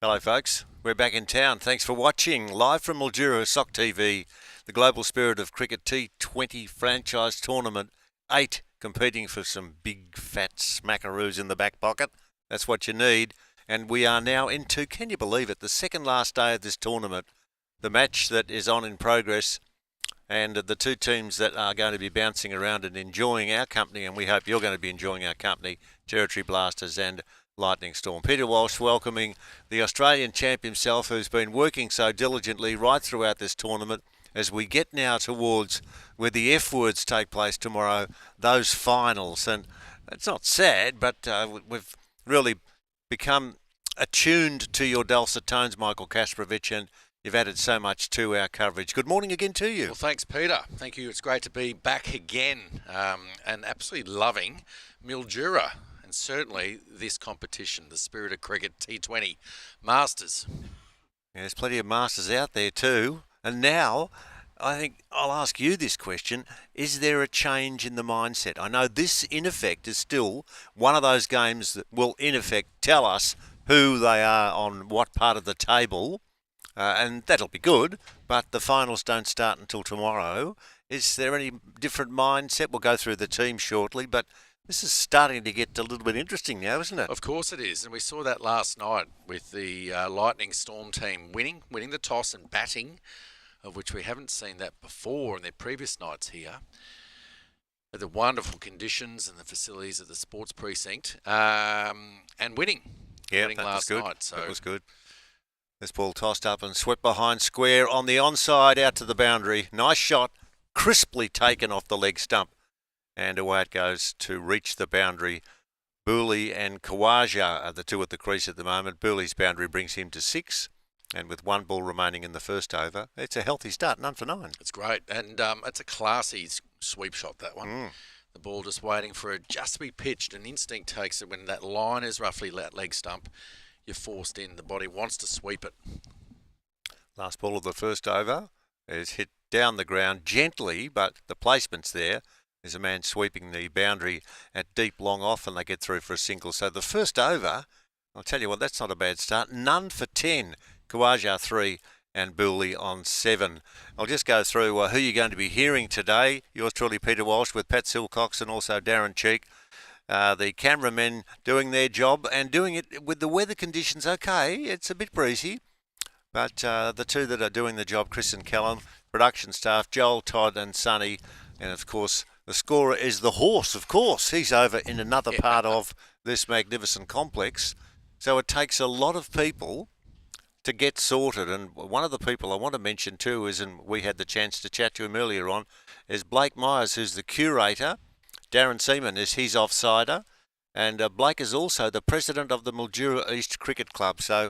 Hello, folks. We're back in town. Thanks for watching. Live from Mildura, Sock TV, the Global Spirit of Cricket T20 franchise tournament. 8 competing for some big fat smackaroos in the back pocket. That's what you need. And we are now into, can you believe it, the second last day of this tournament. The match that is on in progress, and the two teams that are going to be bouncing around and enjoying our company, and we hope you're going to be enjoying our company, Territory Blasters and Lightning Storm. Peter Walsh welcoming the Australian champ himself, who's been working so diligently right throughout this tournament as we get now towards where the F words take place tomorrow, those finals. And it's not sad, but we've really become attuned to your dulcet tones, Michael Kasparovich, and you've added so much to our coverage. Good morning again to you. Well, thanks, Peter. Thank you. It's great to be back again and absolutely loving Mildura. And certainly this competition, the Spirit of Cricket T20 Masters. Yeah, there's plenty of Masters out there too. And now, I think I'll ask you this question. Is there a change in the mindset? I know this, in effect, is still one of those games that will, in effect, tell us who they are on what part of the table. And that'll be good, but the finals don't start until tomorrow. Is there any different mindset? We'll go through the team shortly, but this is starting to get a little bit interesting now, isn't it? Of course it is, and we saw that last night with the Lightning Storm team winning the toss and batting, of which we haven't seen that before in their previous nights here. The wonderful conditions and the facilities at the sports precinct, and winning. Yeah, winning that last was good. night. So that was good. This ball tossed up and swept behind square on the onside out to the boundary. Nice shot, crisply taken off the leg stump. And away it goes to reach the boundary. Booley and Khawaja are the two at the crease at the moment. Booley's boundary brings him to 6. And with one ball remaining in the first over, it's a healthy start, 9 for 9. It's great. And it's a classy sweep shot, that one. The ball just waiting for it just to be pitched. And instinct takes it when that line is roughly that leg stump. You're forced in. The body wants to sweep it. Last ball of the first over is hit down the ground gently, but the placement's there. There's a man sweeping the boundary at deep long off, and they get through for a single. So the first over, I'll tell you what, that's not a bad start. None for 10. Khawaja 3 and Booley on 7. I'll just go through who you're going to be hearing today. Yours truly, Peter Walsh, with Pat Silcox and also Darren Cheek. The cameramen doing their job and doing it with the weather conditions okay. It's a bit breezy. But the two that are doing the job, Chris and Callum, production staff, Joel, Todd and Sonny. And, of course, the scorer is the horse, of course. He's over in another part of this magnificent complex. So it takes a lot of people to get sorted. And one of the people I want to mention too is, and we had the chance to chat to him earlier on, is Blake Myers, who's the curator. Darren Seaman is his offsider. And Blake is also the president of the Mildura East Cricket Club. So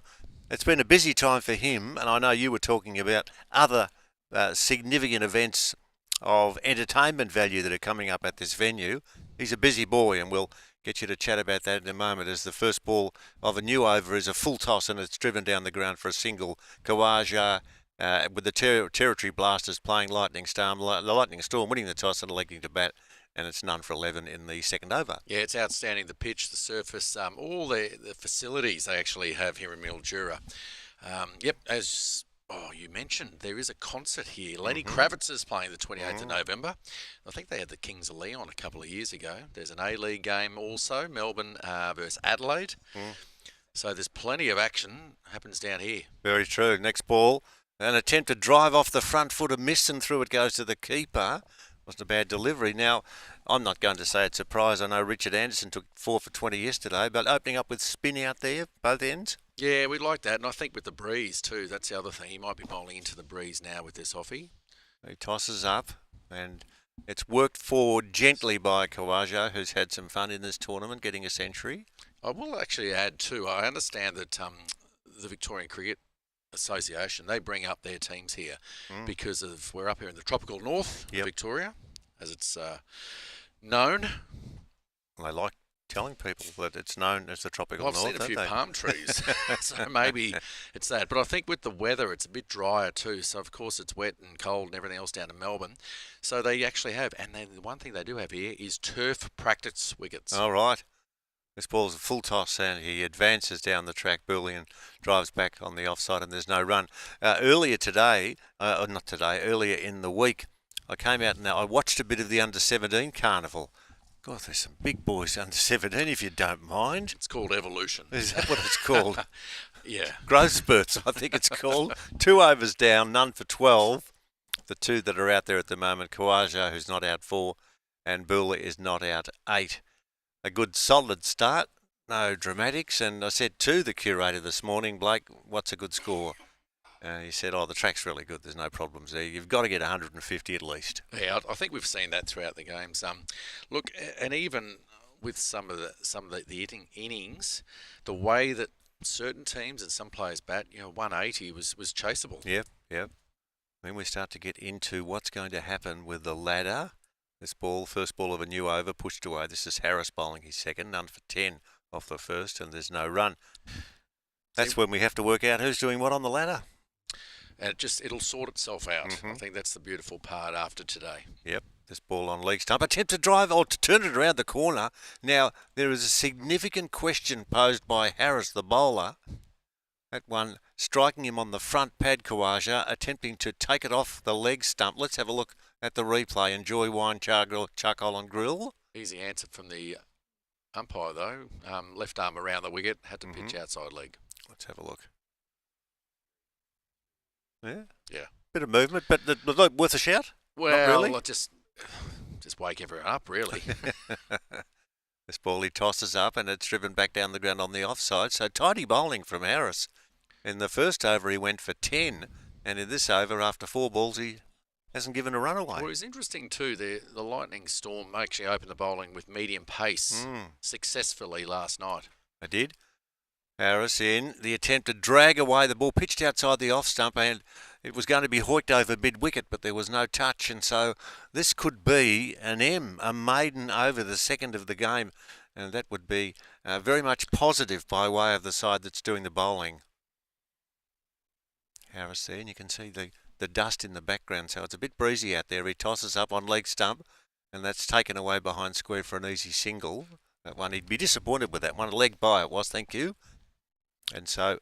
it's been a busy time for him. And I know you were talking about other significant events of entertainment value that are coming up at this venue. He's a busy boy, and we'll get you to chat about that in a moment, as the first ball of a new over is a full toss and it's driven down the ground for a single. Khawaja with the Territory Blasters playing Lightning Storm. The Lightning Storm winning the toss and electing to bat, and it's none for 11 in the second over. Yeah, it's outstanding. The pitch, the surface, all the facilities they actually have here in Mildura. Yep, as you mentioned, there is a concert here. Lenny Kravitz is playing the 28th of November. I think they had the Kings of Leon a couple of years ago. There's an A-League game also, Melbourne versus Adelaide. So there's plenty of action happens down here. Very true. Next ball, an attempt to drive off the front foot, a miss, and through it goes to the keeper. Wasn't a bad delivery. Now, I'm not going to say it's a surprise. I know Richard Anderson took 4 for 20 yesterday, but opening up with spin out there, both ends. Yeah, we like that. And I think with the breeze too, that's the other thing. He might be bowling into the breeze now with this offie. He tosses up, and it's worked forward gently by Khawaja, who's had some fun in this tournament, getting a century. I will actually add too, I understand that the Victorian Cricket Association, they bring up their teams here because of we're up here in the tropical north of Victoria, as it's known. They like telling people that it's known as the tropical north. I've seen a few palm trees, so maybe it's that. But I think with the weather, it's a bit drier too. So of course it's wet and cold and everything else down in Melbourne. So they actually have, and the one thing they do have here is turf practice wickets. All right. This ball's a full toss and he advances down the track, Burley, and drives back on the offside, and there's no run. Earlier in the week, I came out and I watched a bit of the under-17 carnival. God, there's some big boys under 17, if you don't mind. It's called evolution. Is that what it's called? Yeah. Growth spurts, I think it's called. 2 overs down, none for 12. The two that are out there at the moment, Kawaja, who's not out 4, and Bula is not out 8. A good solid start, no dramatics. And I said to the curator this morning, Blake, what's a good score? He said, the track's really good. There's no problems there. You've got to get 150 at least. Yeah, I think we've seen that throughout the games. Look, and even with some of the innings, the way that certain teams and some players bat, 180 was chaseable. Yep. Then we start to get into what's going to happen with the ladder. This ball, first ball of a new over, pushed away. This is Harris bowling his second, none for 10 off the first, and there's no run. That's when we have to work out who's doing what on the ladder. And it'll sort itself out. Mm-hmm. I think that's the beautiful part after today. Yep, this ball on leg stump. Attempt to drive or to turn it around the corner. Now, there is a significant question posed by Harris, the bowler. That one striking him on the front pad, Kawaja, attempting to take it off the leg stump. Let's have a look at the replay. Enjoy wine, charcoal and grill. Easy answer from the umpire, though. Left arm around the wicket, had to pitch outside leg. Let's have a look. Yeah. Bit of movement, but worth a shout? Well, not really? just wake everyone up, really. This ball he tosses up and it's driven back down the ground on the offside. So tidy bowling from Harris. In the first over he went for 10, and in this over, after 4 balls, he hasn't given a run away. Well, it was interesting too. The lightning storm actually opened the bowling with medium pace successfully last night. I did. Harris in the attempt to drag away the ball, pitched outside the off stump, and it was going to be hoiked over mid-wicket, but there was no touch, and so this could be a maiden over, the second of the game, and that would be very much positive by way of the side that's doing the bowling. Harris there, and you can see the dust in the background, so it's a bit breezy out there. He tosses up on leg stump, and that's taken away behind square for an easy single. That one, he'd be disappointed with that one. A leg by it was, thank you. And so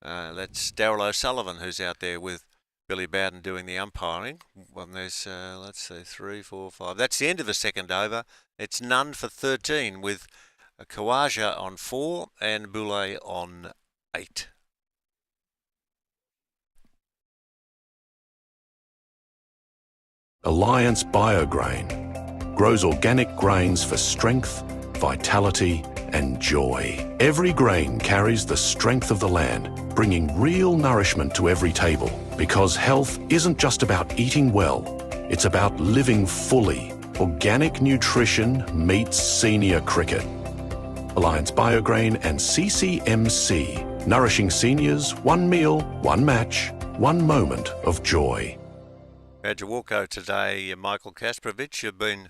that's Darryl O'Sullivan who's out there with Billy Bowden doing the umpiring. Well, there's, let's see, 3, 4, 5. That's the end of the second over. It's none for 13 with Kawaja on 4 and Boulay on 8. Alliance Biograin grows organic grains for strength, vitality and joy. Every grain carries the strength of the land, bringing real nourishment to every table. Because health isn't just about eating well, it's about living fully. Organic nutrition meets senior cricket. Alliance Biograin and CCMC, nourishing seniors, one meal, one match, one moment of joy. Badger Walko today, Michael Kasparovich, you've been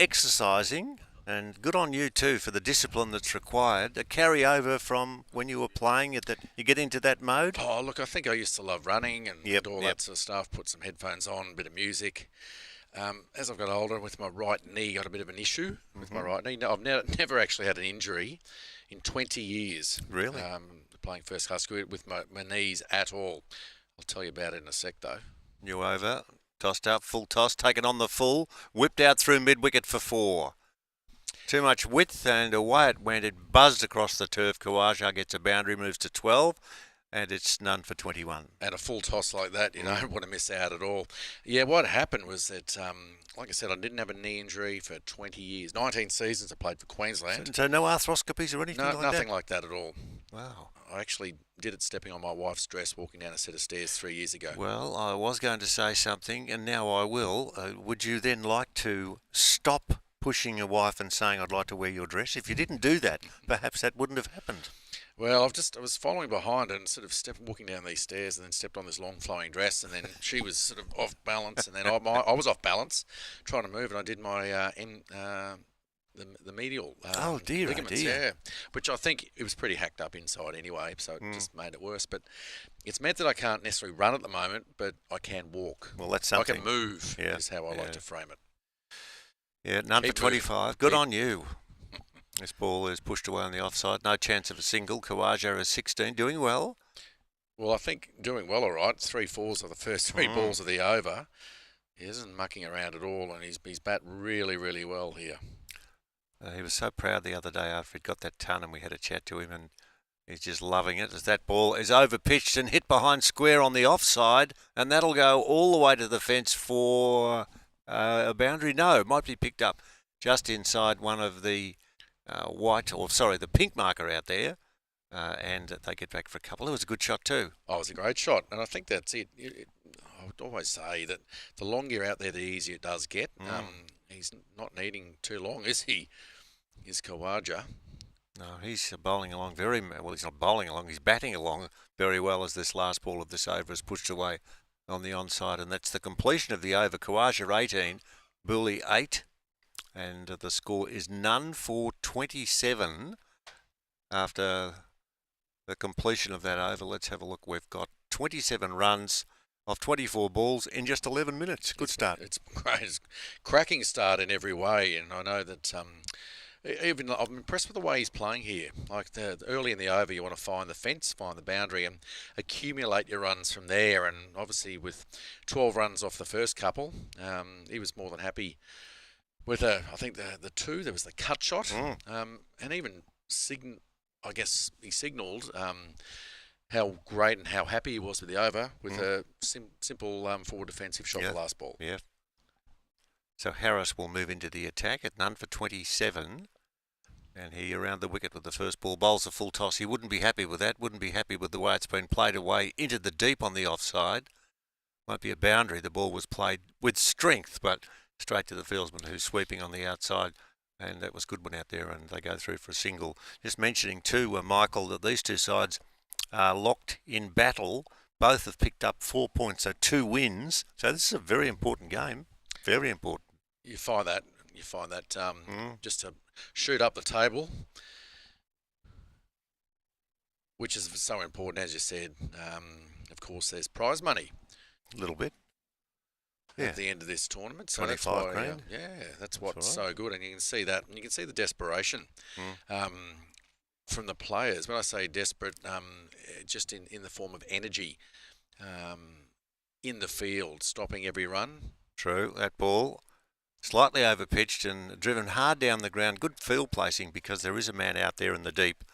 exercising, and good on you too for the discipline that's required. A carryover from when you were playing, that you get into that mode? Oh, look, I think I used to love running and all that sort of stuff, put some headphones on, a bit of music. As I've got older, with my right knee, got a bit of an issue with my right knee. No, I've never actually had an injury in 20 years. Really? Playing first class cricket with my knees at all. I'll tell you about it in a sec, though. New over, tossed up, full toss, taken on the full, whipped out through mid-wicket for 4. Too much width, and away it went. It buzzed across the turf. Kawaja gets a boundary, moves to 12, and it's none for 21. And a full toss like that, you don't want to miss out at all. Yeah, what happened was that, like I said, I didn't have a knee injury for 20 years. 19 seasons I played for Queensland. So no arthroscopies or anything like that? Nothing like that at all. Wow. I actually did it stepping on my wife's dress walking down a set of stairs 3 years ago. Well, I was going to say something, and now I will. Would you then like to stop pushing your wife and saying, I'd like to wear your dress? If you didn't do that, perhaps that wouldn't have happened. Well, I was following behind and sort of walking down these stairs, and then stepped on this long flowing dress, and then she was sort of off balance, and then I was off balance, trying to move, and I did my the medial ligaments, yeah, which I think it was pretty hacked up inside anyway, so it just made it worse. But it's meant that I can't necessarily run at the moment, but I can walk. Well, that's something. I can move, is how I like to frame it. Yeah, none for 25. Good on you. This ball is pushed away on the offside. No chance of a single. Kawaja is 16, doing well. Well, I think doing well, all right. 3-4s of the first three balls of the over. He isn't mucking around at all, and he's bat really, really well here. He was so proud the other day after he'd got that ton, and we had a chat to him, and he's just loving it as that ball is over-pitched and hit behind square on the offside, and that'll go all the way to the fence for a boundary. No, it might be picked up just inside one of the the pink marker out there, and they get back for a couple. It was a good shot too. Oh, it was a great shot, and I think that's it. I would always say that the longer you're out there, the easier it does get. He's not needing too long, is he? Is Kawaja? No, he's bowling along very well. He's not bowling along. He's batting along very well as this last ball of this over is pushed away on the onside, and that's the completion of the over. Kawaja 18, Bully 8, and the score is none for 27 after the completion of that over. Let's have a look. We've got 27 runs off 24 balls in just 11 minutes. Good start. It's great. It's a cracking start in every way, and I know that even I'm impressed with the way he's playing here. Like early in the over, you want to find the fence, find the boundary, and accumulate your runs from there. And obviously, with 12 runs off the first couple, he was more than happy with I think the two. There was the cut shot, and even I guess he signalled how great and how happy he was with the over with a simple forward defensive shot the last ball. Yeah. So Harris will move into the attack at none for 27. And he around the wicket with the first ball. Bowls a full toss. He wouldn't be happy with that. Wouldn't be happy with the way it's been played away into the deep on the offside. Won't be a boundary. The ball was played with strength, but straight to the fieldsman who's sweeping on the outside. And that was good one out there, and they go through for a single. Just mentioning too, Michael, that these two sides are locked in battle. Both have picked up 4 points, so 2 wins. So this is a very important game. Very important. You find that just to shoot up the table, which is so important, as you said. Of course, there's prize money. A little bit. At the end of this tournament. So 25 grand. That's what's so good. And you can see that. And you can see the desperation from the players. When I say desperate, just in the form of energy in the field, stopping every run. True. That ball slightly over-pitched and driven hard down the ground. Good field placing because there is a man out there in the deep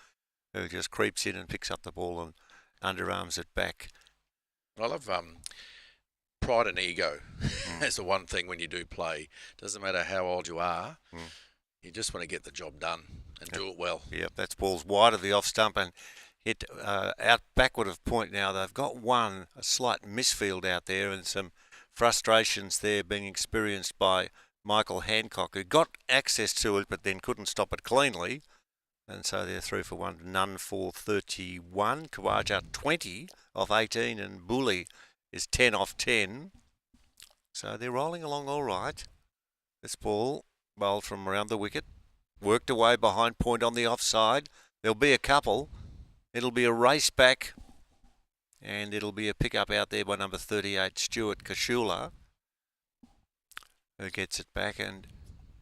who just creeps in and picks up the ball and underarms it back. I love pride and ego. That's the one thing when you do play. Doesn't matter how old you are, you just want to get the job done and do it well. Yep, that's ball's wide of the off stump and hit out backward of point now. They've got a slight misfield out there and some frustrations there being experienced by Michael Hancock, who got access to it but then couldn't stop it cleanly. And so they're through for one, none for 31. Kawaja 20 off 18 and Bully is 10 off 10. So they're rolling along all right. This ball bowled from around the wicket, worked away behind point on the offside. There'll be a couple. It'll be a race back, and it'll be a pick-up out there by number 38, Stuart Kashula, who gets it back. And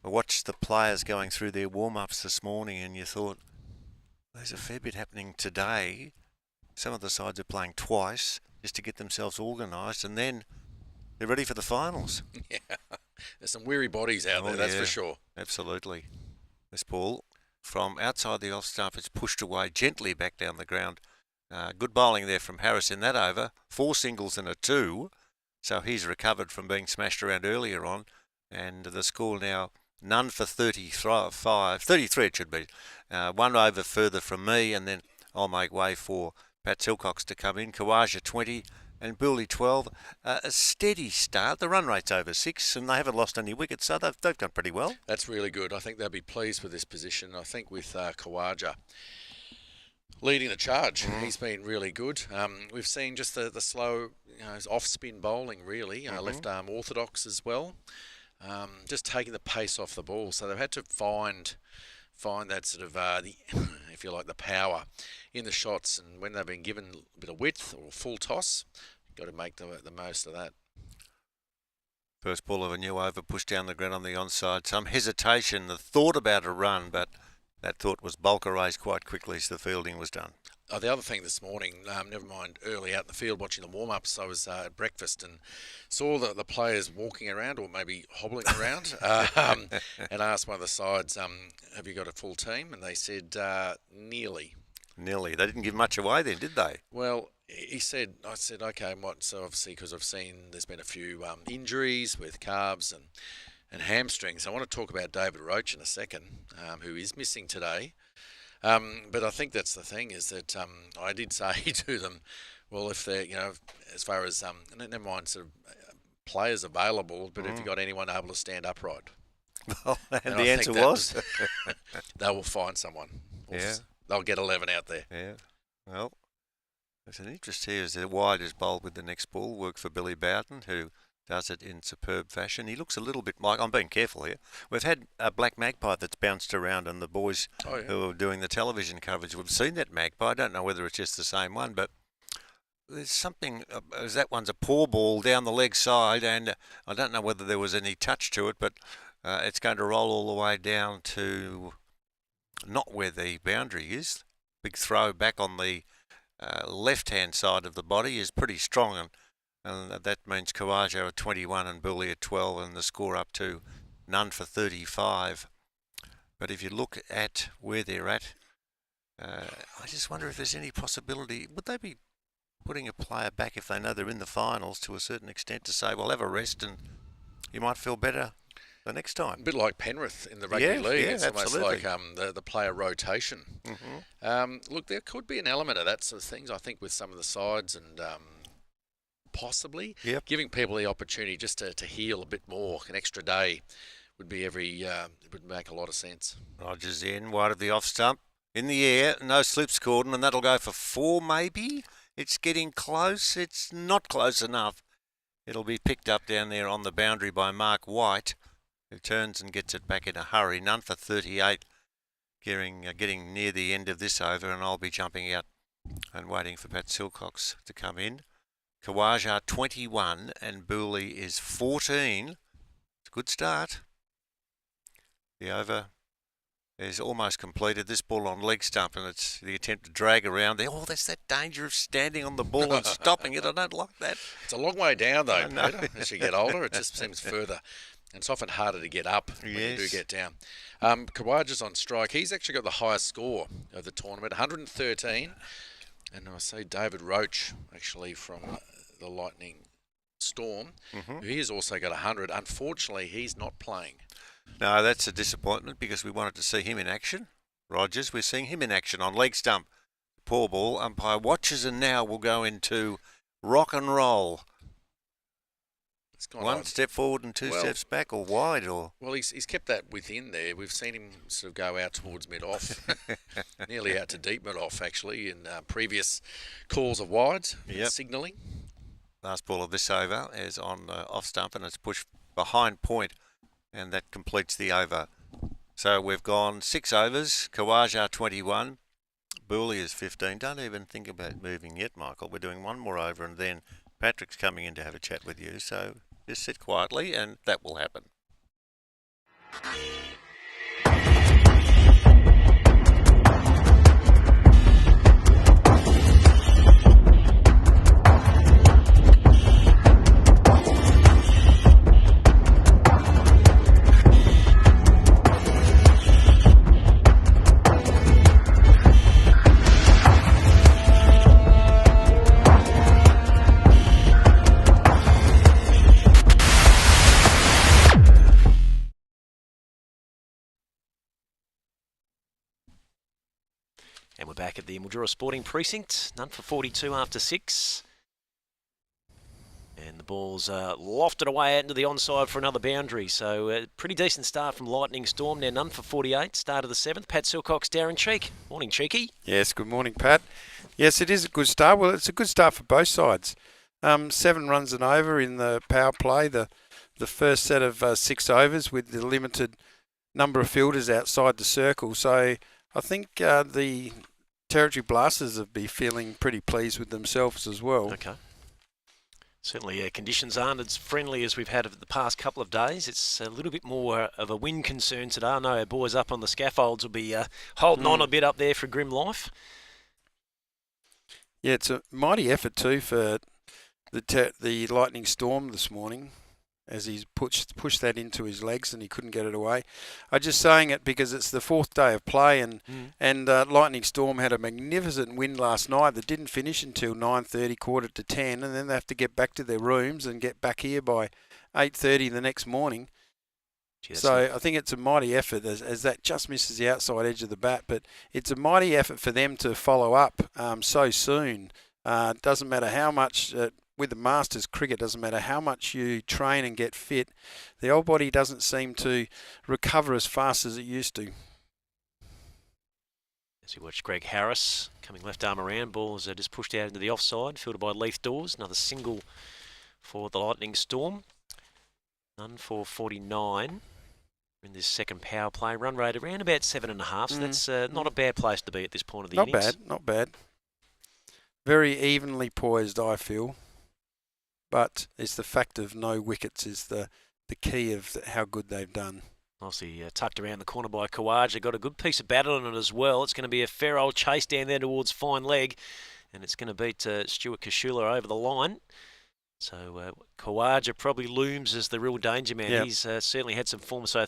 I watched the players going through their warm-ups this morning, and you thought, there's a fair bit happening today. Some of the sides are playing twice just to get themselves organised, and then they're ready for the finals. Yeah, there's some weary bodies out there, that's for sure. Absolutely. This ball from outside the off stump is pushed away gently back down the ground. Good bowling there from Harris in that over. 4 singles and a 2. So he's recovered from being smashed around earlier on. And the score now, none for 33 it should be. 1 over further from me, and then I'll make way for Pat Silcox to come in. Kawaja 20 and Bully 12. A steady start. The run rate's over 6 and they haven't lost any wickets, so they've done pretty well. That's really good. I think they'll be pleased with this position. I think with Kawaja leading the charge, he's been really good. We've seen just the slow off-spin bowling, really. Left arm orthodox as well. Just taking the pace off the ball. So they've had to find that sort of, if you like, the power in the shots. And when they've been given a bit of width or full toss, you've got to make the most of that. First ball of a new over pushed down the ground on the onside. Some hesitation, the thought about a run, but that thought was bulk erased quite quickly as the fielding was done. Oh, the other thing this morning, never mind early out in the field watching the warm-ups, I was at breakfast and saw the players walking around or maybe hobbling around and asked one of the sides, have you got a full team? And they said, nearly. Nearly. They didn't give much away then, did they? Well, I said, okay, and what? So obviously, because I've seen there's been a few injuries with calves and hamstrings. I want to talk about David Roach in a second, who is missing today. But I think that's the thing is that I did say to them, well, if they're, as far as, never mind sort of players available, but if you've got anyone able to stand upright. Well, and the answer was? They will find someone. Yeah. They'll get 11 out there. Yeah. Well, there's an interest here as the wide is bowled with the next ball. Work for Billy Bowden, who does it in superb fashion. He looks a little bit like, I'm being careful here, we've had a black magpie that's bounced around, and the boys who are doing the television coverage, we've seen that magpie. I don't know whether it's just the same one, but there's something, as that one's a poor ball down the leg side, and I don't know whether there was any touch to it, but it's going to roll all the way down to not where the boundary is. Big throw back on the left-hand side of the body is pretty strong, and that means Kawaja at 21 and Bully at 12, and the score up to none for 35. But if you look at where they're at, I just wonder if there's any possibility, would they be putting a player back if they know they're in the finals to a certain extent to say, well, have a rest and you might feel better the next time? A bit like Penrith in the rugby league. Yeah, it's absolutely. almost like the player rotation. Mm-hmm. Look, there could be an element of that sort of things, I think, with some of the sides and possibly giving people the opportunity just to heal a bit more. An extra day would be would make a lot of sense. Rogers in, wide of the off stump, in the air, no slips, Gordon, and that'll go for 4 maybe. It's getting close. It's not close enough. It'll be picked up down there on the boundary by Mark White, who turns and gets it back in a hurry. None for 38, getting near the end of this over, and I'll be jumping out and waiting for Pat Silcox to come in. Kawaja 21 and Booley is 14. It's a good start. The over is almost completed. This ball on leg stump, and it's the attempt to drag around there. Oh, there's that danger of standing on the ball and stopping it. I don't like that. It's a long way down, though, Peter. As you get older, it just seems further. And it's often harder to get up when you do get down. Kawaja's on strike. He's actually got the highest score of the tournament, 113. And I say David Roach, actually, from the Lightning Storm, he has also got 100. Unfortunately, he's not playing. No, that's a disappointment because we wanted to see him in action. Rogers, we're seeing him in action on leg stump. Poor ball. Umpire watches, and now we'll go into rock and roll. One step forward and two steps back, or wide, or... Well, he's kept that within there. We've seen him sort of go out towards mid-off, nearly out to deep mid-off, actually, in previous calls of wides, signalling. Last ball of this over is on off stump, and it's pushed behind point, and that completes the over. So we've gone 6 overs. Kawaja 21, Booley is 15. Don't even think about moving yet, Michael. We're doing one more over, and then Patrick's coming in to have a chat with you. So just sit quietly, and that will happen. And we're back at the Mildura Sporting Precinct. None for 42 after 6. And the ball's lofted away out into the onside for another boundary. So a pretty decent start from Lightning Storm. Now none for 48. Start of the 7th. Pat Silcox, Darren Cheek. Morning, Cheeky. Yes, good morning, Pat. Yes, it is a good start. Well, it's a good start for both sides. 7 runs and over in the power play. The first set of 6 overs with the limited number of fielders outside the circle. So I think the Territory Blasters will be feeling pretty pleased with themselves as well. Okay. Certainly, conditions aren't as friendly as we've had over the past couple of days. It's a little bit more of a wind concern today. I know our boys up on the scaffolds will be holding on a bit up there for grim life. Yeah, it's a mighty effort too for the lightning storm this morning, as he's pushed that into his legs and he couldn't get it away. I'm just saying it because it's the fourth day of play, and lightning storm had a magnificent wind last night that didn't finish until 9:30, quarter to 10, and then they have to get back to their rooms and get back here by 8:30 the next morning. So I think it's a mighty effort as that just misses the outside edge of the bat, but it's a mighty effort for them to follow up so soon. Doesn't matter how much, with the Masters cricket, doesn't matter how much you train and get fit, the old body doesn't seem to recover as fast as it used to. As we watch Greg Harris coming left arm around, ball's just pushed out into the offside, fielded by Leith Dawes. Another single for the Lightning Storm. None for 49. In this second power play, run rate around about 7.5, so that's not a bad place to be at this point of the innings. Not bad. Very evenly poised, I feel. But it's the fact of no wickets is the key of how good they've done. Nicely tucked around the corner by Khawaja. Got a good piece of bat on it as well. It's going to be a fair old chase down there towards fine leg, and it's going to beat Stuart Kashula over the line. So Khawaja probably looms as the real danger man. Yep. He's certainly had some form so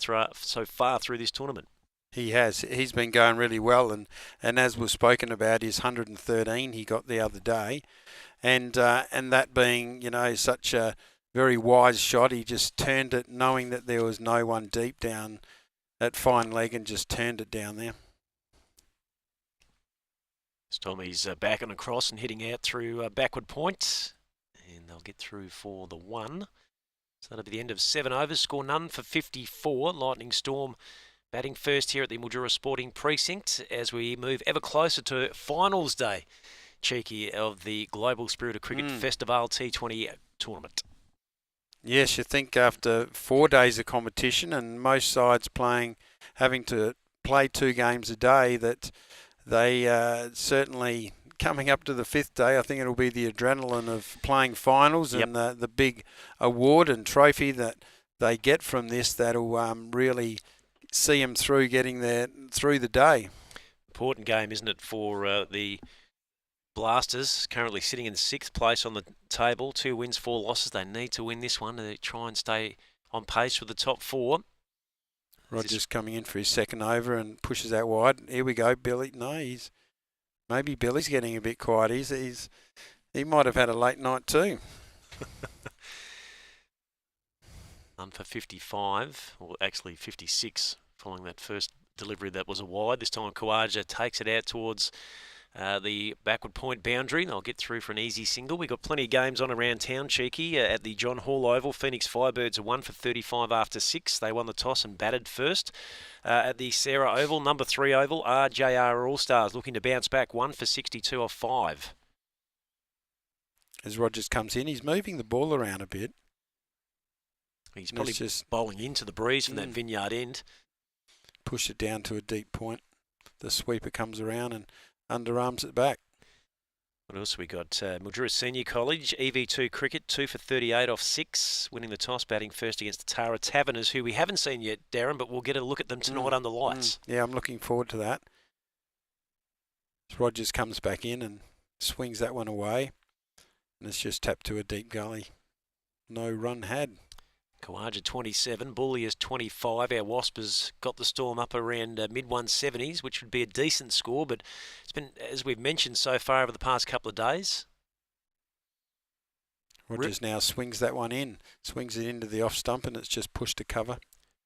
far through this tournament. He has. He's been going really well, and as was spoken about, his 113 he got the other day, and that being such a very wise shot, he just turned it knowing that there was no one deep down at fine leg and just turned it down there. This time he's back and across and hitting out through backward point. And they'll get through for the 1. So that'll be the end of 7 overs. Score none for 54. Lightning Storm batting first here at the Mildura Sporting Precinct as we move ever closer to finals day, Cheeky, of the Global Spirit of Cricket Festivale T20 tournament. Yes, you think after 4 days of competition and most sides having to play 2 games a day, that they certainly... Coming up to the 5th day, I think it'll be the adrenaline of playing finals and the big award and trophy that they get from this that'll really see them through getting there through the day. Important game, isn't it, for the Blasters, currently sitting in 6th place on the table. 2 wins, 4 losses. They need to win this one to try and stay on pace with the top 4. Rogers coming in for his second over and pushes out wide. Here we go, Billy. No, maybe Billy's getting a bit quiet. He might have had a late night too. None for 55, or actually 56, following that first delivery that was a wide. This time Khawaja takes it out towards the backward point boundary. They'll get through for an easy single. We've got plenty of games on around town, Cheeky. At the John Hall Oval, Phoenix Firebirds are 1 for 35 after 6. They won the toss and batted first. At the Sarah Oval, number 3 Oval, RJR All-Stars looking to bounce back, 1 for 62 off 5. As Rogers comes in, he's moving the ball around a bit. He's probably just bowling into the breeze from that vineyard end. Push it down to a deep point. The sweeper comes around and underarms it back. What else we got? Mildura Senior College, EV2 Cricket, 2 for 38 off 6, winning the toss, batting first against the Tara Taverners, who we haven't seen yet, Darren, but we'll get a look at them tonight under lights. Yeah, I'm looking forward to that. Rogers comes back in and swings that one away, and it's just tapped to a deep gully. No run had. Khawaja 27, Bulliers 25. Our Wasp has got the Storm up around mid-170s, which would be a decent score, but it's been, as we've mentioned so far over the past couple of days. Rogers now swings that one in, swings it into the off stump, and it's just pushed to cover.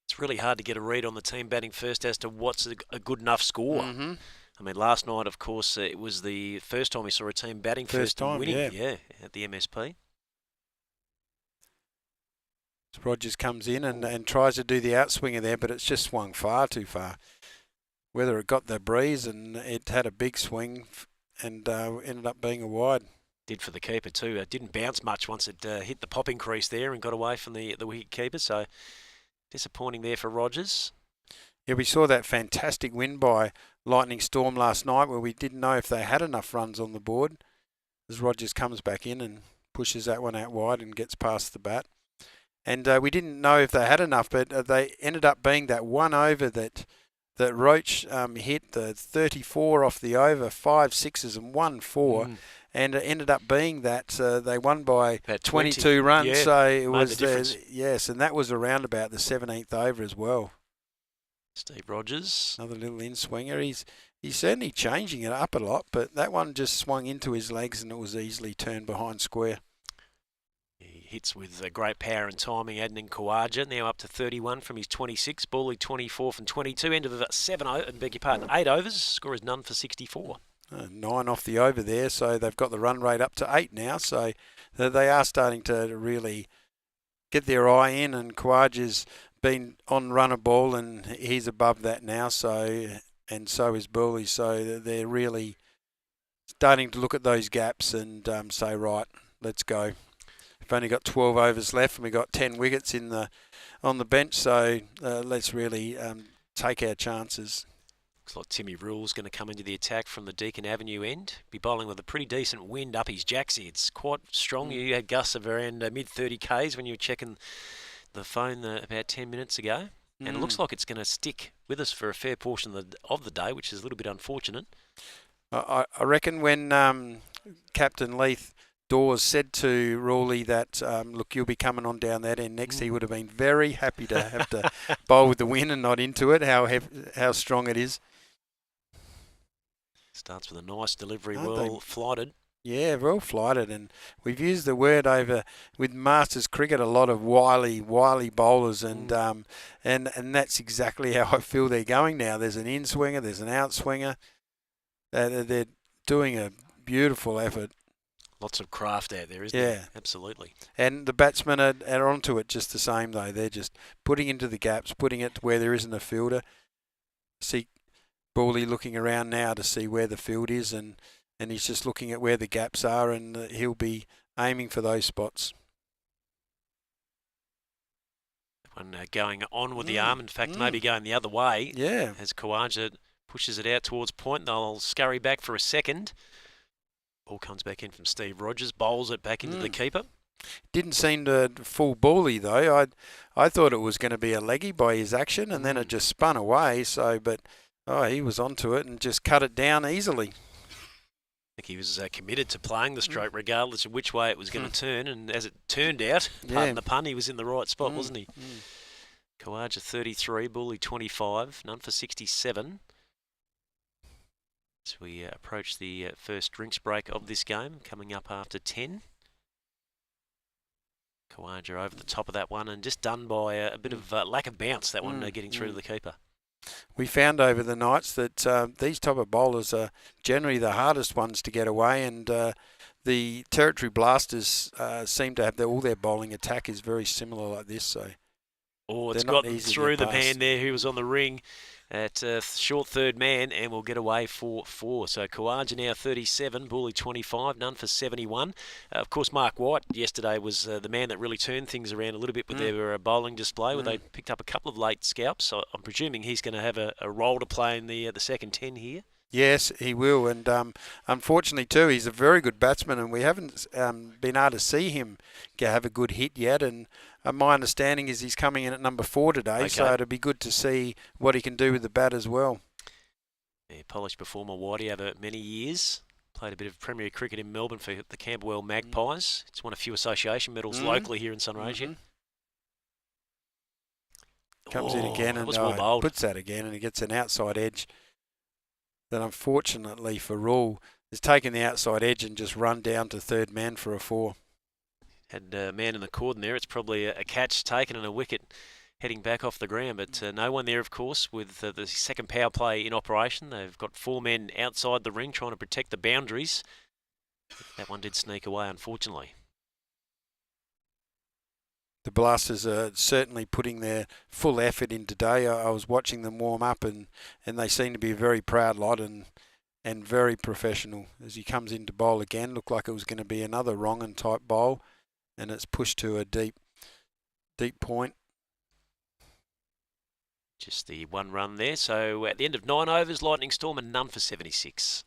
It's really hard to get a read on the team batting first as to what's a good enough score. I mean, last night, of course, it was the first time we saw a team batting first and winning at the MSP. Rogers comes in and tries to do the outswinger there, but it's just swung far too far. Whether it got the breeze and it had a big swing and ended up being a wide. Did for the keeper too. It didn't bounce much once it hit the popping crease there and got away from the wicket keeper. So disappointing there for Rogers. Yeah, we saw that fantastic win by Lightning Storm last night where we didn't know if they had enough runs on the board. As Rogers comes back in and pushes that one out wide and gets past the bat. And we didn't know if they had enough, but they ended up being that one over that Roach hit, the 34 off the over, 5 sixes and 1 4. And it ended up being that they won by About 22 runs. Yeah, So it made was the difference. yes, and that was around about the 17th over as well. Steve Rogers. Another little in-swinger. He's certainly changing it up a lot, but that one just swung into his legs and it was easily turned behind square. He hits with great power and timing. Adnan Khawaja now up to 31 from his 26. Bawley 24 from 22. End of the 8 overs. Score is none for 64. 9 off the over there, so they've got the run rate up to 8 now. So they are starting to really get their eye in, and Khawaja's been on run a ball and he's above that now. So is Bawley. So they're really starting to look at those gaps and say, right, let's go. We've only got 12 overs left and we've got 10 wickets on the bench, so let's really take our chances. Looks like Timmy Rule's going to come into the attack from the Deakin Avenue end. Be bowling with a pretty decent wind up his jacksie. It's quite strong. You had gusts of around mid-30 Ks when you were checking the phone about 10 minutes ago. And it looks like it's going to stick with us for a fair portion of the day, which is a little bit unfortunate. I reckon when Captain Leith Dawes said to Rawley that, look, you'll be coming on down that end next, he would have been very happy to have to bowl with the wind and not into it, how strong it is. Starts with a nice delivery, Aren't flighted. Yeah, well flighted, and we've used the word over with Masters cricket, a lot of wily bowlers, and that's exactly how I feel they're going now. There's an in-swinger, there's an out-swinger. They're doing a beautiful effort. Lots of craft out there, isn't there? Yeah. Absolutely. And the batsmen are onto it just the same, though. They're just putting into the gaps, putting it where there isn't a fielder. See Bawley looking around now to see where the field is, and he's just looking at where the gaps are, and he'll be aiming for those spots. One going on with the arm, in fact, maybe going the other way. Yeah. As Khawaja pushes it out towards point, they'll scurry back for a second. Ball comes back in from Steve Rogers, bowls it back into the keeper. Didn't seem to fool Bawley, though. I thought it was going to be a leggy by his action, and then it just spun away. But he was onto it and just cut it down easily. I think he was committed to playing the stroke regardless of which way it was going to turn, and as it turned out, pardon the pun, he was in the right spot, wasn't he? Khawaja 33, Bawley 25, none for 67. As we approach the first drinks break of this game, coming up after 10. Khawaja over the top of that one and just done by a bit of lack of bounce, that one getting through to the keeper. We found over the nights that these type of bowlers are generally the hardest ones to get away, and the Territory Blasters seem to have all their bowling attack is very similar like this. So it's got through the man there who was on the ring at short third man, and will get away for 4. So Khawaja now 37, Bawley 25, none for 71. Of course, Mark White yesterday was the man that really turned things around a little bit with their bowling display, where they picked up a couple of late scalps. So I'm presuming he's going to have a role to play in the second 10 here. Yes, he will, and unfortunately too, he's a very good batsman, and we haven't been able to see him have a good hit yet. And my understanding is he's coming in at number 4 today, so it'll be good to see what he can do with the bat as well. Yeah, polished performer Whitey over many years. Played a bit of Premier cricket in Melbourne for the Camberwell Magpies. It's won a few association medals locally here in Sunraysia. Comes in again and puts that again, and he gets an outside edge. That unfortunately for Rule has taken the outside edge and just run down to third man for a 4. Had a man in the cordon there. It's probably a catch taken and a wicket heading back off the ground, but no one there, of course, with the second power play in operation. They've got 4 men outside the ring trying to protect the boundaries. That one did sneak away, unfortunately. The Blasters are certainly putting their full effort in today. I was watching them warm up, and they seem to be a very proud lot and very professional. As he comes in to bowl again, looked like it was going to be another wrong-and type bowl, and it's pushed to a deep point. Just the 1 run there. So at the end of 9 overs, Lightning Storm and none for 76.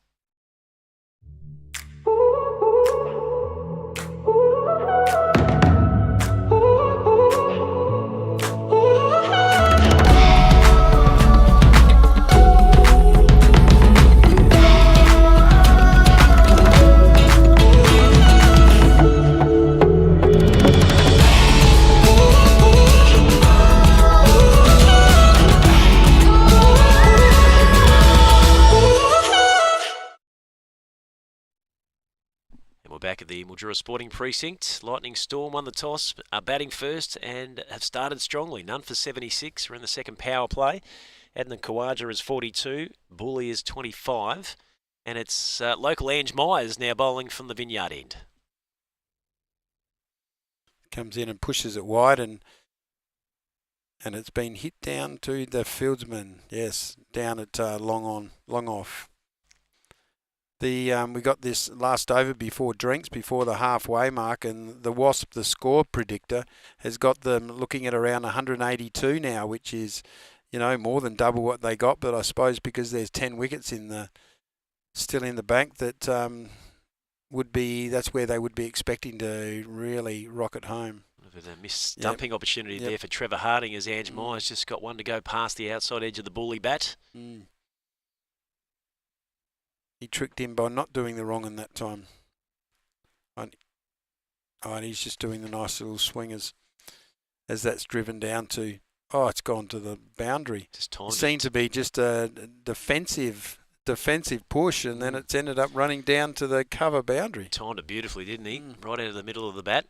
We're back at the Mildura Sporting Precinct. Lightning Storm won the toss, are batting first and have started strongly. None for 76. We're in the second power play. Adnan Khawaja is 42. Bully is 25. And it's local Ange Myers now bowling from the Vineyard end. Comes in and pushes it wide, and it's been hit down to the fieldsman. Yes, down at long off. We got this last over before drinks, before the halfway mark, and the Wasp, the score predictor, has got them looking at around 182 now, which is, more than double what they got. But I suppose because there's 10 wickets still in the bank, that's where they would be expecting to really rock it home. A missed dumping opportunity there for Trevor Harding, as Ange Myers just got one to go past the outside edge of the Bully bat. He tricked him by not doing the wrong in that time. And he's just doing the nice little swing as that's driven down to, it's gone to the boundary. It seemed to be just a defensive push, and then it's ended up running down to the cover boundary. Timed it beautifully, didn't he? Right out of the middle of the bat.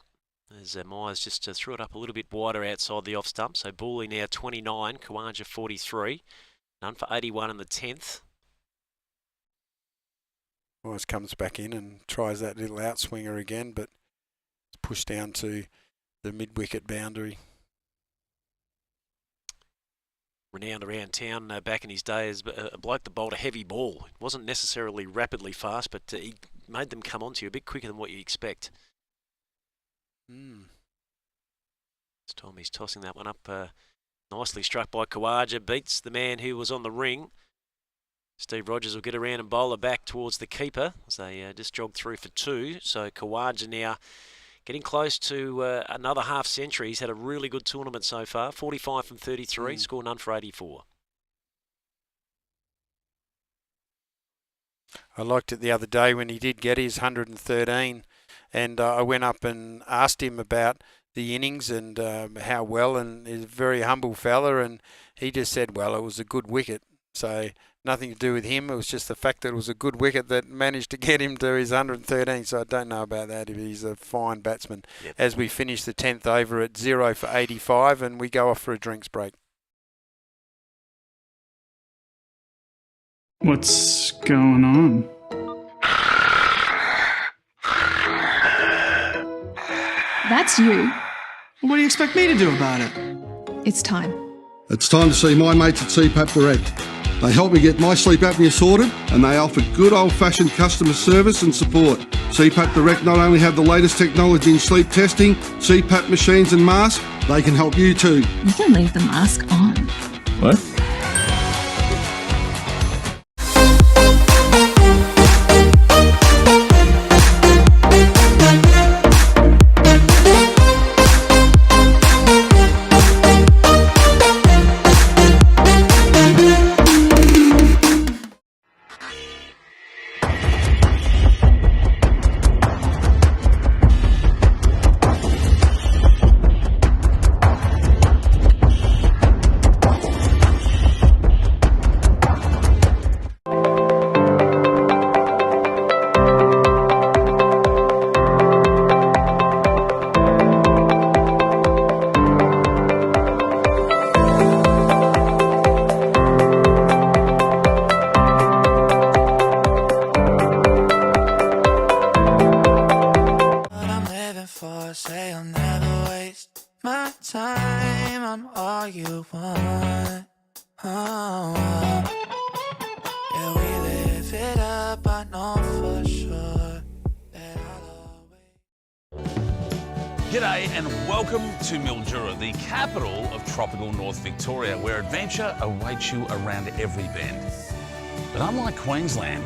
As Myers just threw it up a little bit wider outside the off stump. So Bully now 29, Khawaja 43. None for 81 in the 10th. Myers comes back in and tries that little outswinger again, but it's pushed down to the mid-wicket boundary. Renowned around town back in his day as a bloke that bowled a heavy ball. It wasn't necessarily rapidly fast, but he made them come onto you a bit quicker than what you expect. This time he's tossing that one up, nicely struck by Khawaja, beats the man who was on the ring. Steve Rogers will get around and bowl it back towards the keeper as they just jogged through for 2. So Khawaja now getting close to another half century. He's had a really good tournament so far, 45 from 33, score none for 84. I liked it the other day when he did get his 113, and I went up and asked him about the innings and how well, and he's a very humble fella, and he just said, well, it was a good wicket. So nothing to do with him. It was just the fact that it was a good wicket that managed to get him to his 113. So I don't know about that. He's a fine batsman. Yep. As we finish the 10th over at 0 for 85, and we go off for a drinks break. What's going on? That's you. What do you expect me to do about it? It's time. It's time to see my mates at CPAP Direct. They help me get my sleep apnea sorted, and they offer good old-fashioned customer service and support. CPAP Direct not only have the latest technology in sleep testing, CPAP machines and masks, they can help you too. You can leave the mask on. What? G'day and welcome to Mildura, the capital of tropical North Victoria, where adventure awaits you around every bend. But unlike Queensland,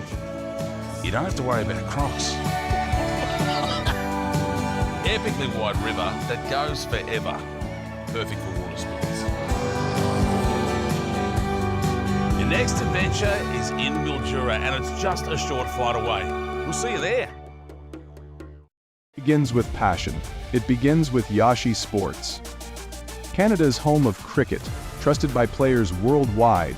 you don't have to worry about crocs. Epically wide river that goes forever. Perfect for water sports. Your next adventure is in Mildura and it's just a short flight away. We'll see you there. Begins with passion. It begins with Yashi Sports. Canada's home of cricket, trusted by players worldwide.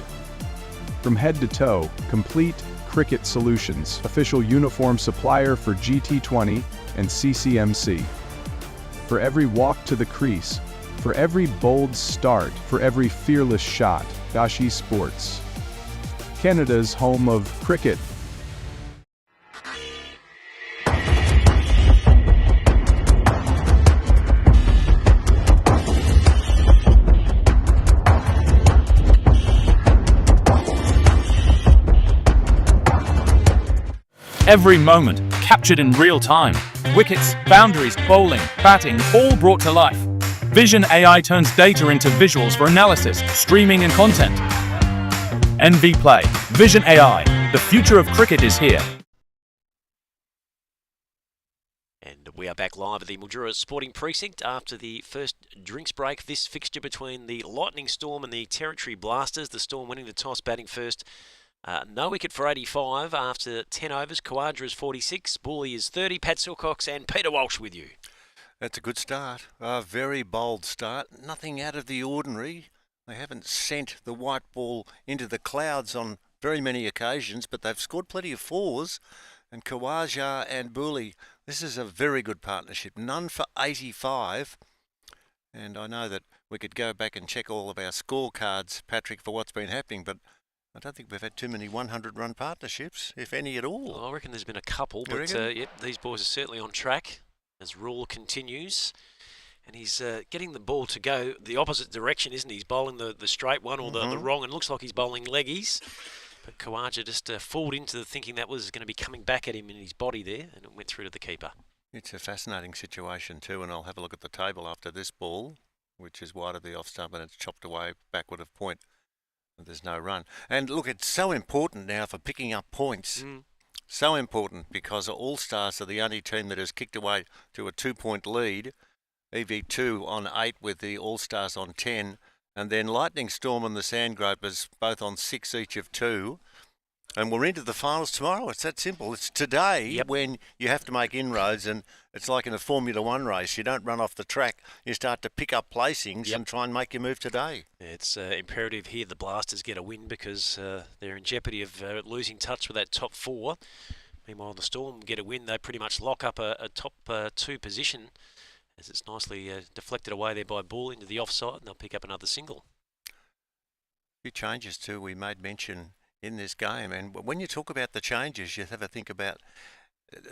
From head to toe, complete, Cricket Solutions, official uniform supplier for GT20 and CCMC. For every walk to the crease, for every bold start, for every fearless shot, Yashi Sports. Canada's home of cricket. Every moment captured in real time. Wickets, boundaries, bowling, batting, all brought to life. Vision AI turns data into visuals for analysis, streaming and content. NV Play. Vision AI. The future of cricket is here. And we are back live at the Mildura Sporting Precinct after the first drinks break. This fixture between the Lightning Storm and the Territory Blasters. The Storm winning the toss, batting first. No wicket for 85 after 10 overs. Kawadra is 46. Bully is 30. Pat Silcox and Peter Walsh with you. That's a good start. A very bold start. Nothing out of the ordinary. They haven't sent the white ball into the clouds on very many occasions, but they've scored plenty of fours. And Kawaja and Bully, this is a very good partnership. None for 85. And I know that we could go back and check all of our scorecards, Patrick, for what's been happening, but I don't think we've had too many 100-run partnerships, if any at all. Well, I reckon there's been a couple, but yep, these boys are certainly on track as Rule continues. And he's getting the ball to go the opposite direction, isn't he? He's bowling the straight one or the wrong, and looks like he's bowling leggies. But Kawaja just fooled into the thinking that was going to be coming back at him in his body there, and it went through to the keeper. It's a fascinating situation too, and I'll have a look at the table after this ball, which is wide of the off stump, and it's chopped away backward of point. There's no run. And look, it's so important now for picking up points. So important because All Stars are the only team that has kicked away to a 2-point lead. EV2 on 8 with the All Stars on 10. And then Lightning Storm and the Sandgropers both on 6 each of 2. And we're into the finals tomorrow. It's that simple. It's today when you have to make inroads, and it's like in a Formula One race. You don't run off the track. You start to pick up placings and try and make your move today. It's imperative here the Blasters get a win because they're in jeopardy of losing touch with that top 4. Meanwhile, the Storm get a win. They pretty much lock up a top 2 position as it's nicely deflected away there by Bull into the offside, and they'll pick up another single. A few changes too we made mention in this game, and when you talk about the changes, you have a think about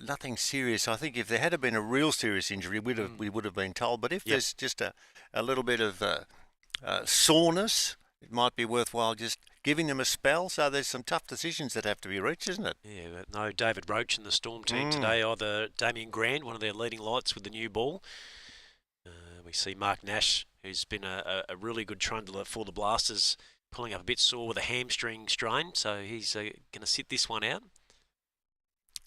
nothing serious. I think if there had been a real serious injury, we would have been told. But if there's just a little bit of soreness, it might be worthwhile just giving them a spell. So there's some tough decisions that have to be reached, isn't it? Yeah, no David Roach in the Storm team today, either Damien Grand, one of their leading lights with the new ball. We see Mark Nash, who's been a really good trundler for the Blasters, pulling up a bit sore with a hamstring strain, so he's going to sit this one out.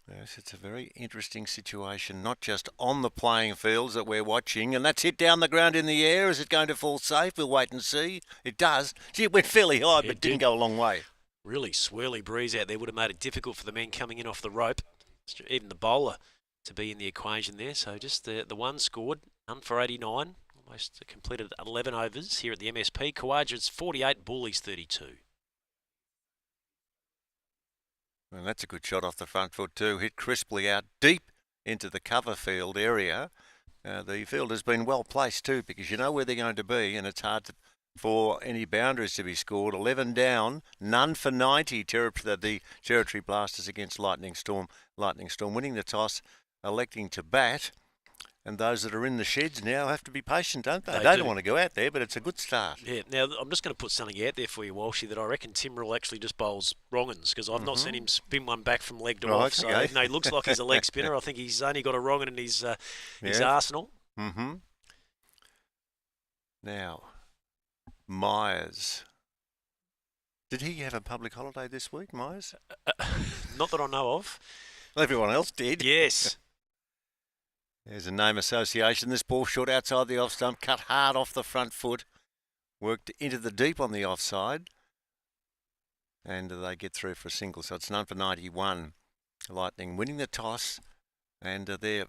Yes, it's a very interesting situation, not just on the playing fields that we're watching, and that's hit down the ground in the air. Is it going to fall safe? We'll wait and see. It does. Gee, it went fairly high, but didn't go a long way. Really swirly breeze out there would have made it difficult for the men coming in off the rope, even the bowler, to be in the equation there. So just the one scored, none for 89. Almost completed 11 overs here at the MSP. Kawaja's 48, Bully's 32. And that's a good shot off the front foot too. Hit crisply out deep into the cover field area. The field has been well placed too, because you know where they're going to be, and it's hard for any boundaries to be scored. 11 down, none for 90. The Territory Blasters against Lightning Storm. Lightning Storm winning the toss, electing to bat. And those that are in the sheds now have to be patient, don't they? They don't want to go out there, but it's a good start. Yeah, now I'm just going to put something out there for you, Walshy, that I reckon Timrell actually just bowls wrong-uns, because I've not seen him spin one back from leg to off. So even though he looks like he's a leg spinner, I think he's only got a wrong-un in his arsenal. Now, Myers. Did he have a public holiday this week, Myers? Not that I know of. Well, everyone else did. Yes. There's a name association. This ball shot outside the off stump, cut hard off the front foot, worked into the deep on the offside, and they get through for a single. So it's none for 91. Lightning winning the toss, and their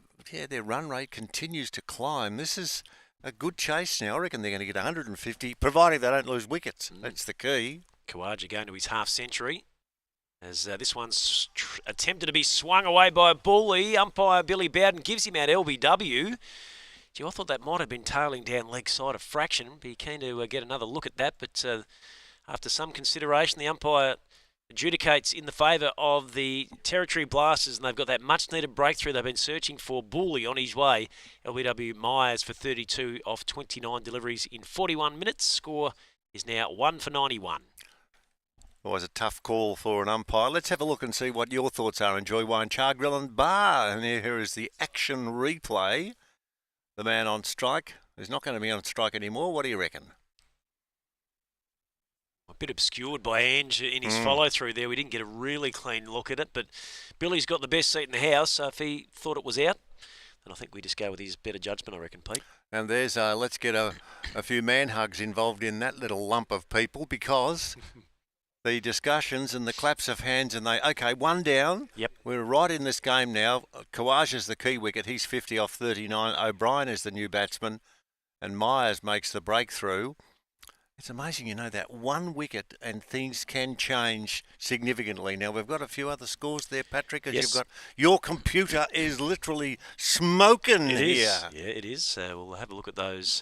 run rate continues to climb. This is a good chase now. I reckon they're going to get 150, providing they don't lose wickets. That's the key. Kawaja going to his half century. As this one's attempted to be swung away by a bully. Umpire Billy Bowden gives him out LBW. Gee, I thought that might have been tailing down leg side a fraction. Be keen to get another look at that, but after some consideration, the umpire adjudicates in the favour of the Territory Blasters, and they've got that much-needed breakthrough they've been searching for. Bully on his way. LBW Myers for 32 off 29 deliveries in 41 minutes. Score is now 1 for 91. Always a tough call for an umpire. Let's have a look and see what your thoughts are. Enjoy Wine Char Grill and Bar. And here is the action replay. The man on strike is not going to be on strike anymore. What do you reckon? A bit obscured by Ange in his follow-through there. We didn't get a really clean look at it, but Billy's got the best seat in the house, so if he thought it was out, then I think we just go with his better judgment, I reckon, Pete. And there's, let's get a few man hugs involved in that little lump of people, because the discussions and the claps of hands and okay, one down. Yep. We're right in this game now. Kawaja's the key wicket. He's 50 off 39. O'Brien is the new batsman, and Myers makes the breakthrough. It's amazing, that one wicket and things can change significantly. Now, we've got a few other scores there, Patrick, as you've got. Your computer is literally smoking here. Yeah, it is. We'll have a look at those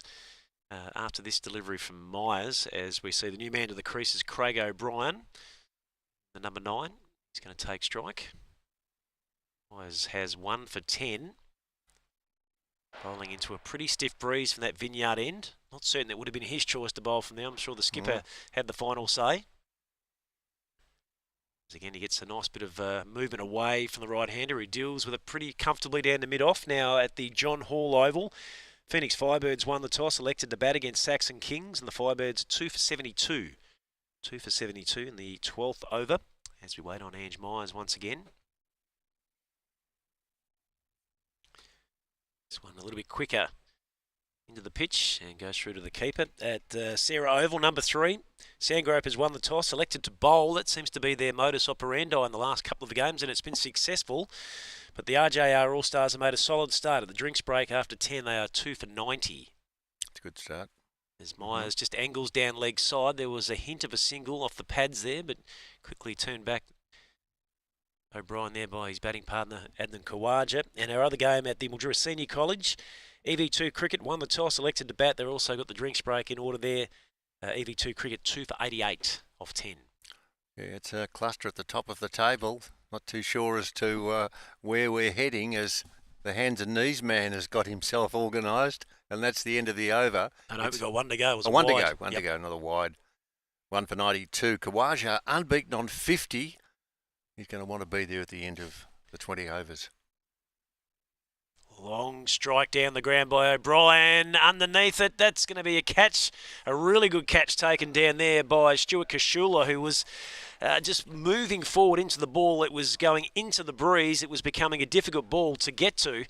after this delivery from Myers, as we see the new man to the crease is Craig O'Brien, the number 9. He's going to take strike. Myers has 1 for 10. Bowling into a pretty stiff breeze from that vineyard end. Not certain it would have been his choice to bowl from there. I'm sure the skipper had the final say. As again, he gets a nice bit of movement away from the right-hander. He deals with it pretty comfortably down to mid-off. Now at the John Hall Oval, Phoenix Firebirds won the toss, elected to bat against Saxon Kings, and the Firebirds 2 for 72. 2 for 72 in the 12th over, as we wait on Ange Myers once again. This one a little bit quicker into the pitch and goes through to the keeper at Sarah Oval, number 3. Sandgrope has won the toss, elected to bowl. That seems to be their modus operandi in the last couple of games, and it's been successful. But the RJR All-Stars have made a solid start. At the drinks break after 10, they are 2 for 90. It's a good start. As Myers just angles down leg side. There was a hint of a single off the pads there, but quickly turned back. O'Brien there by his batting partner, Adnan Khawaja. And our other game at the Mildura Senior College, EV2 Cricket won the toss, elected to bat. They've also got the drinks break in order there. EV2 Cricket 2 for 88 off 10. Yeah, it's a cluster at the top of the table. Not too sure as to where we're heading, as the hands and knees man has got himself organised, and that's the end of the over. And we've got 1 to go. It was one wide. to go, one to go, another wide. 1 for 92. Khawaja unbeaten on 50. He's going to want to be there at the end of the 20 overs. Long strike down the ground by O'Brien. Underneath it, that's going to be a catch. A really good catch taken down there by Stuart Kashula, who was just moving forward into the ball. It was going into the breeze. It was becoming a difficult ball to get to.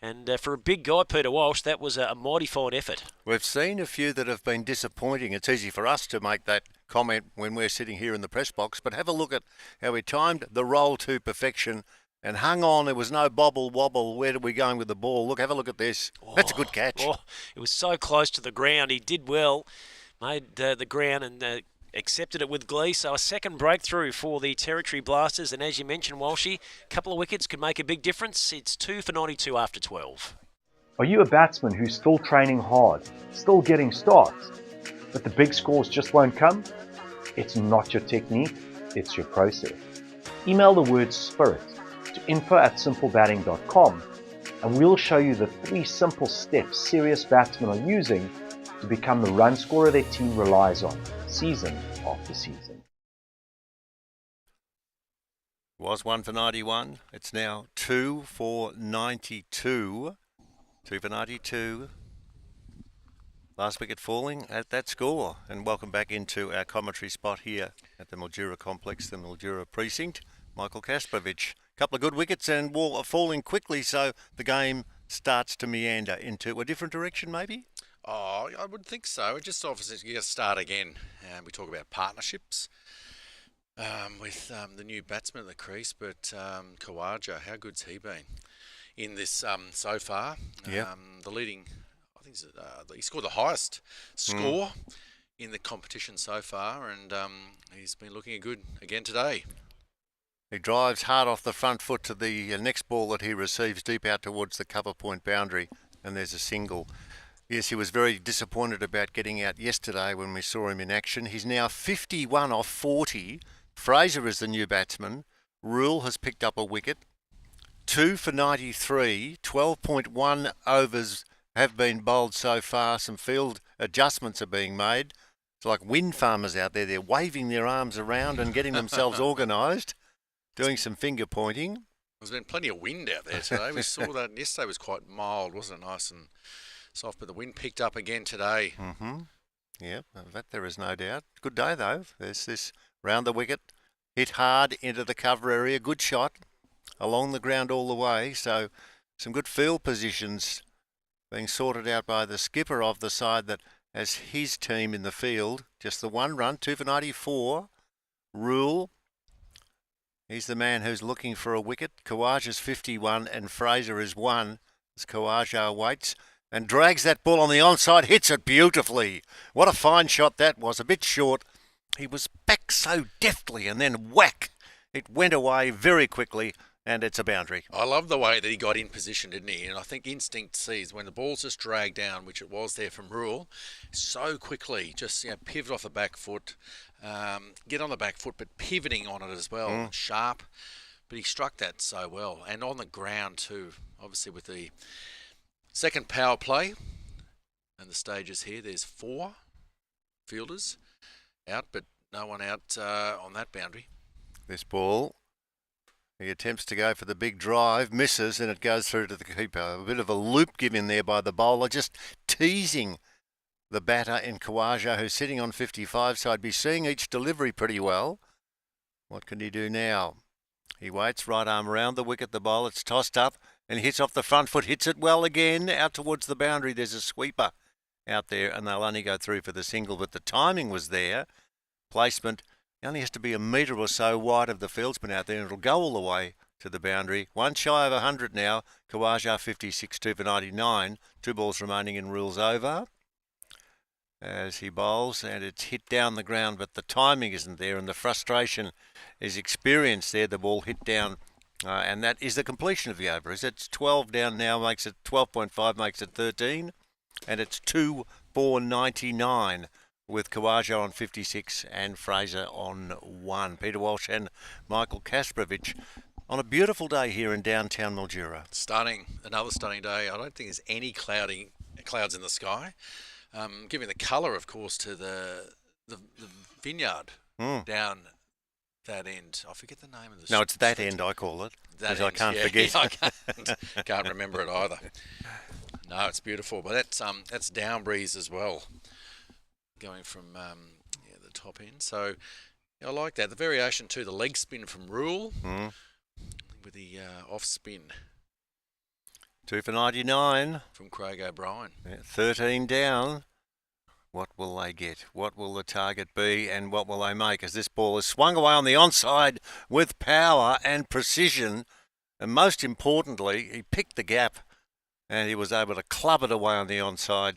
And for a big guy, Peter Walsh, that was a mighty fine effort. We've seen a few that have been disappointing. It's easy for us to make that comment when we're sitting here in the press box, but have a look at how he timed the roll to perfection and hung on. There was no bobble wobble. Where are we going with the ball? Look, have a look at this. That's a good catch. It was so close to the ground. He did well, made the ground and accepted it with glee. So a second breakthrough for the Territory Blasters. And as you mentioned, Walshy, a couple of wickets could make a big difference. It's 2 for 92 after 12. Are you a batsman who's still training hard, still getting starts, but the big scores just won't come? It's not your technique, it's your process. Email the word SPIRIT to info@simplebatting.com and we'll show you the 3 simple steps serious batsmen are using to become the run scorer their team relies on, season after season. Was 1 for 91. It's now 2 for 92. 2 for 92. Last wicket falling at that score. And welcome back into our commentary spot here at the Mildura Complex, the Mildura Precinct. Michael Kaspovich. A couple of good wickets and falling quickly, so the game starts to meander into a different direction maybe? Oh, I would think so. It just obviously you got to start again. We talk about partnerships with the new batsman at the crease, but Khawaja, how good's he been in this so far? Yeah. The leading, I think he scored the highest score in the competition so far, and he's been looking good again today. He drives hard off the front foot to the next ball that he receives deep out towards the cover point boundary, and there's a single. Yes, he was very disappointed about getting out yesterday when we saw him in action. He's now 51 off 40. Fraser is the new batsman. Rule has picked up a wicket. 2 for 93. 12.1 overs have been bowled so far. Some field adjustments are being made. It's like wind farmers out there. They're waving their arms around and getting themselves organised, doing some finger pointing. There's been plenty of wind out there today. We saw that yesterday was quite mild, wasn't it? Nice and soft, but the wind picked up again today. Yeah, that there is no doubt. Good day though. There's this round the wicket, hit hard into the cover area. Good shot along the ground all the way. So some good field positions being sorted out by the skipper of the side that has his team in the field. Just the one run, 2 for 94. Rule. He's the man who's looking for a wicket. Khawaja's 51 and Fraser is 1 as Khawaja waits and drags that ball on the onside, hits it beautifully. What a fine shot that was. A bit short. He was back so deftly and then whack. It went away very quickly and it's a boundary. I love the way that he got in position, didn't he? And I think instinct sees when the ball's just dragged down, which it was there from Rule, so quickly, just pivot off the back foot, get on the back foot, but pivoting on it as well, sharp. But he struck that so well, and on the ground too, obviously with the second power play, and the stages here, there's 4 fielders out, but no one out on that boundary. This ball, he attempts to go for the big drive, misses, and it goes through to the keeper. A bit of a loop given there by the bowler, just teasing the batter in Khawaja, who's sitting on 55, so I'd be seeing each delivery pretty well. What can he do now? He waits, right arm around the wicket, the ball, it's tossed up, and hits off the front foot, hits it well again, out towards the boundary. There's a sweeper out there, and they'll only go through for the single, but the timing was there. Placement only has to be a metre or so wide of the fieldsman out there, and it'll go all the way to the boundary. One shy of 100 now. Khawaja 56, 2 for 99. 2 balls remaining in Rules over as he bowls, and it's hit down the ground, but the timing isn't there, and the frustration is experienced there. The ball hit down, and that is the completion of the over. It's 12 down now, makes it 12.5, makes it 13, and it's 2 for 99. With Khawaja on 56 and Fraser on 1. Peter Walsh and Michael Kasparovich on a beautiful day here in downtown Mildura. Stunning. Another stunning day. I don't think there's any clouds in the sky. Giving the colour, of course, to the vineyard down that end. I forget the name of the... No, it's that end, I call it. That end, I can't forget. Yeah, I can't remember it either. No, it's beautiful. But that's Downbreeze as well, going from the top end. So I like that. The variation too, the leg spin from Rule with the off spin. 2 for 99. From Craig O'Brien. 13 down. What will they get? What will the target be? And what will they make as this ball is swung away on the onside with power and precision? And most importantly, he picked the gap and he was able to club it away on the onside.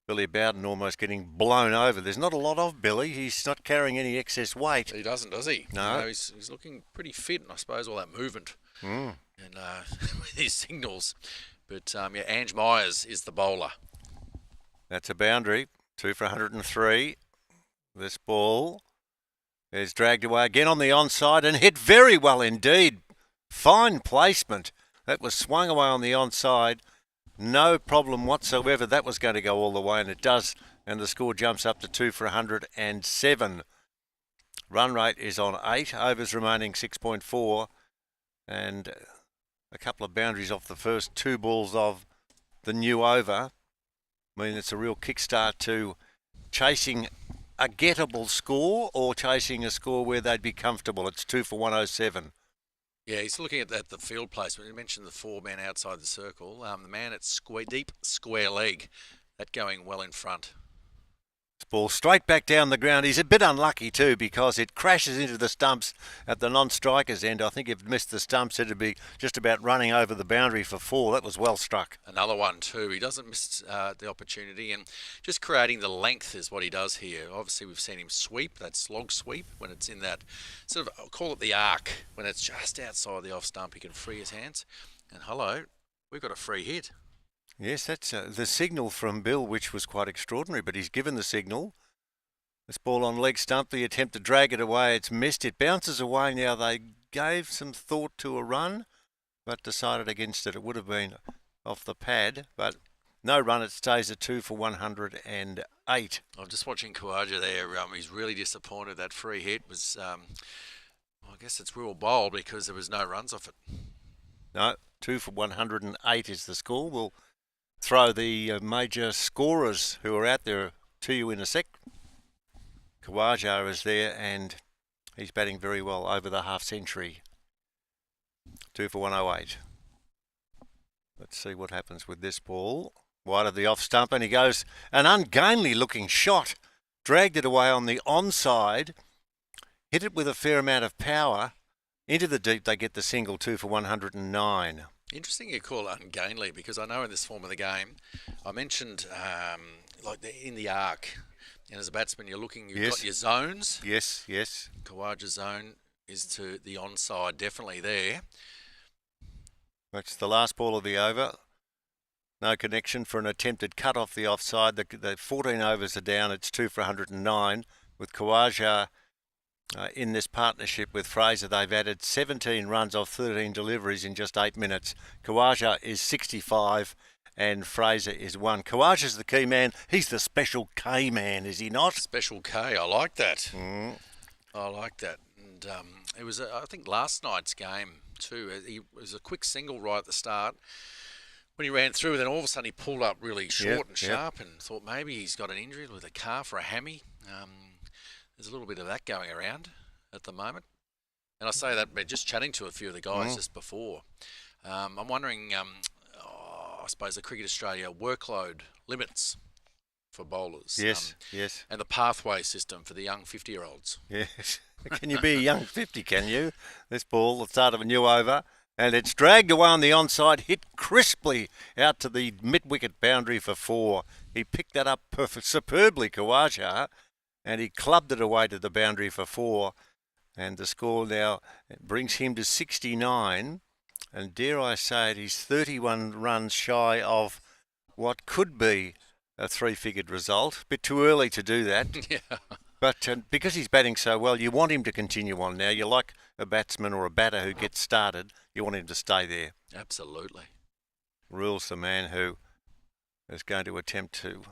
Billy Bowden almost getting blown over. There's not a lot of Billy. He's not carrying any excess weight. He doesn't, does he? No. He's looking pretty fit, and I suppose all that movement and with his signals. But, Ange Myers is the bowler. That's a boundary. 2 for 103. This ball is dragged away again on the onside and hit very well indeed. Fine placement. That was swung away on the onside. No problem whatsoever. That was going to go all the way, and it does. And the score jumps up to 2 for 107. Run rate is on 8. Overs remaining 6.4. And a couple of boundaries off the first 2 balls of the new over. I mean, it's a real kickstart to chasing a gettable score or chasing a score where they'd be comfortable. It's 2 for 107. Yeah, he's looking at the field placement. You mentioned the 4 men outside the circle. The man at deep square leg, that going well in front. Ball straight back down the ground. He's a bit unlucky too because it crashes into the stumps at the non-striker's end. I think if it missed the stumps, it'd be just about running over the boundary for 4. That was well struck. Another one too. He doesn't miss the opportunity, and just creating the length is what he does here. Obviously, we've seen him sweep, that slog sweep, when it's in that sort of, I'll call it the arc, when it's just outside the off stump, he can free his hands. And hello, we've got a free hit. Yes, that's the signal from Bill, which was quite extraordinary, but he's given the signal. This ball on leg stump, the attempt to drag it away, it's missed. It bounces away now. They gave some thought to a run, but decided against it. It would have been off the pad, but no run. It stays at 2 for 108. I'm just watching Kawaja there. He's really disappointed. That free hit was, I guess it's real bold because there was no runs off it. No, 2 for 108 is the score. We'll throw the major scorers who are out there to you in a sec. Kawaja is there and he's batting very well over the half century. 2 for 108. Let's see what happens with this ball. Wide of the off stump, and he goes an ungainly looking shot. Dragged it away on the onside. Hit it with a fair amount of power. Into the deep, they get the single. 2 for 109. Interesting you call it ungainly, because I know in this form of the game, I mentioned in the arc, and as a batsman you've got your zones. Yes, yes. Kawaja's zone is to the onside, definitely there. That's the last ball of the over. No connection for an attempted cut off the offside. The 14 overs are down. It's 2 for 109. With Kawaja in this partnership with Fraser, they've added 17 runs off 13 deliveries in just 8 minutes. Kawaja is 65 and Fraser is 1. Kawaja's the key man. He's the special K man, is he not? Special K, I like that. I like that. And it was, I think, last night's game too. It was a quick single right at the start. When he ran through, then all of a sudden he pulled up really short and sharp and thought maybe he's got an injury with a calf or a hammy. There's a little bit of that going around at the moment. And I say that by just chatting to a few of the guys just before. I'm wondering, I suppose the Cricket Australia workload limits for bowlers. Yes, yes. And the pathway system for the young 50-year-olds. Yes. Can you be a young 50, can you? This ball, the start of a new over. And it's dragged away on the onside, hit crisply out to the mid-wicket boundary for 4. He picked that up superbly, Kawaja, and he clubbed it away to the boundary for 4. And the score now brings him to 69. And dare I say it, he's 31 runs shy of what could be a 3-figured result. Bit too early to do that. Yeah. But because he's batting so well, you want him to continue on now. You're like a batsman or a batter who gets started. You want him to stay there. Absolutely. Rule's the man who is going to attempt to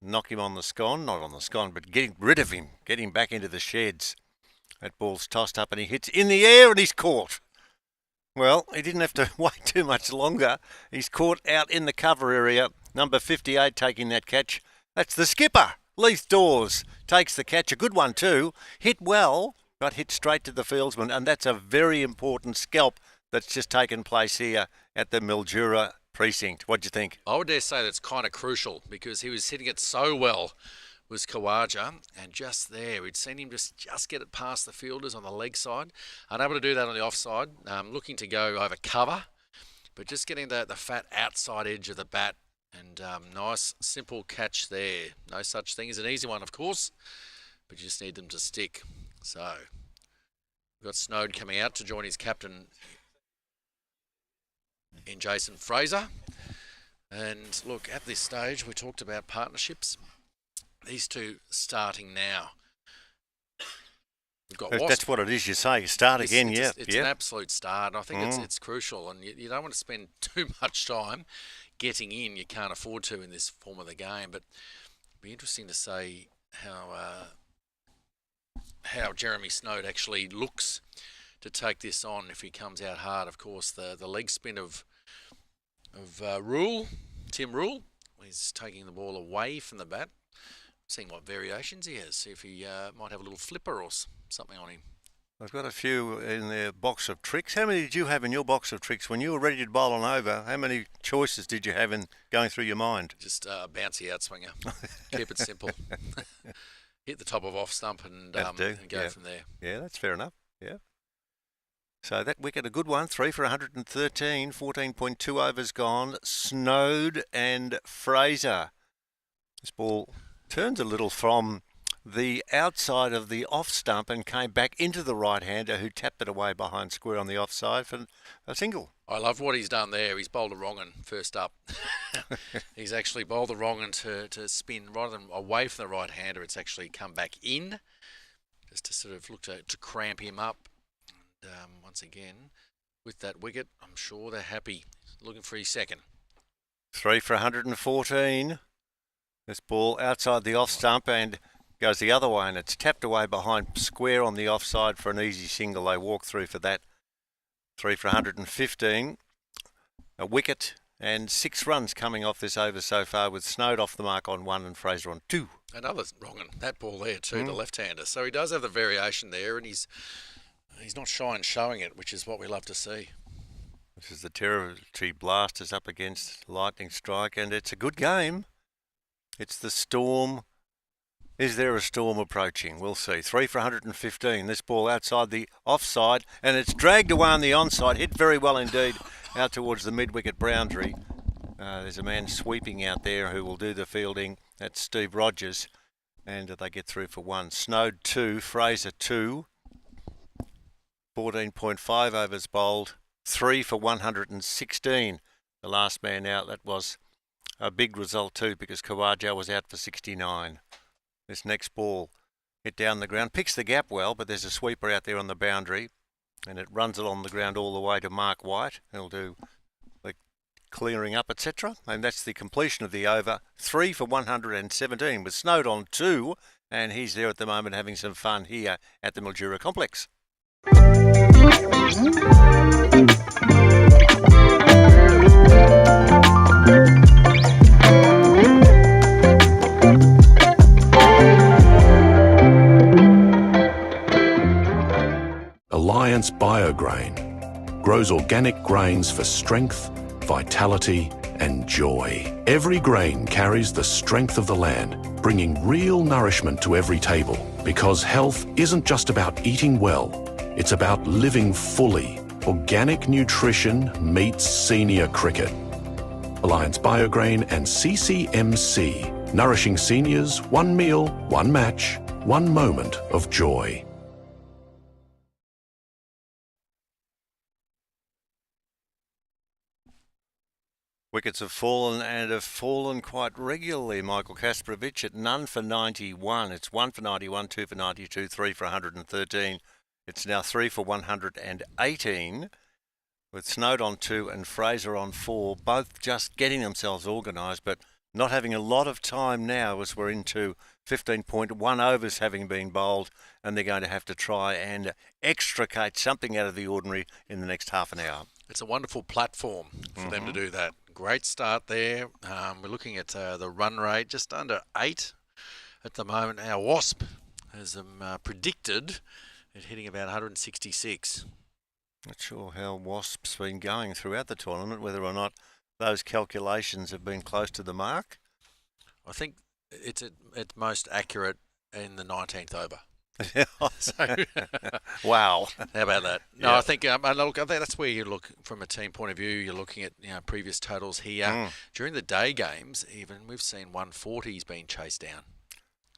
knock him on the scone. Not on the scone, but getting rid of him. Get him back into the sheds. That ball's tossed up and he hits in the air and he's caught. Well, he didn't have to wait too much longer. He's caught out in the cover area. Number 58 taking that catch. That's the skipper. Leith Dawes takes the catch. A good one too. Hit well, but hit straight to the fieldsman. And that's a very important scalp that's just taken place here at the Mildura Precinct. What do you think? I would dare say that's kind of crucial because he was hitting it so well, was Kawaja, and just there, we'd seen him just get it past the fielders on the leg side. Unable to do that on the offside, looking to go over cover, but just getting the fat outside edge of the bat. And nice, simple catch there. No such thing as an easy one, of course, but you just need them to stick. So we've got Snowd coming out to join his captain in Jason Fraser. And look, at this stage, we talked about partnerships. These two starting now. We've got Wasp. That's what it is, you say. Start again, yeah. It's an absolute start. And I think it's crucial. And you don't want to spend too much time getting in. You can't afford to in this form of the game. But it'd be interesting to see how Jeremy Snowd actually looks to take this on if he comes out hard. Of course, the leg spin of Tim Rule. He's taking the ball away from the bat. Seeing what variations he has. See if he might have a little flipper or something on him. I've got a few in their box of tricks. How many did you have in your box of tricks when you were ready to bowl on over? How many choices did you have in going through your mind? Just bouncy outswinger. Keep it simple. Hit the top of off stump and go from there. Yeah, that's fair enough. Yeah. So that wicket, a good one, 3 for 113, 14.2 overs gone. Snowed and Fraser. This ball turns a little from the outside of the off stump and came back into the right-hander who tapped it away behind square on the offside for a single. I love what he's done there. He's bowled a wrong one first up. He's actually bowled the wrong one to spin rather than away from the right-hander. It's actually come back in just to sort of look to cramp him up. And once again, with that wicket, I'm sure they're happy. Looking for his second. 3 for 114. This ball outside the off stump and goes the other way, and it's tapped away behind square on the offside for an easy single. They walk through for that. 3 for 115. A wicket and 6 runs coming off this over so far, with Snowed off the mark on 1 and Fraser on 2. Another wrong one. That ball there too, the left-hander. So he does have the variation there, and he's not shy in showing it, which is what we love to see. This is the Territory Blasters up against Lightning Strike, and it's a good game. It's the Storm. Is there a storm approaching? We'll see. 3 for 115. This ball outside the offside, and it's dragged away on the onside. Hit very well indeed out towards the mid-wicket boundary. There's a man sweeping out there who will do the fielding. That's Steve Rogers. And they get through for 1. Snowed 2, Fraser 2. 14.5 overs bowled. 3 for 116. The last man out. That was a big result too, because Khawaja was out for 69. This next ball hit down the ground, picks the gap well, but there's a sweeper out there on the boundary, and it runs along the ground all the way to Mark White. He'll do the clearing up, etc. And that's the completion of the over. 3 for 117 with Snowed on 2, and he's there at the moment having some fun here at the Mildura complex. Alliance Biograin grows organic grains for strength, vitality and joy. Every grain carries the strength of the land, bringing real nourishment to every table. Because health isn't just about eating well, it's about living fully. Organic nutrition meets senior cricket. Alliance Biograin and CCMC, nourishing seniors, one meal, one match, one moment of joy. Wickets have fallen, and have fallen quite regularly. Michael Kasparovich at none for 91. It's 1 for 91, 2 for 92, 3 for 113. It's now 3 for 118, with Snowed on 2 and Fraser on 4, both just getting themselves organised, but not having a lot of time now as we're into 15.1 overs having been bowled, and they're going to have to try and extricate something out of the ordinary in the next half an hour. It's a wonderful platform for them to do that. Great start there. We're looking at the run rate just under 8 at the moment. Our Wasp has predicted it hitting about 166. Not sure how Wasp's been going throughout the tournament, whether or not those calculations have been close to the mark. I think it's at most accurate in the 19th over. So, wow. How about that? No, Yeah. I think that's where you look from a team point of view. You're looking at previous totals here. During the day games, even we've seen 140s being chased down.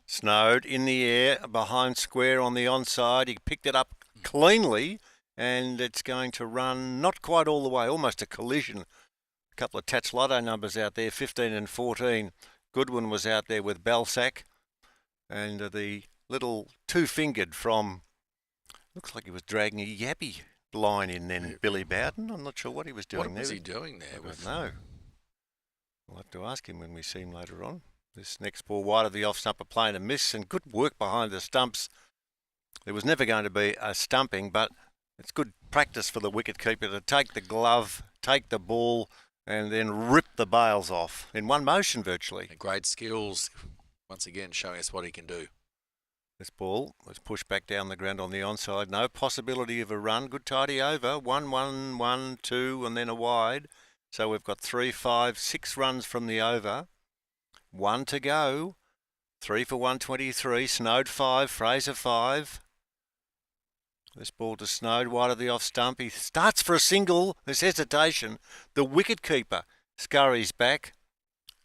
Snowed in the air behind square on the onside. He picked it up cleanly, and it's going to run not quite all the way, almost a collision. A couple of Tats Lotto numbers out there, 15 and 14. Goodwin was out there with Balsac, and the little two-fingered from, looks like he was dragging a yappy line in then, Billy Bowden. I'm not sure what he was doing there. What was he doing there? I don't know. We'll have to ask him when we see him later on. This next ball wide of the off-stumper playing a miss, and good work behind the stumps. There was never going to be a stumping, but it's good practice for the wicket-keeper to take the glove, take the ball, and then rip the bails off in one motion virtually. Great skills, once again showing us what he can do. This ball was pushed back down the ground on the onside. No possibility of a run. Good tidy over. 1, 1, 1, 2, and then a wide. So we've got 3, 5, 6 runs from the over. 1 to go. 3 for 123. Snowed 5. Fraser 5. This ball to Snowed, wide of the off stump. He starts for a single. There's hesitation. The wicket keeper scurries back.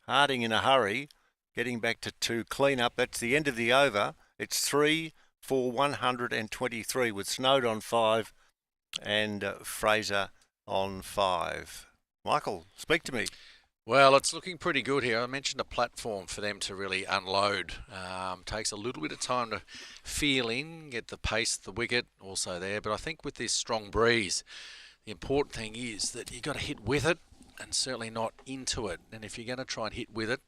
Harding in a hurry, getting back to 2. Clean up. That's the end of the over. It's 3 for 123 with Snowed on 5 and Fraser on 5. Michael, speak to me. Well, it's looking pretty good here. I mentioned a platform for them to really unload. Takes a little bit of time to feel in, get the pace of the wicket also there. But I think with this strong breeze, the important thing is that you've got to hit with it and certainly not into it. And if you're going to try and hit with it,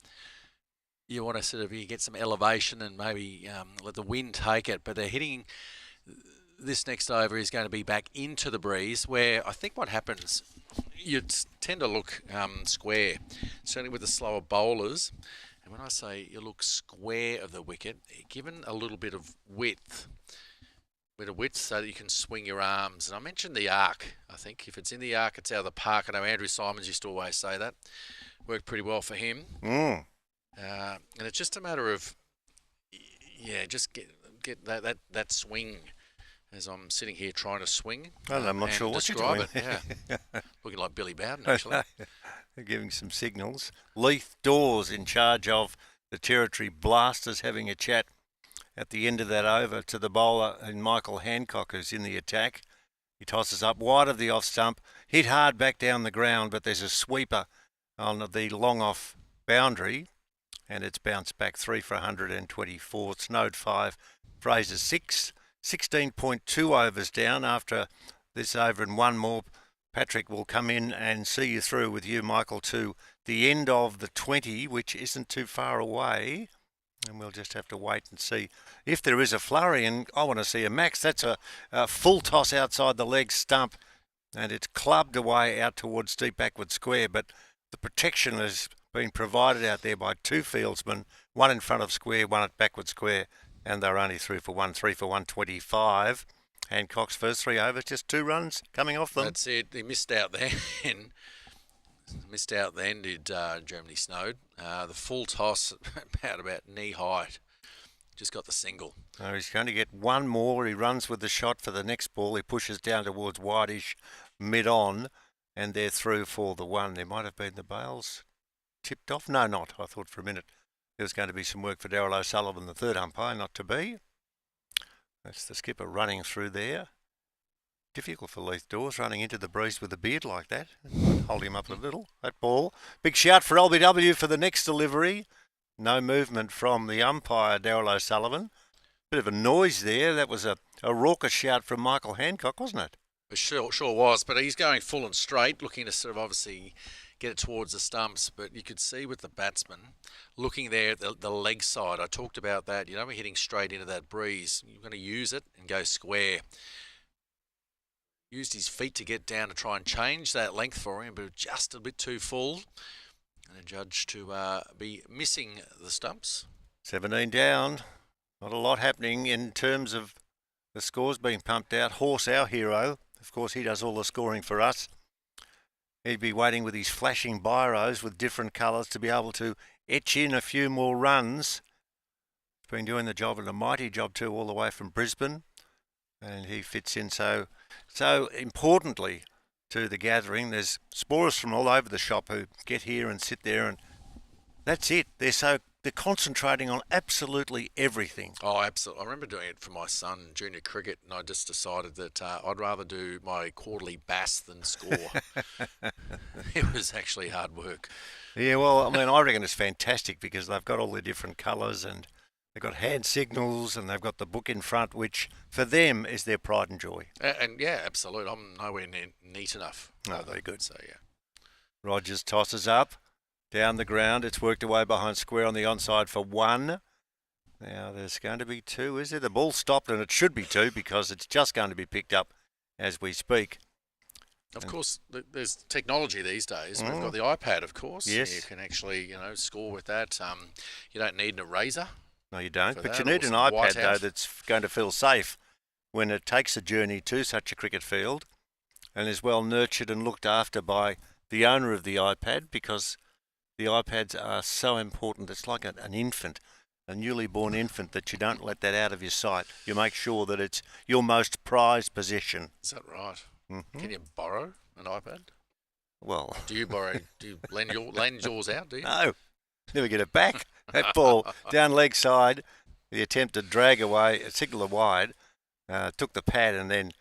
you want to sort of get some elevation and maybe let the wind take it. But they're hitting, this next over is going to be back into the breeze, where I think what happens, you tend to look square, certainly with the slower bowlers. And when I say you look square of the wicket, given a little bit of width so that you can swing your arms. And I mentioned the arc. I think if it's in the arc, it's out of the park. I know Andrew Simons used to always say that. Worked pretty well for him. And it's just a matter of, just get that swing. As I'm sitting here trying to swing. I'm not sure what you're doing. Yeah. Looking like Billy Bowden, actually. They're giving some signals. Leith Dawes in charge of the Territory Blasters, having a chat at the end of that over to the bowler, and Michael Hancock, who's in the attack. He tosses up wide of the off stump, hit hard back down the ground, but there's a sweeper on the long off boundary, and it's bounced back 3 for 124. Snowed 5, Fraser 6. 16.2 overs down after this over, and one more. Patrick will come in and see you through with you, Michael, to the end of the 20, which isn't too far away. And we'll just have to wait and see if there is a flurry. And I want to see a max. That's a full toss outside the leg stump, and it's clubbed away out towards deep backward square. But the protection has been provided out there by 2 fieldsmen, one in front of square, one at backward square. And they're only 3 for 125. Hancock's first 3 overs, just 2 runs coming off them. That's it. He missed out then. Did Germany Snowed. The full toss about knee height. Just got the single. So he's going to get one more. He runs with the shot for the next ball. He pushes down towards wideish mid-on, and they're through for the 1. There might have been the bails tipped off. No, not. I thought for a minute there was going to be some work for Daryl O'Sullivan, the third umpire, not to be. That's the skipper running through there. Difficult for Leith Dawes running into the breeze with a beard like that. Hold him up a little. That ball. Big shout for LBW for the next delivery. No movement from the umpire, Daryl O'Sullivan. Bit of a noise there. That was a raucous shout from Michael Hancock, wasn't it? It sure was, but he's going full and straight, looking to sort of obviously get it towards the stumps, but you could see with the batsman looking there at the leg side. I talked about that. You know, we're hitting straight into that breeze. You're going to use it and go square. Used his feet to get down to try and change that length for him, but just a bit too full. And a judge to be missing the stumps. 17 down. Not a lot happening in terms of the scores being pumped out. Horse, our hero, of course, he does all the scoring for us. He'd be waiting with his flashing biros with different colours to be able to etch in a few more runs. He's been doing the job, and a mighty job too, all the way from Brisbane. And he fits in so importantly to the gathering. There's sporers from all over the shop who get here and sit there, and that's it. They're concentrating on absolutely everything. Oh, absolutely. I remember doing it for my son, junior cricket, and I just decided that I'd rather do my quarterly bass than score. It was actually hard work. Yeah, well, I mean, I reckon it's fantastic because they've got all the different colours, and they've got hand signals, and they've got the book in front, which for them is their pride and joy. And yeah, absolutely. I'm nowhere neat enough. No, very good. So, yeah. Rogers tosses up. Down the ground, it's worked away behind square on the onside for 1. Now there's going to be 2, is there? The ball stopped, and it should be 2 because it's just going to be picked up as we speak. Of course, there's technology these days. We've got the iPad, of course. Yes. You can actually, score with that. You don't need an eraser. No, you don't. for But that, you need or an some iPad, though, whiteout. that's going to feel safe when it takes a journey to such a cricket field and is well nurtured and looked after by the owner of the iPad, because the iPads are so important. It's like an infant, a newly born infant, that you don't let that out of your sight. You make sure that it's your most prized possession. Is that right? Mm-hmm. Can you borrow an iPad? Well, Do you lend yours out, do you? no, never get it back. That ball down leg side, the attempt to drag away, a signaler wide, took the pad, and then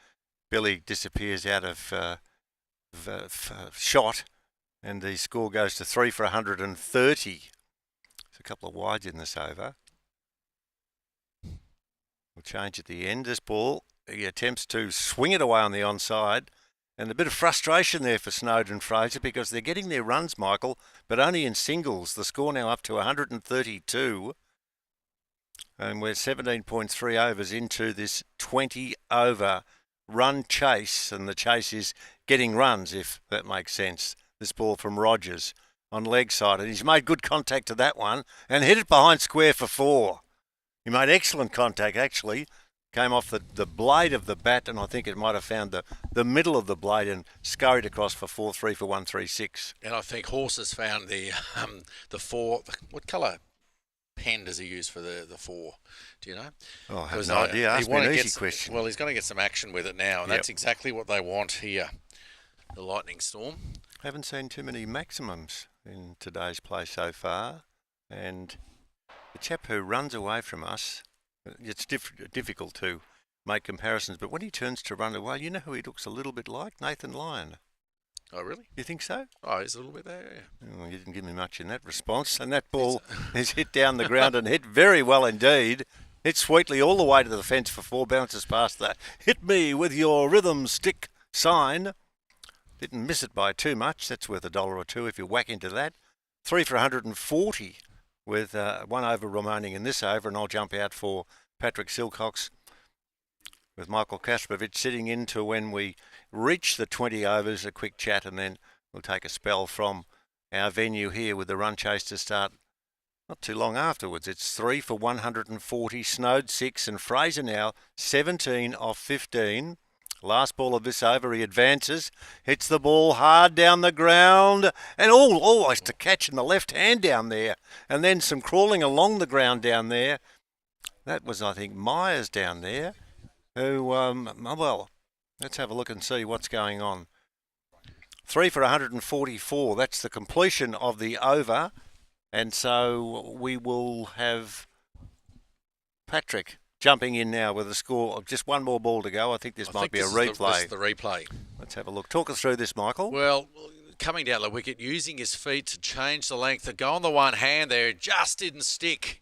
Billy disappears out of shot, and the score goes to 3 for 130. There's a couple of wides in this over. We'll change at the end. This ball, he attempts to swing it away on the onside, and a bit of frustration there for Snowden and Fraser, because they're getting their runs, Michael, but only in singles. The score now up to 132, and we're 17.3 overs into this 20-over run chase, and the chase is getting runs, if that makes sense. This ball from Rogers on leg side, and he's made good contact to that one and hit it behind square for 4. He made excellent contact, actually. Came off the blade of the bat, and I think it might have found the middle of the blade and scurried across for 4-3 for 136. And I think Horse has found the 4. What colour pen does he use for the 4? Do you know? Oh, I have no idea. Ask me an easy question. Well, he's going to get some action with it now, and that's exactly what they want here. The Lightning Storm. Haven't seen too many maximums in today's play so far, and the chap who runs away from us, it's difficult to make comparisons, but when he turns to run away, you know who he looks a little bit like? Nathan Lyon. Oh, really? You think so? Oh, he's a little bit there, yeah. Well, you didn't give me much in that response, and that ball is hit down the ground and hit very well indeed. Hit sweetly all the way to the fence for 4, bounces past that. Hit me with your rhythm stick sign. Didn't miss it by too much. That's worth $1 or $2 if you whack into that. 3 for 140 with 1 over remaining in this over, and I'll jump out for Patrick Silcox with Michael Kaspovich sitting into when we reach the 20 overs, a quick chat, and then we'll take a spell from our venue here with the run chase to start not too long afterwards. It's 3 for 140, Snowed 6, and Fraser now 17 off 15. Last ball of this over, he advances, hits the ball hard down the ground, and always to catch in the left hand down there, and then some crawling along the ground down there. That was, I think, Myers down there, who, well, let's have a look and see what's going on. 3 for 144, that's the completion of the over, and so we will have Patrick jumping in now with a score of just one more ball to go. I think this might be a replay. This is the replay. Let's have a look. Talk us through this, Michael. Well, coming down the wicket, using his feet to change the length, to go on the one hand there, it just didn't stick.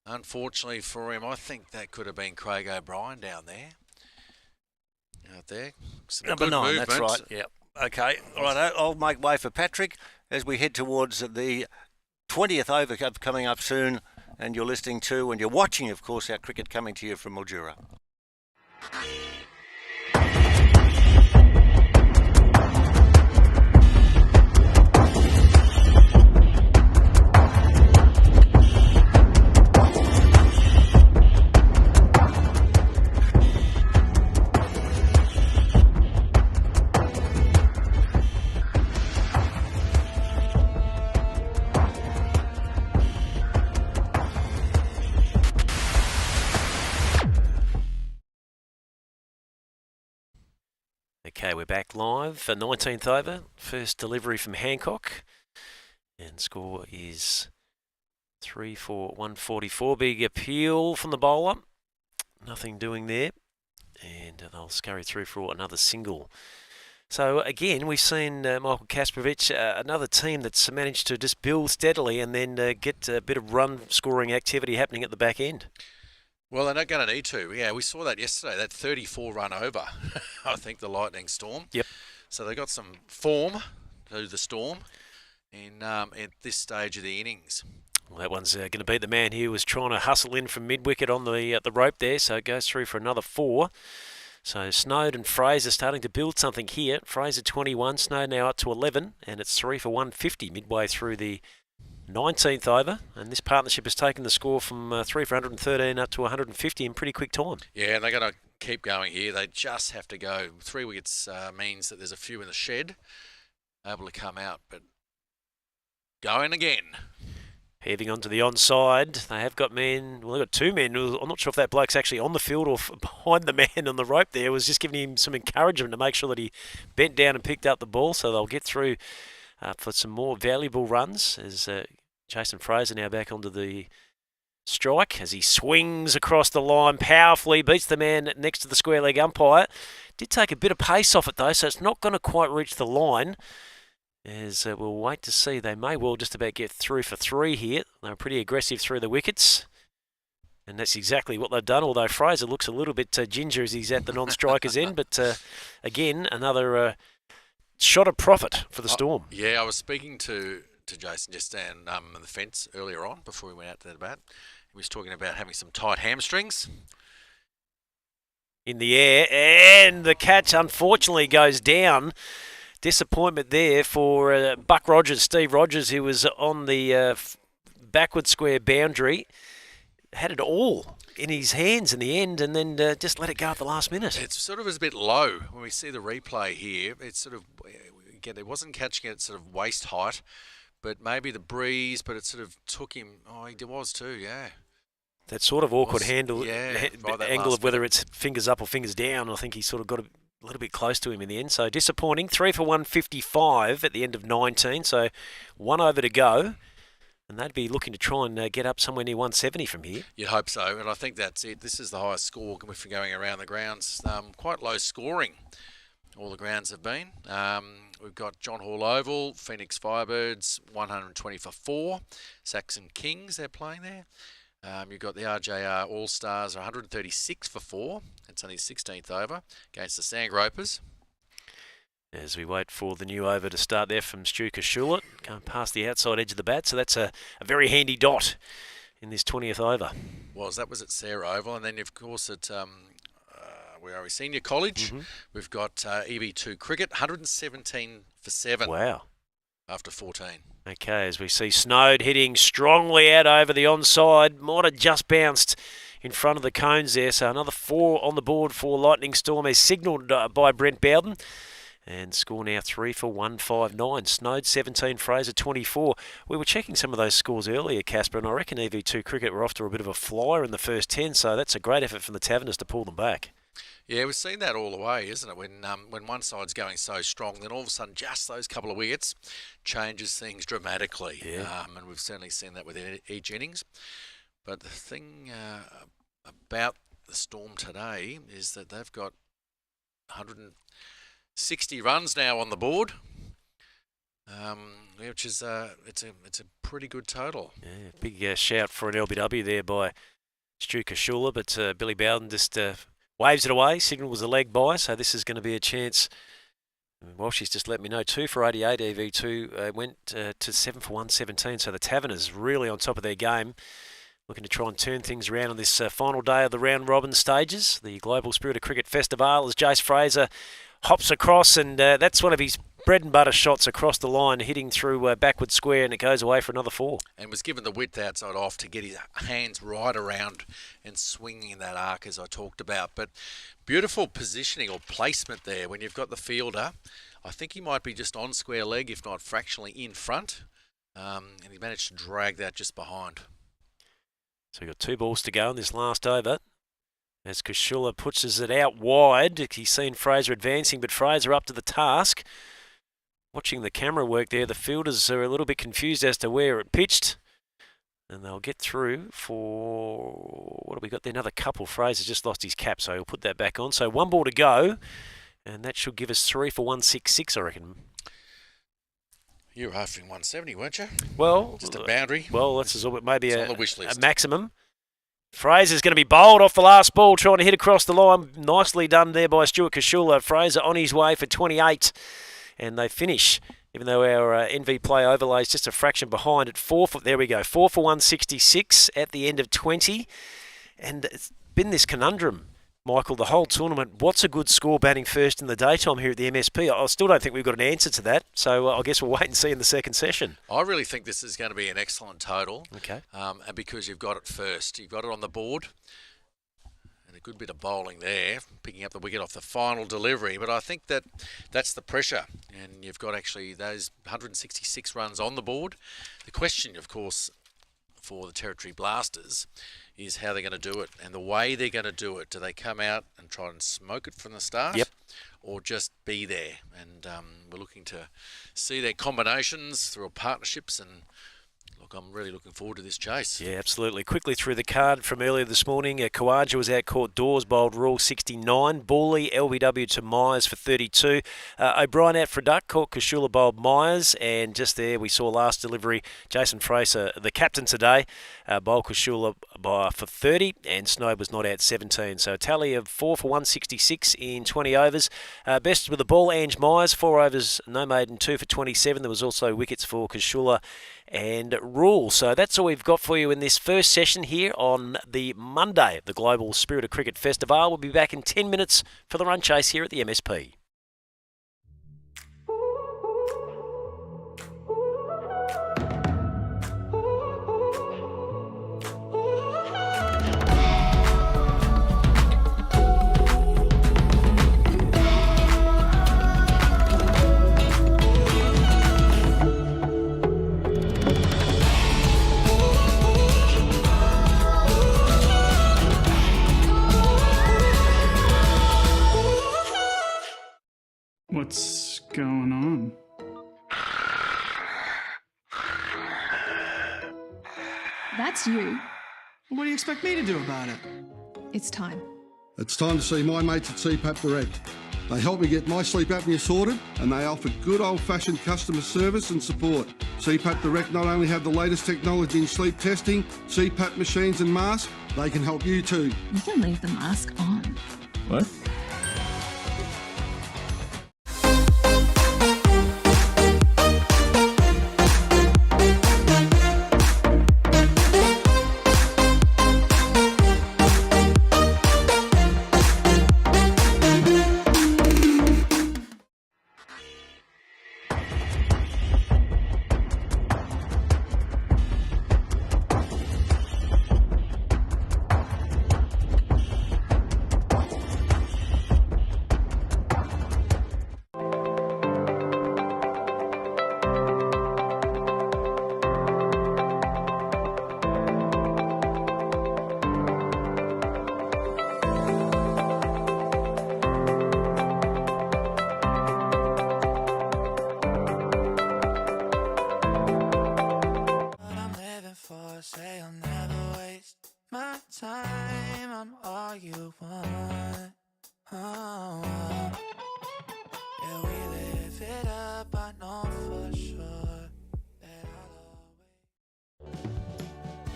Unfortunately for him, I think that could have been Craig O'Brien down there. Out there. Some Number good 9, movement. that's right. Yep. Okay, all right, I'll make way for Patrick as we head towards the 20th over coming up soon. And you're listening to, and you're watching, of course, our cricket coming to you from Mildura. Okay, we're back live for 19th over. First delivery from Hancock. And score is 3 for 144. Big appeal from the bowler. Nothing doing there. And they'll scurry through for another single. So again, we've seen Michael Kaspovich, another team that's managed to just build steadily and then get a bit of run scoring activity happening at the back end. Well, they're not going to need to. Yeah, we saw that yesterday, that 34 run over, I think, the Lightning Storm. Yep. So they got some form to the Storm at this stage of the innings. Well, that one's going to beat the man here who was trying to hustle in from mid-wicket on the rope there, so it goes through for another 4. So Snowd and Fraser starting to build something here. Fraser 21, Snowd now up to 11, and it's 3 for 150 midway through the 19th over, and this partnership has taken the score from 3 for 113 up to 150 in pretty quick time. Yeah, and they're going to keep going here. They just have to go. 3 wickets means that there's a few in the shed able to come out, but going again. Heaving onto the onside, they have got men. Well, they've got 2 men. I'm not sure if that bloke's actually on the field or behind the man on the rope there. Was just giving him some encouragement to make sure that he bent down and picked up the ball, so they'll get through for some more valuable runs as Jason Fraser now back onto the strike as he swings across the line powerfully, beats the man next to the square leg umpire. Did take a bit of pace off it though, so it's not going to quite reach the line. As we'll wait to see, they may well just about get through for 3 here. They were pretty aggressive through the wickets. And that's exactly what they've done, although Fraser looks a little bit ginger as he's at the non-striker's end. But again, another shot of profit for the Storm. Yeah, I was speaking to Jason just on the fence earlier on before we went out to the bat. He was talking about having some tight hamstrings. In the air, and the catch unfortunately goes down. Disappointment there for Buck Rogers, Steve Rogers, who was on the backward square boundary. Had it all in his hands in the end and then just let it go at the last minute. It sort of was a bit low when we see the replay here. It's sort of, again, it wasn't catching it sort of waist height, but maybe the breeze, but it sort of took him, he was too, yeah. That sort of awkward angle that of whether it's fingers up or fingers down. I think he sort of got a little bit close to him in the end. So disappointing. 3 for 155 at the end of 19. So 1 over to go. And they'd be looking to try and get up somewhere near 170 from here. You'd hope so. And I think that's it. This is the highest score if you're going around the grounds. Quite low scoring. All the grounds have been. We've got John Hall Oval, Phoenix Firebirds, 120 for 4. Saxon Kings, they're playing there. You've got the RJR All-Stars, 136 for 4. It's only 16th over against the Sandgropers. As we wait for the new over to start there from Stu Kashula, going past the outside edge of the bat. So that's a very handy dot in this 20th over. That was at Sarah Oval. And then, of course, at where are we? Senior College. Mm-hmm. We've got EB2 Cricket, 117 for 7. Wow. After 14. Okay, as we see Snowd hitting strongly out over the onside. Might have just bounced in front of the cones there. So another 4 on the board for Lightning Storm as signalled by Brent Bowden. And score now 3 for 159. Snowd 17, Fraser 24. We were checking some of those scores earlier, Casper, and I reckon EV2 Cricket were off to a bit of a flyer in the first 10. So that's a great effort from the Taverners to pull them back. Yeah, we've seen that all the way, isn't it? When one side's going so strong, then all of a sudden just those couple of wickets changes things dramatically. Yeah. And we've certainly seen that with each innings. But the thing about the Storm today is that they've got 160 runs now on the board, which is it's a pretty good total. Yeah, big shout for an LBW there by Stu Kashula, but Billy Bowden just waves it away. Signal was a leg by, so this is going to be a chance. Well, she's just let me know 2 for 88. EV2 went to 7 for 117. So the Taverners really on top of their game, looking to try and turn things around on this final day of the round robin stages. The Global Spirit of Cricket Festivale as Jace Fraser hops across, and that's one of his bread and butter shots across the line, hitting through backward square, and it goes away for another 4. And was given the width outside off to get his hands right around and swinging in that arc as I talked about. But beautiful positioning or placement there when you've got the fielder. I think he might be just on square leg, if not fractionally in front, and he managed to drag that just behind. So we've got 2 balls to go in this last over. As Kashula pushes it out wide, he's seen Fraser advancing, but Fraser up to the task. Watching the camera work there, the fielders are a little bit confused as to where it pitched. And they'll get through for, what have we got there? Another couple. Fraser's just lost his cap, so he'll put that back on. So 1 ball to go, and that should give us 3 for 166, I reckon. You were after 170, weren't you? Well, just a boundary. Well, that's maybe on the wish list. A maximum. Fraser's going to be bowled off the last ball, trying to hit across the line. Nicely done there by Stuart Kashula. Fraser on his way for 28, and they finish, even though our NV play overlay is just a fraction behind at 4 for, there we go, 4 for 166 at the end of 20. And it's been this conundrum Michael, the whole tournament, what's a good score batting first in the daytime here at the MSP? I still don't think we've got an answer to that, so I guess we'll wait and see in the second session. I really think this is going to be an excellent total. Okay. And because you've got it first, you've got it on the board. And a good bit of bowling there, picking up the wicket off the final delivery. But I think that's the pressure. And you've got actually those 166 runs on the board. The question, of course, for the Territory Blasters is how they're going to do it and the way they're going to do it. Do they come out and try and smoke it from the start? Yep. Or just be there? And we're looking to see their combinations through partnerships, and look, I'm really looking forward to this chase. Yeah, absolutely. Quickly through the card from earlier this morning, Kawaja was out court doors, bowled rule 69. Bawley, LBW to Myers for 32. O'Brien out for a duck, caught Kashula bowled Myers, and just there we saw last delivery, Jason Fraser, the captain today, bowled Kashula for 30, and Snow was not out 17. So a tally of 4 for 166 in 20 overs. Best with the ball, Ange Myers, 4 overs, no maiden, 2 for 27. There was also wickets for Kashula and Rule. So that's all we've got for you in this first session here on the Monday of the Global Spirit of Cricket Festivale. We'll be back in 10 minutes for the run chase here at the MSP. What's going on? That's you. What do you expect me to do about it? It's time. It's time to see my mates at CPAP Direct. They help me get my sleep apnea sorted, and they offer good old-fashioned customer service and support. CPAP Direct not only have the latest technology in sleep testing, CPAP machines and masks, they can help you too. You can leave the mask on. What?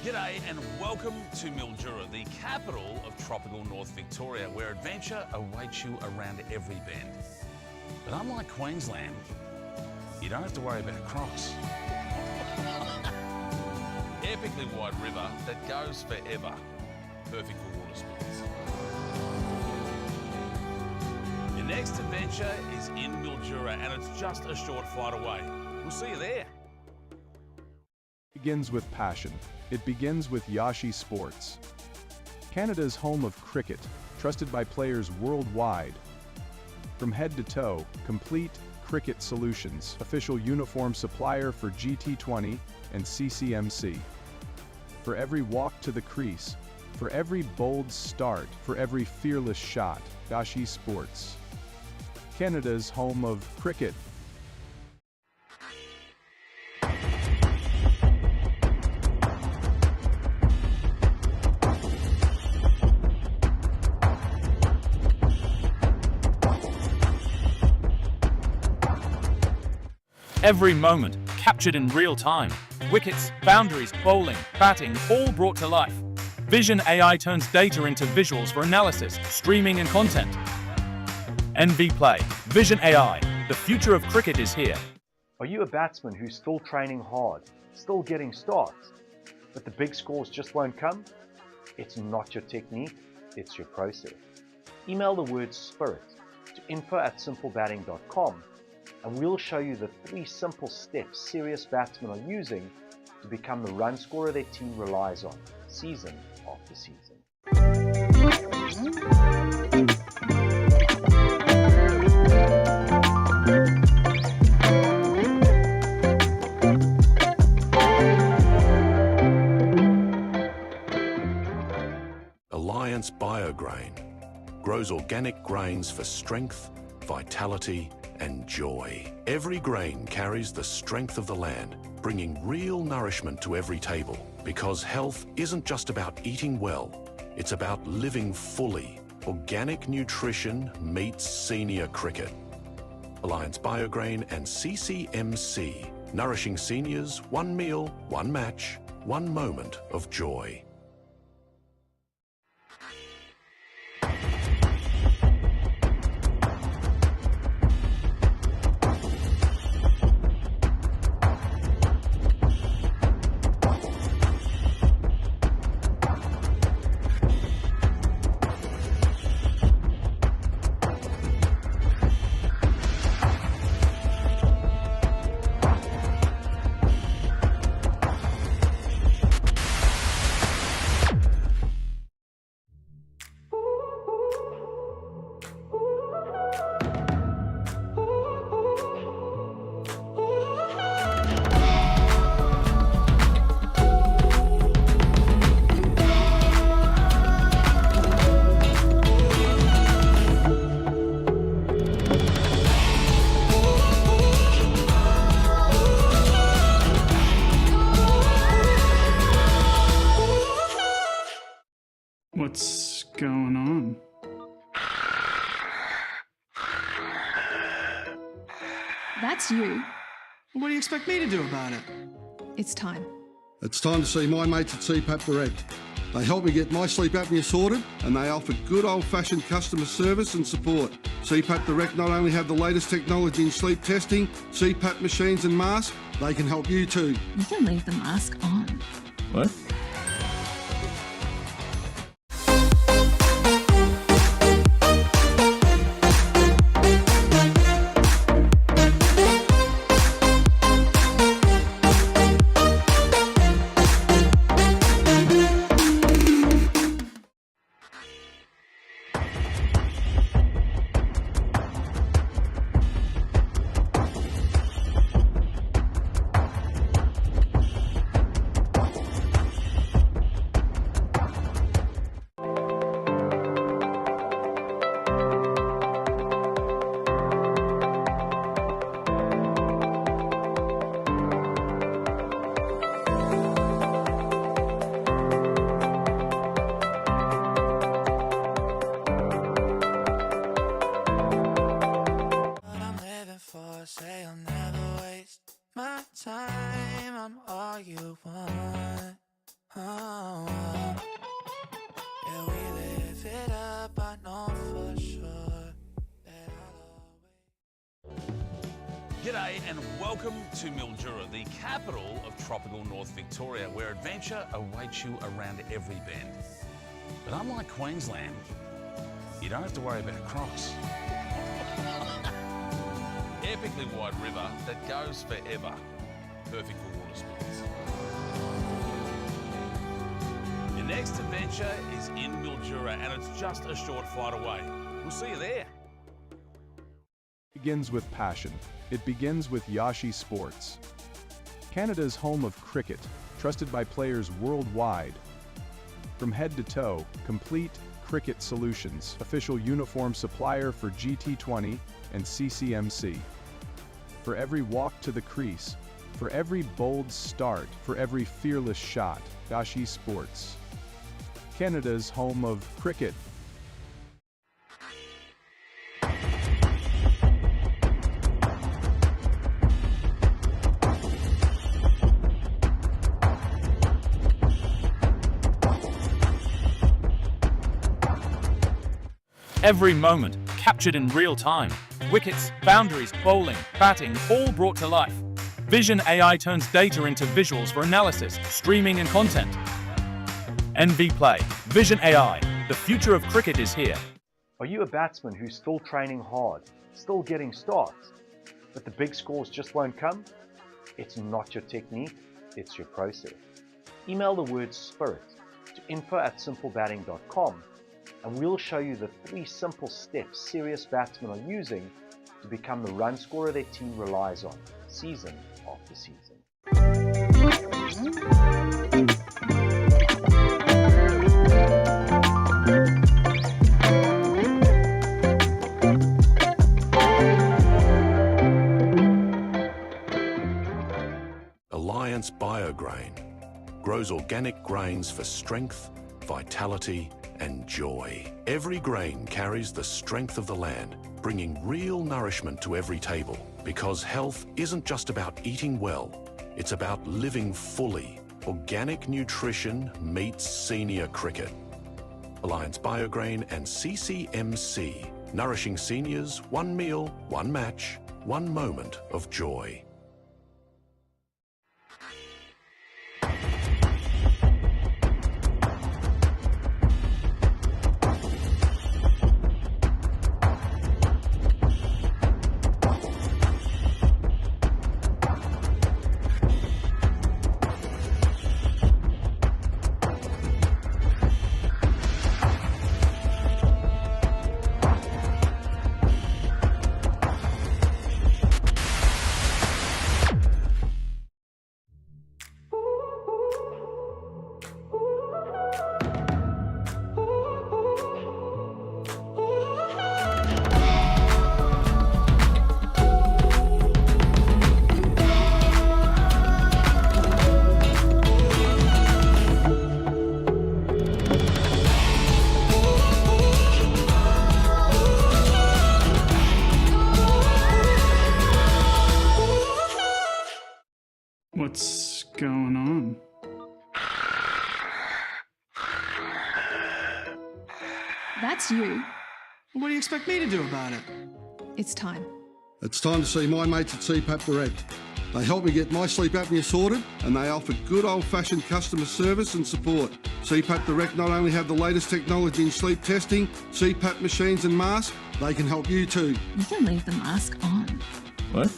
G'day and welcome to Mildura, the capital of tropical North Victoria, where adventure awaits you around every bend. But unlike Queensland, you don't have to worry about crocs. Epically wide river that goes forever. Perfect for water sports. Your next adventure is in Mildura, and it's just a short flight away. We'll see you there. It begins with passion. It begins with Yashi Sports. Canada's home of cricket, trusted by players worldwide. From head to toe, complete cricket solutions. Official uniform supplier for GT20 and CCMC. For every walk to the crease, for every bold start, for every fearless shot, Yashi Sports. Canada's home of cricket. Every moment captured in real time. Wickets, boundaries, bowling, batting, all brought to life. Vision AI turns data into visuals for analysis, streaming and content. NV Play. Vision AI. The future of cricket is here. Are you a batsman who's still training hard, still getting starts, but the big scores just won't come? It's not your technique, it's your process. Email the word SPIRIT to info@simplebatting.com and we'll show you the 3 simple steps serious batsmen are using to become the run scorer their team relies on, season after season. Alliance Biograin grows organic grains for strength, vitality and joy. Every grain carries the strength of the land, bringing real nourishment to every table. Because health isn't just about eating well, it's about living fully. Organic nutrition meets senior cricket. Alliance Biograin and CCMC, nourishing seniors, one meal, one match, one moment of joy. What's going on? That's you. What do you expect me to do about it? It's time. It's time to see my mates at CPAP Direct. They help me get my sleep apnea sorted and they offer good old-fashioned customer service and support. CPAP Direct not only have the latest technology in sleep testing, CPAP machines and masks, they can help you too. You can leave the mask on. What? Say I'll never waste my time. I'm all you want. Oh, yeah, we live it up. I know for sure that I'll always. G'day and welcome to Mildura, the capital of tropical North Victoria, where adventure awaits you around every bend. But unlike Queensland, you don't have to worry about crocs. Epically wide river that goes forever. Perfect for water sports. Your next adventure is in Mildura and it's just a short flight away. We'll see you there. It begins with passion. It begins with Yashi Sports. Canada's home of cricket, trusted by players worldwide. From head to toe, complete cricket solutions. Official uniform supplier for GT20 and CCMC. For every walk to the crease, for every bold start, for every fearless shot, Yashi Sports. Canada's home of cricket. Every moment captured in real time. Wickets, boundaries, bowling, batting, all brought to life. Vision AI turns data into visuals for analysis, streaming and content. NV Play. Vision AI. The future of cricket is here. Are you a batsman who's still training hard, still getting starts, but the big scores just won't come? It's not your technique, it's your process. Email the word SPIRIT to info@simplebatting.com and we'll show you the 3 simple steps serious batsmen are using to become the run scorer their team relies on, season after season. Alliance Biograin grows organic grains for strength, vitality and joy. Every grain carries the strength of the land, bringing real nourishment to every table. Because health isn't just about eating well, it's about living fully. Organic nutrition meets senior cricket. Alliance Biograin and CCMC, nourishing seniors, one meal, one match, one moment of joy. What's going on? That's you. What do you expect me to do about it? It's time. It's time to see my mates at CPAP Direct. They help me get my sleep apnea sorted and they offer good old-fashioned customer service and support. CPAP Direct not only have the latest technology in sleep testing, CPAP machines and masks, they can help you too. You can leave the mask on. What?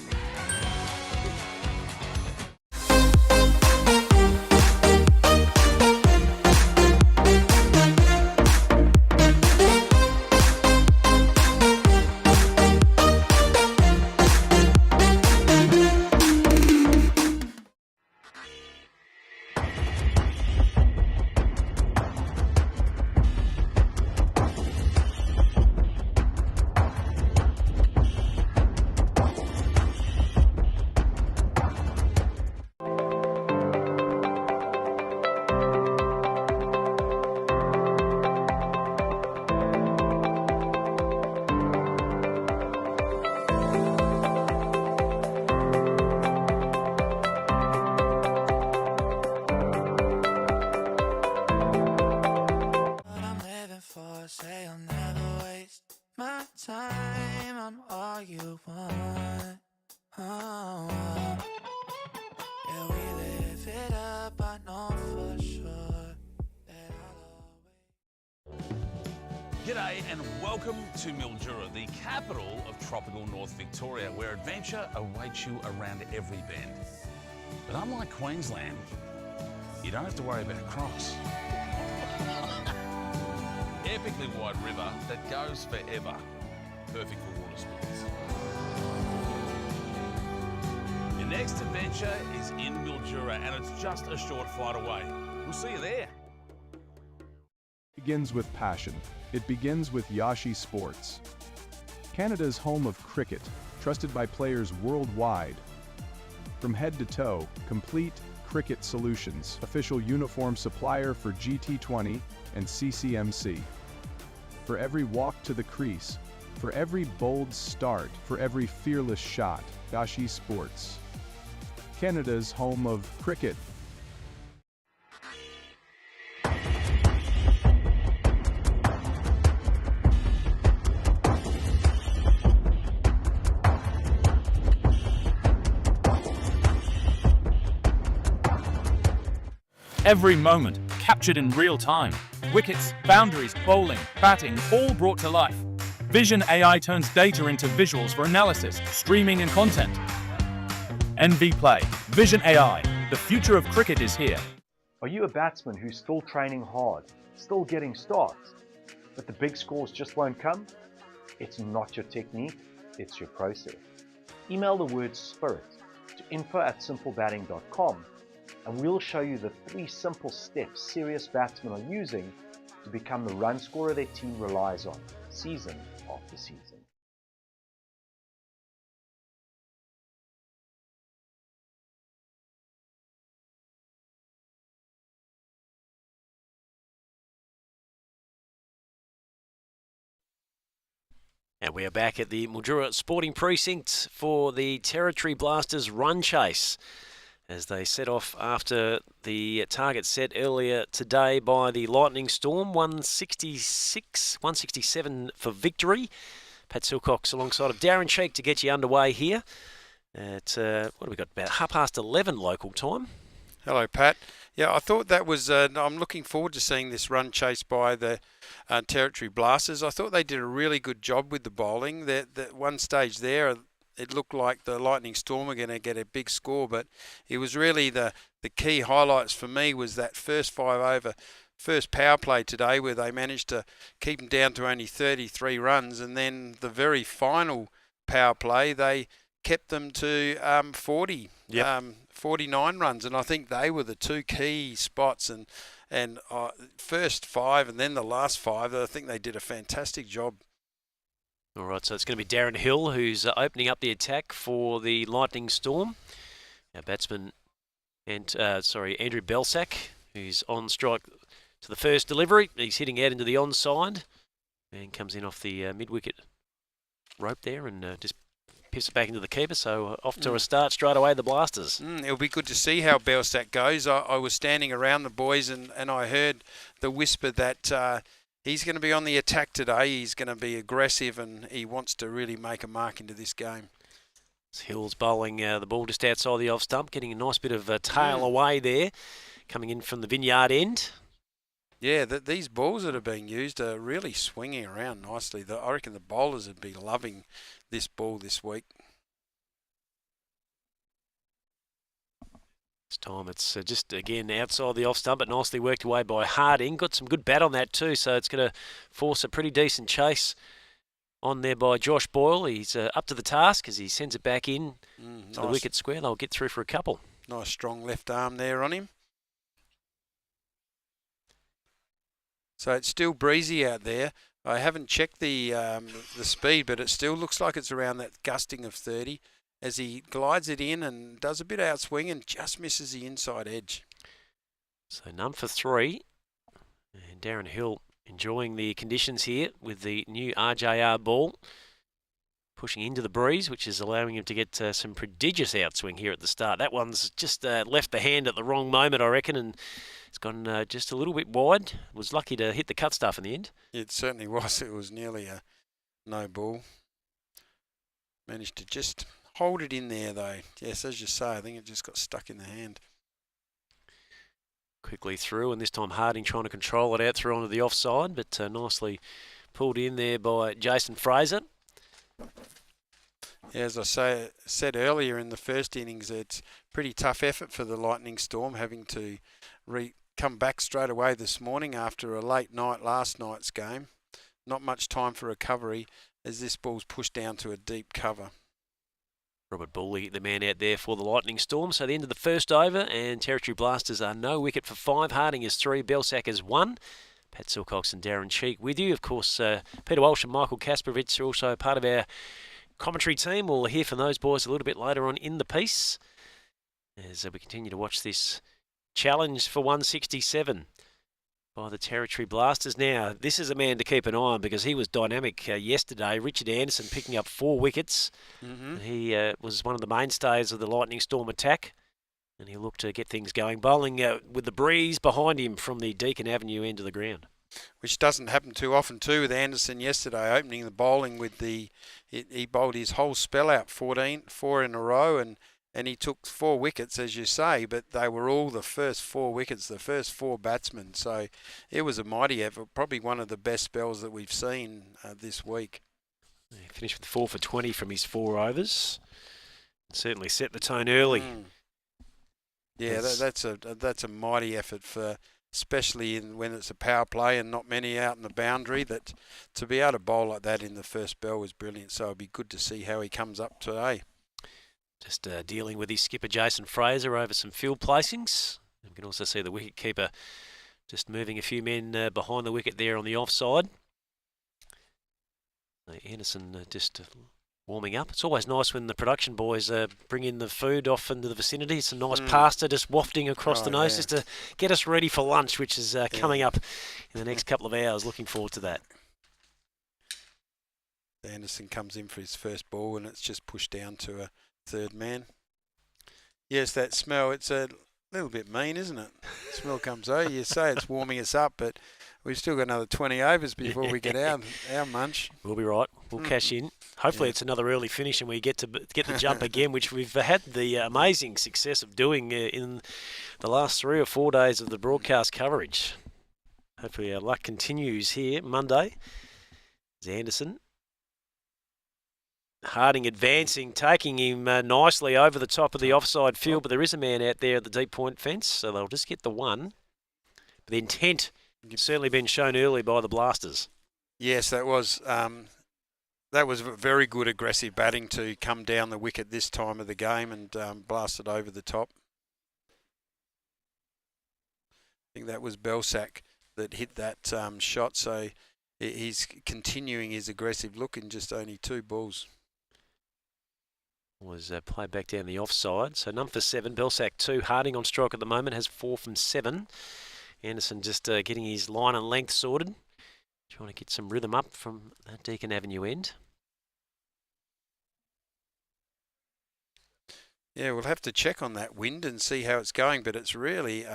Say I'll never waste my time. I'm all you want. Oh, yeah, we live it up. I know for sure that I'll always. G'day and welcome to Mildura, the capital of tropical North Victoria, where adventure awaits you around every bend. But unlike Queensland, you don't have to worry about crocs. Epically wide river that goes forever. Perfect for water sports. Your next adventure is in Mildura and it's just a short flight away. We'll see you there. It begins with passion. It begins with Yashi Sports. Canada's home of cricket, trusted by players worldwide. From head to toe, complete cricket solutions. Official uniform supplier for GT20 and CCMC. For every walk to the crease, for every bold start, for every fearless shot, Yashi Sports. Canada's home of cricket. Every moment captured in real time. Wickets, boundaries, bowling, batting, all brought to life. Vision AI turns data into visuals for analysis, streaming and content. NV Play. Vision AI. The future of cricket is here. Are you a batsman who's still training hard, still getting starts, but the big scores just won't come? It's not your technique, it's your process. Email the word SPIRIT to info@simplebatting.com and we'll show you the 3 simple steps serious batsmen are using to become the run scorer their team relies on, season after season. And we are back at the Mildura Sporting Precinct for the Territory Blasters run chase as they set off after the target set earlier today by the Lightning Storm. 167 for victory. Pat Silcox alongside of Darren Cheek to get you underway here at, what have we got, about 11:30 local time. Hello, Pat. Yeah, I thought that was, I'm looking forward to seeing this run chase by the Territory Blasters. I thought they did a really good job with the bowling. That one stage there, it looked like the Lightning Storm were going to get a big score, but it was really the key highlights for me was that first 5 over, first power play today where they managed to keep them down to only 33 runs, and then the very final power play, they kept them to 40. Yep. 49 runs, and I think they were the 2 key spots, and first 5 and then the last 5, I think they did a fantastic job. All right, so it's going to be Darren Hill who's opening up the attack for the Lightning Storm. Our batsman, and Andrew Belsack, who's on strike to the first delivery. He's hitting out into the onside and comes in off the mid-wicket rope there and just pips it back into the keeper, so off to a start straight away, the Blasters. It'll be good to see how Belsack goes. I was standing around the boys and I heard the whisper that he's going to be on the attack today. He's going to be aggressive and he wants to really make a mark into this game. Hill's bowling the ball just outside the off stump, getting a nice bit of tail away there, coming in from the vineyard end. Yeah, these balls that are being used are really swinging around nicely. I reckon the bowlers would be loving this ball this week. This time it's just, again, outside the off stump, but nicely worked away by Harding. Got some good bat on that too, so it's going to force a pretty decent chase on there by Josh Boyle. He's up to the task as he sends it back in to the wicket square. They'll get through for a couple. Nice strong left arm there on him. So it's still breezy out there. I haven't checked the speed, but it still looks like it's around that gusting of 30 as he glides it in and does a bit of outswing and just misses the inside edge. So none for 3. And Darren Hill enjoying the conditions here with the new RJR ball. Pushing into the breeze, which is allowing him to get some prodigious outswing here at the start. That one's just left the hand at the wrong moment, I reckon, and it's gone just a little bit wide. Was lucky to hit the cut stuff in the end. It certainly was. It was nearly a no ball. Managed to just hold it in there, though. Yes, as you say, I think it just got stuck in the hand. Quickly through, and this time Harding trying to control it out through onto the offside, but nicely pulled in there by Jason Fraser. Yeah, as I said earlier in the first innings, it's pretty tough effort for the Lightning Storm having to come back straight away this morning after a late night last night's game. Not much time for recovery as this ball's pushed down to a deep cover. Robert Bully, the man out there for the Lightning Storm. So the end of the first over, and Territory Blasters are no wicket for 5. Harding is 3, Belsack is 1. Pat Silcox and Darren Cheek with you. Of course, Peter Walsh and Michael Kasparovich are also part of our commentary team. We'll hear from those boys a little bit later on in the piece as we continue to watch this challenge for 167 by the Territory Blasters. Now, this is a man to keep an eye on because he was dynamic yesterday. Richard Anderson picking up 4 wickets. He was one of the mainstays of the Lightning Storm attack, and he looked to get things going, bowling with the breeze behind him from the Deakin Avenue end of the ground. Which doesn't happen too often too with Anderson yesterday, opening the bowling with he bowled his whole spell out, 4 in a row, and he took 4 wickets, as you say, but they were all the first 4 wickets, the first 4 batsmen. So it was a mighty effort, probably one of the best spells that we've seen this week. He finished with 4 for 20 from his 4 overs. Certainly set the tone early. Yeah, that's a mighty effort for, especially when it's a power play and not many out in the boundary. That to be able to bowl like that in the first bell was brilliant. So it'd be good to see how he comes up today. Just dealing with his skipper Jason Fraser over some field placings. You can also see the wicket keeper just moving a few men behind the wicket there on the offside. Anderson just warming up. It's always nice when the production boys bring in the food off into the vicinity. It's a nice pasta just wafting across the nose just to get us ready for lunch, which is coming up in the next couple of hours. Looking forward to that. Anderson comes in for his first ball and it's just pushed down to a third man. Yes, that smell, it's a little bit mean, isn't it? Smell comes over. You say it's warming us up, but we've still got another 20 overs before we get our munch. We'll be right. We'll cash in. Hopefully it's another early finish and we get the jump again, which we've had the amazing success of doing in the last 3 or 4 days of the broadcast coverage. Hopefully our luck continues here Monday. There's Anderson. Harding advancing, taking him nicely over the top of the offside field, but there is a man out there at the deep point fence, so they'll just get the one. But the intent has certainly been shown early by the Blasters. Yes, that was very good aggressive batting to come down the wicket this time of the game and blast it over the top. I think that was Belsack that hit that shot, so he's continuing his aggressive look in just only 2 balls. Was played back down the offside. So none for 7. Belsack 2. Harding on strike at the moment has 4 from 7. Anderson just getting his line and length sorted. Trying to get some rhythm up from that Deakin Avenue end. Yeah, we'll have to check on that wind and see how it's going, but it's really,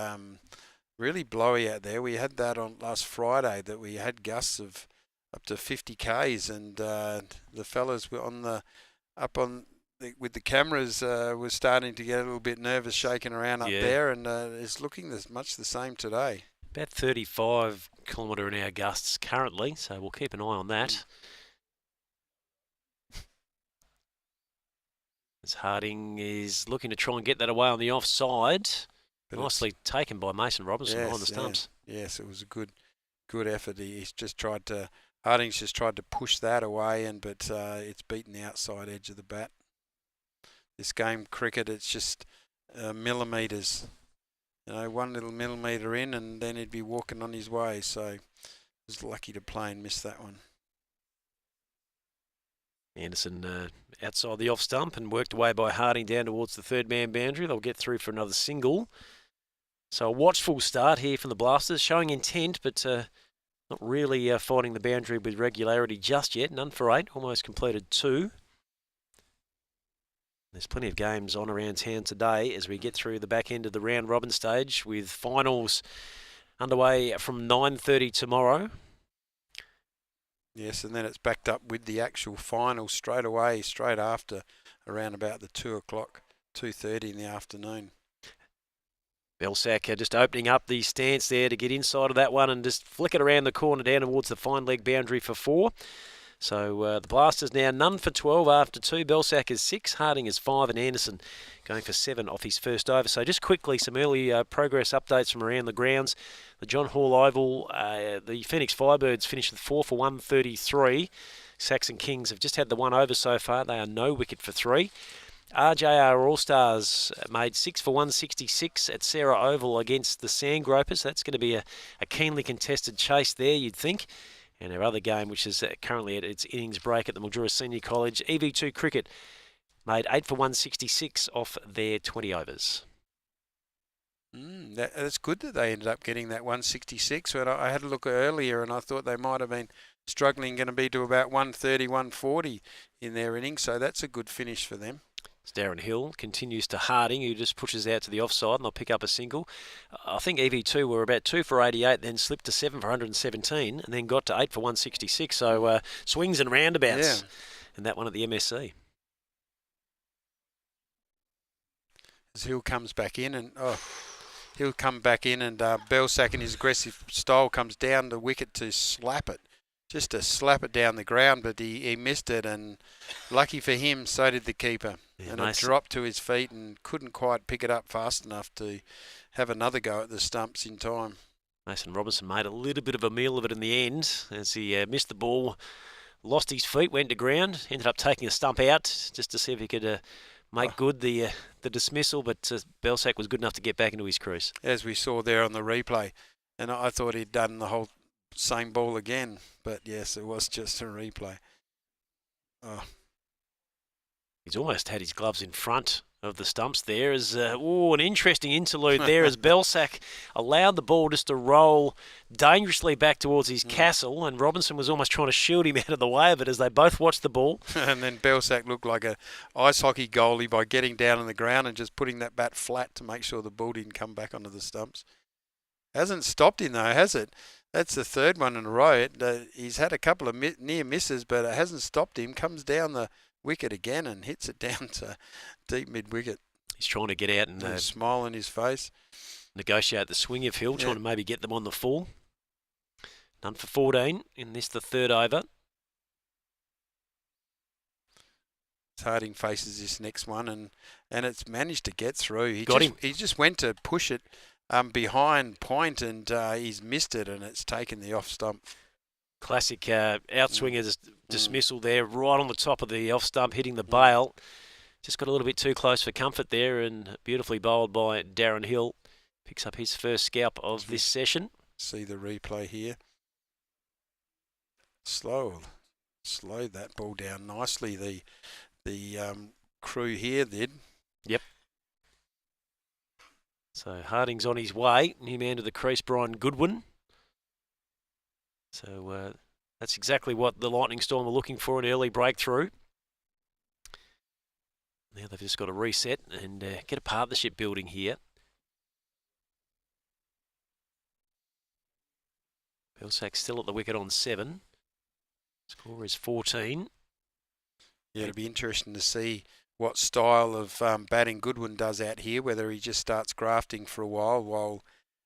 really blowy out there. We had that on last Friday that we had gusts of up to 50 k's, and the fellas were with the cameras was starting to get a little bit nervous, shaking around up there, and it's looking much the same today. About 35 km/h gusts currently, so we'll keep an eye on that. As Harding is looking to try and get that away on the offside. But nicely taken by Mason Robinson behind the stumps. Yes, it was a good effort. Harding's just tried to push that away, but it's beaten the outside edge of the bat. This game, cricket, it's just millimetres. You know, 1 little millimetre in and then he'd be walking on his way. So he was lucky to play and miss that one. Anderson outside the off stump and worked away by Harding down towards the third man boundary. They'll get through for another single. So a watchful start here from the Blasters, showing intent, but not really fighting the boundary with regularity just yet. None for 8, almost completed 2. There's plenty of games on around town today as we get through the back end of the round robin stage, with finals underway from 9:30 tomorrow. Yes, and then it's backed up with the actual final straight after, around about the 2:30 in the afternoon. Belsack just opening up the stance there to get inside of that one and just flick it around the corner down towards the fine leg boundary for 4. So the Blasters now none for 12 after 2. Belsack is 6, Harding is 5, and Anderson going for 7 off his first over. So just quickly, some early progress updates from around the grounds. The John Hall Oval, the Phoenix Firebirds finished with 4 for 133. Saxon Kings have just had the 1 over so far. They are no wicket for 3. RJR All-Stars made 6 for 166 at Sarah Oval against the Sandgropers. That's going to be a keenly contested chase there, you'd think. And our other game, which is currently at its innings break at the Mildura Senior College, EV2 Cricket made 8 for 166 off their 20 overs. That's good that they ended up getting that 166. But I had a look earlier and I thought they might have been struggling, going to be to about 130, 140 in their innings. So that's a good finish for them. Darren Hill continues to Harding, who just pushes out to the offside, and they'll pick up a single. I think EV2 were about 2 for 88, then slipped to 7 for 117, and then got to 8 for 166. So swings and roundabouts, and that one at the MSC. As Hill comes back in, and Belsack in his aggressive style comes down the wicket to slap it. just to slap it down the ground, but he missed it, and lucky for him, so did the keeper. Yeah, and nice. It dropped to his feet and couldn't quite pick it up fast enough to have another go at the stumps in time. Mason Robinson made a little bit of a meal of it in the end as he missed the ball, lost his feet, went to ground, ended up taking a stump out just to see if he could make good the dismissal, but Belsac was good enough to get back into his crease. As we saw there on the replay, and I thought he'd done the whole same ball again, but yes, it was just a replay. Oh. He's almost had his gloves in front of the stumps there. As an interesting interlude there as Belsac allowed the ball just to roll dangerously back towards his castle, and Robinson was almost trying to shield him out of the way of it as they both watched the ball. And then Belsac looked like a ice hockey goalie by getting down on the ground and just putting that bat flat to make sure the ball didn't come back onto the stumps. Hasn't stopped him though, has it? That's the third one in a row. He's had a couple of near misses, but it hasn't stopped him. Comes down the wicket again and hits it down to deep mid-wicket. He's trying to get out and a smile on his face. Negotiate the swing of Hill, trying to maybe get them on the full. None for 14 in this, the third over. Harding faces this next one, and it's managed to get through. He just went to push it behind point, and he's missed it, and it's taken the off stump. Classic outswinger's dismissal there, right on the top of the off stump, hitting the bail. Just got a little bit too close for comfort there, and beautifully bowled by Darren Hill. Picks up his first scalp of this session. See the replay here. Slowed that ball down nicely. The crew here did. Yep. So Harding's on his way. New man to the crease, Brian Goodwin. So that's exactly what the Lightning Storm are looking for, an early breakthrough. Now they've just got to reset and get a partnership building here. Belsac still at the wicket on 7. Score is 14. Yeah, it'll be interesting to see what style of batting Goodwin does out here, whether he just starts grafting for a while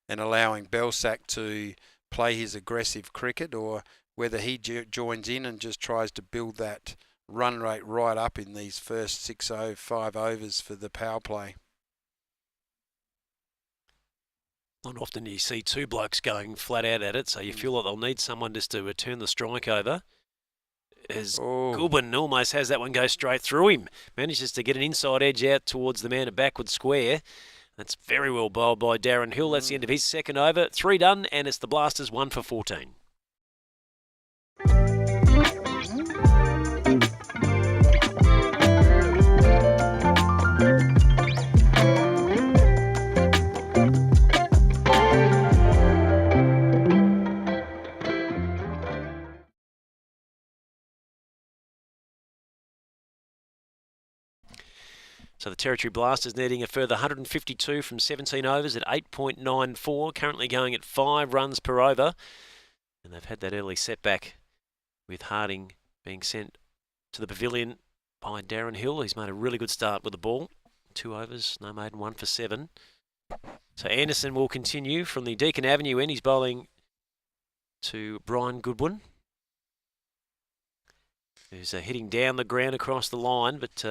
and allowing Belsac to play his aggressive cricket, or whether he joins in and just tries to build that run rate right up in these first 5 overs for the power play. Not often do you see two blokes going flat out at it, so you feel like they'll need someone just to return the strike over. As Goodwin almost has that one go straight through him. Manages to get an inside edge out towards the man at backward square. That's very well bowled by Darren Hill. That's the end of his second over. 3 done, and it's the Blasters 1 for 14. So the Territory Blasters needing a further 152 from 17 overs at 8.94, currently going at 5 runs per over. And they've had that early setback with Harding being sent to the pavilion by Darren Hill. He's made a really good start with the ball. 2 overs, no maiden, 1 for 7. So Anderson will continue from the Deakin Avenue end. He's bowling to Brian Goodwin, who's hitting down the ground across the line, but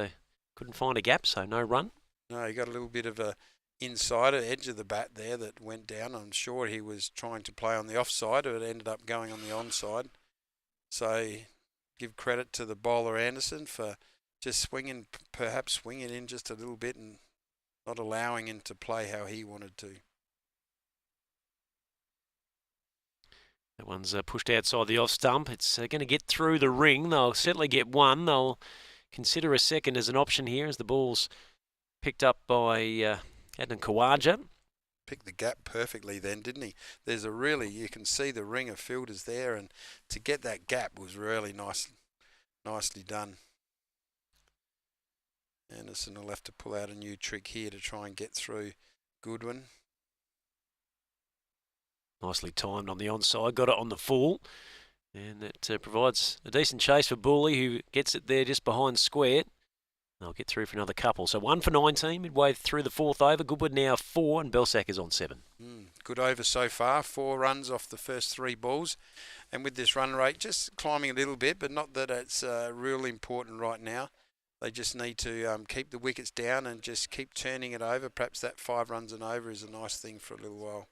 couldn't find a gap, so no run. No, he got a little bit of a insider edge of the bat there that went down. I'm sure he was trying to play on the offside, but it ended up going on the onside. So give credit to the bowler Anderson for just perhaps swinging in just a little bit and not allowing him to play how he wanted to. That one's pushed outside the off stump. It's going to get through the ring. They'll certainly get one. They'll consider a second as an option here as the ball's picked up by Adnan Khawaja. Picked the gap perfectly then, didn't he? You can see the ring of fielders there, and to get that gap was really nicely done. Anderson will have to pull out a new trick here to try and get through Goodwin. Nicely timed on the onside, got it on the full. And that provides a decent chase for Booley, who gets it there just behind square. They'll get through for another couple. So 1 for 19, midway through the fourth over. Goodwood now 4, and Belsac is on 7. Good over so far. 4 runs off the first 3 balls. And with this run rate, just climbing a little bit, but not that it's real important right now. They just need to keep the wickets down and just keep turning it over. Perhaps that 5 runs and over is a nice thing for a little while.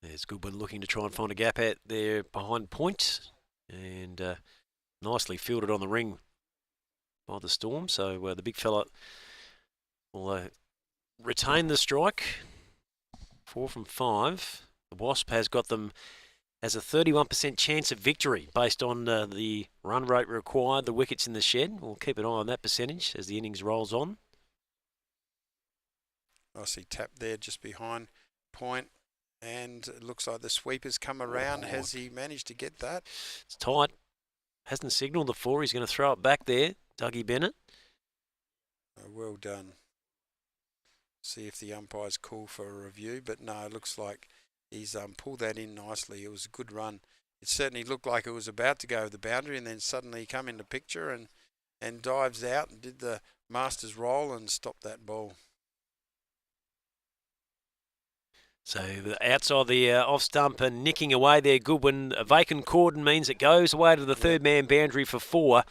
There's Goodwin looking to try and find a gap out there behind point. And nicely fielded on the ring by the Storm. So the big fella will retain the strike. 4 from 5. The Wasp has got them as a 31% chance of victory based on the run rate required, the wickets in the shed. We'll keep an eye on that percentage as the innings rolls on. Nicely tapped there just behind point. And it looks like the sweeper's come around. Has he managed to get that? It's tight. Hasn't signalled the 4. He's going to throw it back there. Dougie Bennett. Well done. See if the umpire's call for a review. But no, it looks like he's pulled that in nicely. It was a good run. It certainly looked like it was about to go over the boundary, and then suddenly he come into picture and dives out and did the master's roll and stopped that ball. So outside the off stump and nicking away there, Goodwin. A vacant cordon means it goes away to the third man boundary for 4.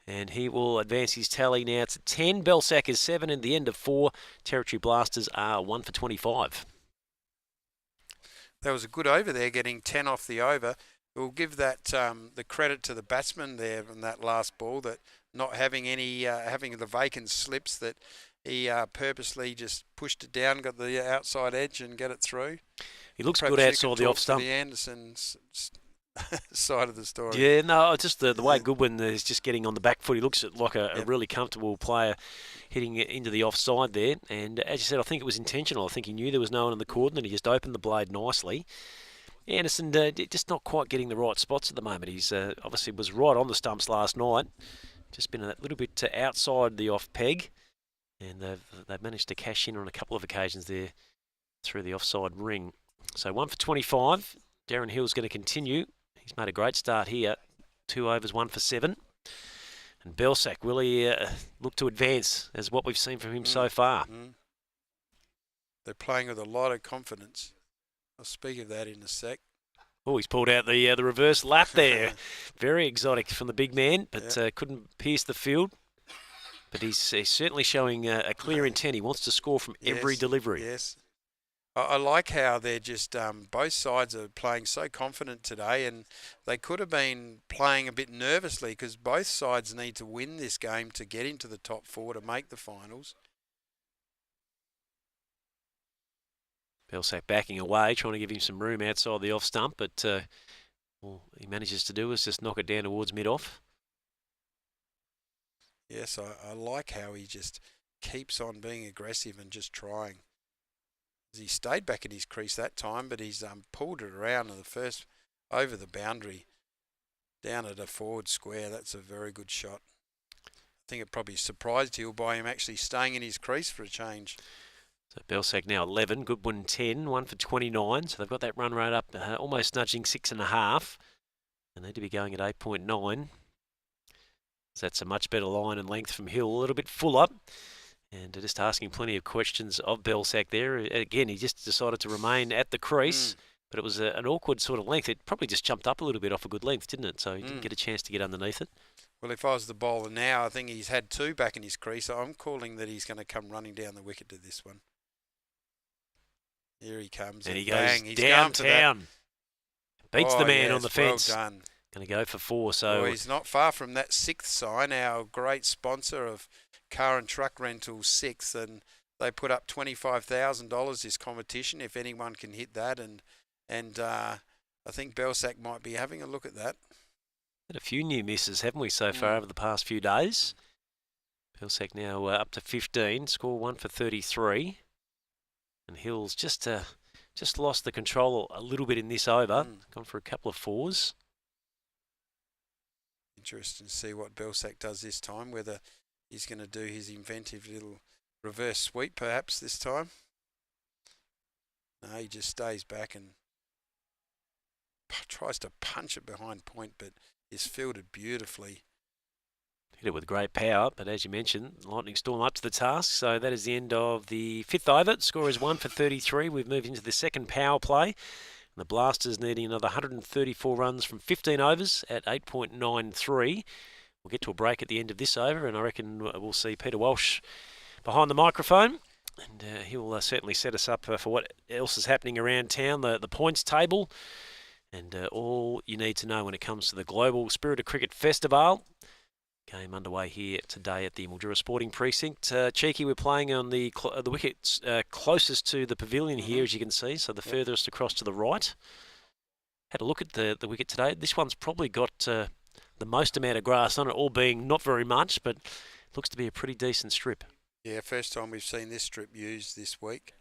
And he will advance his tally now to 10. Belsac is 7 in the end of 4. Territory Blasters are 1 for 25. That was a good over there, getting 10 off the over. We'll give that the credit to the batsman there in that last ball, that not having any having the vacant slips, that he purposely just pushed it down, got the outside edge and get it through. He looks good outside the off stump. The Anderson's side of the story. Yeah, no, just the way Goodwin is just getting on the back foot. He looks like a really comfortable player hitting it into the offside there. And as you said, I think it was intentional. I think he knew there was no one in the cordon and he just opened the blade nicely. Anderson just not quite getting the right spots at the moment. He's obviously was right on the stumps last night. Just been a little bit outside the off peg. And they've managed to cash in on a couple of occasions there through the offside ring. So 1 for 25. Darren Hill's going to continue. He's made a great start here. 2 overs, 1 for 7. And Belsac, will he look to advance as what we've seen from him so far? They're playing with a lot of confidence. I'll speak of that in a sec. Oh, he's pulled out the reverse lap there. Very exotic from the big man, but couldn't pierce the field. But he's certainly showing a clear intent. He wants to score from every delivery. Yes. I like how they're just, both sides are playing so confident today, and they could have been playing a bit nervously because both sides need to win this game to get into the top 4 to make the finals. Belsac backing away, trying to give him some room outside the off stump, but all he manages to do is just knock it down towards mid-off. Yes, I like how he just keeps on being aggressive and just trying. He stayed back in his crease that time, but he's pulled it around in the first over the boundary, down at a forward square. That's a very good shot. I think it probably surprised Hill by him actually staying in his crease for a change. So Belsac now 11, Goodwin 10, 1 for 29. So they've got that run rate up, almost nudging 6.5. They need to be going at 8.9. So that's a much better line and length from Hill, a little bit fuller. And just asking plenty of questions of Belsac there. Again, he just decided to remain at the crease, but it was an awkward sort of length. It probably just jumped up a little bit off a good length, didn't it? So he didn't get a chance to get underneath it. Well, if I was the bowler now, I think he's had 2 back in his crease. So I'm calling that he's going to come running down the wicket to this one. Here he comes. And he bang, goes downtown. Beats the man on the fence. Well done. Going to go for 4. So well, he's not far from that 6th sign, our great sponsor of car and truck rentals, 6th, and they put up $25,000 this competition if anyone can hit that, and I think Belsac might be having a look at that. Had a few new misses, haven't we, so far over the past few days? Belsac now up to 15, score 1 for 33, and Hill's just lost the control a little bit in this over, gone for a couple of 4s. Interesting to see what Belsac does this time, whether he's going to do his inventive little reverse sweep perhaps this time. No, he just stays back and tries to punch it behind point, but is fielded beautifully. Hit it with great power, but as you mentioned, Lightning Storm up to the task. So that is the end of the 5th over. Score is 1 for 33. We've moved into the second power play. The Blasters needing another 134 runs from 15 overs at 8.93. We'll get to a break at the end of this over, and I reckon we'll see Peter Walsh behind the microphone. And he'll certainly set us up for what else is happening around town, the points table, and all you need to know when it comes to the Global Spirit of Cricket Festivale. Game underway here today at the Mildura Sporting Precinct. Cheeky, we're playing on the wickets closest to the pavilion here, as you can see, so the furthest across to the right. Had a look at the wicket today. This one's probably got the most amount of grass on it, all being not very much, but looks to be a pretty decent strip. Yeah, first time we've seen this strip used this week.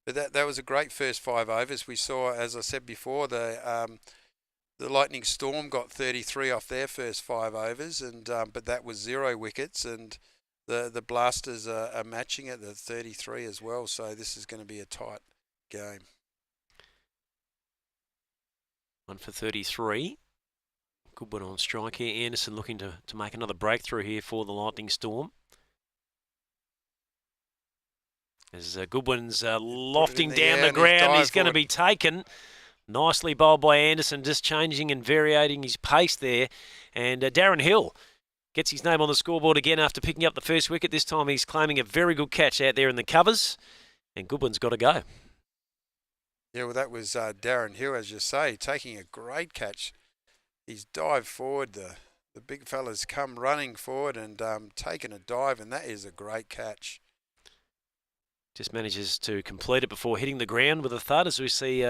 But that was a great first 5 overs. We saw, as I said before, the Lightning Storm got 33 off their first 5 overs, and but that was 0 wickets, and the Blasters are matching it at 33 as well. So this is going to be a tight game. 1 for 33. Good one on strike here. Anderson looking to make another breakthrough here for the Lightning Storm. As Goodwin's lofting down the ground, he's going to be taken. Nicely bowled by Anderson, just changing and variating his pace there. And Darren Hill gets his name on the scoreboard again after picking up the first wicket. This time he's claiming a very good catch out there in the covers. And Goodwin's got to go. Yeah, well, that was Darren Hill, as you say, taking a great catch. He's dived forward. The big fella's come running forward and taken a dive, and that is a great catch. Just manages to complete it before hitting the ground with a thud, as we see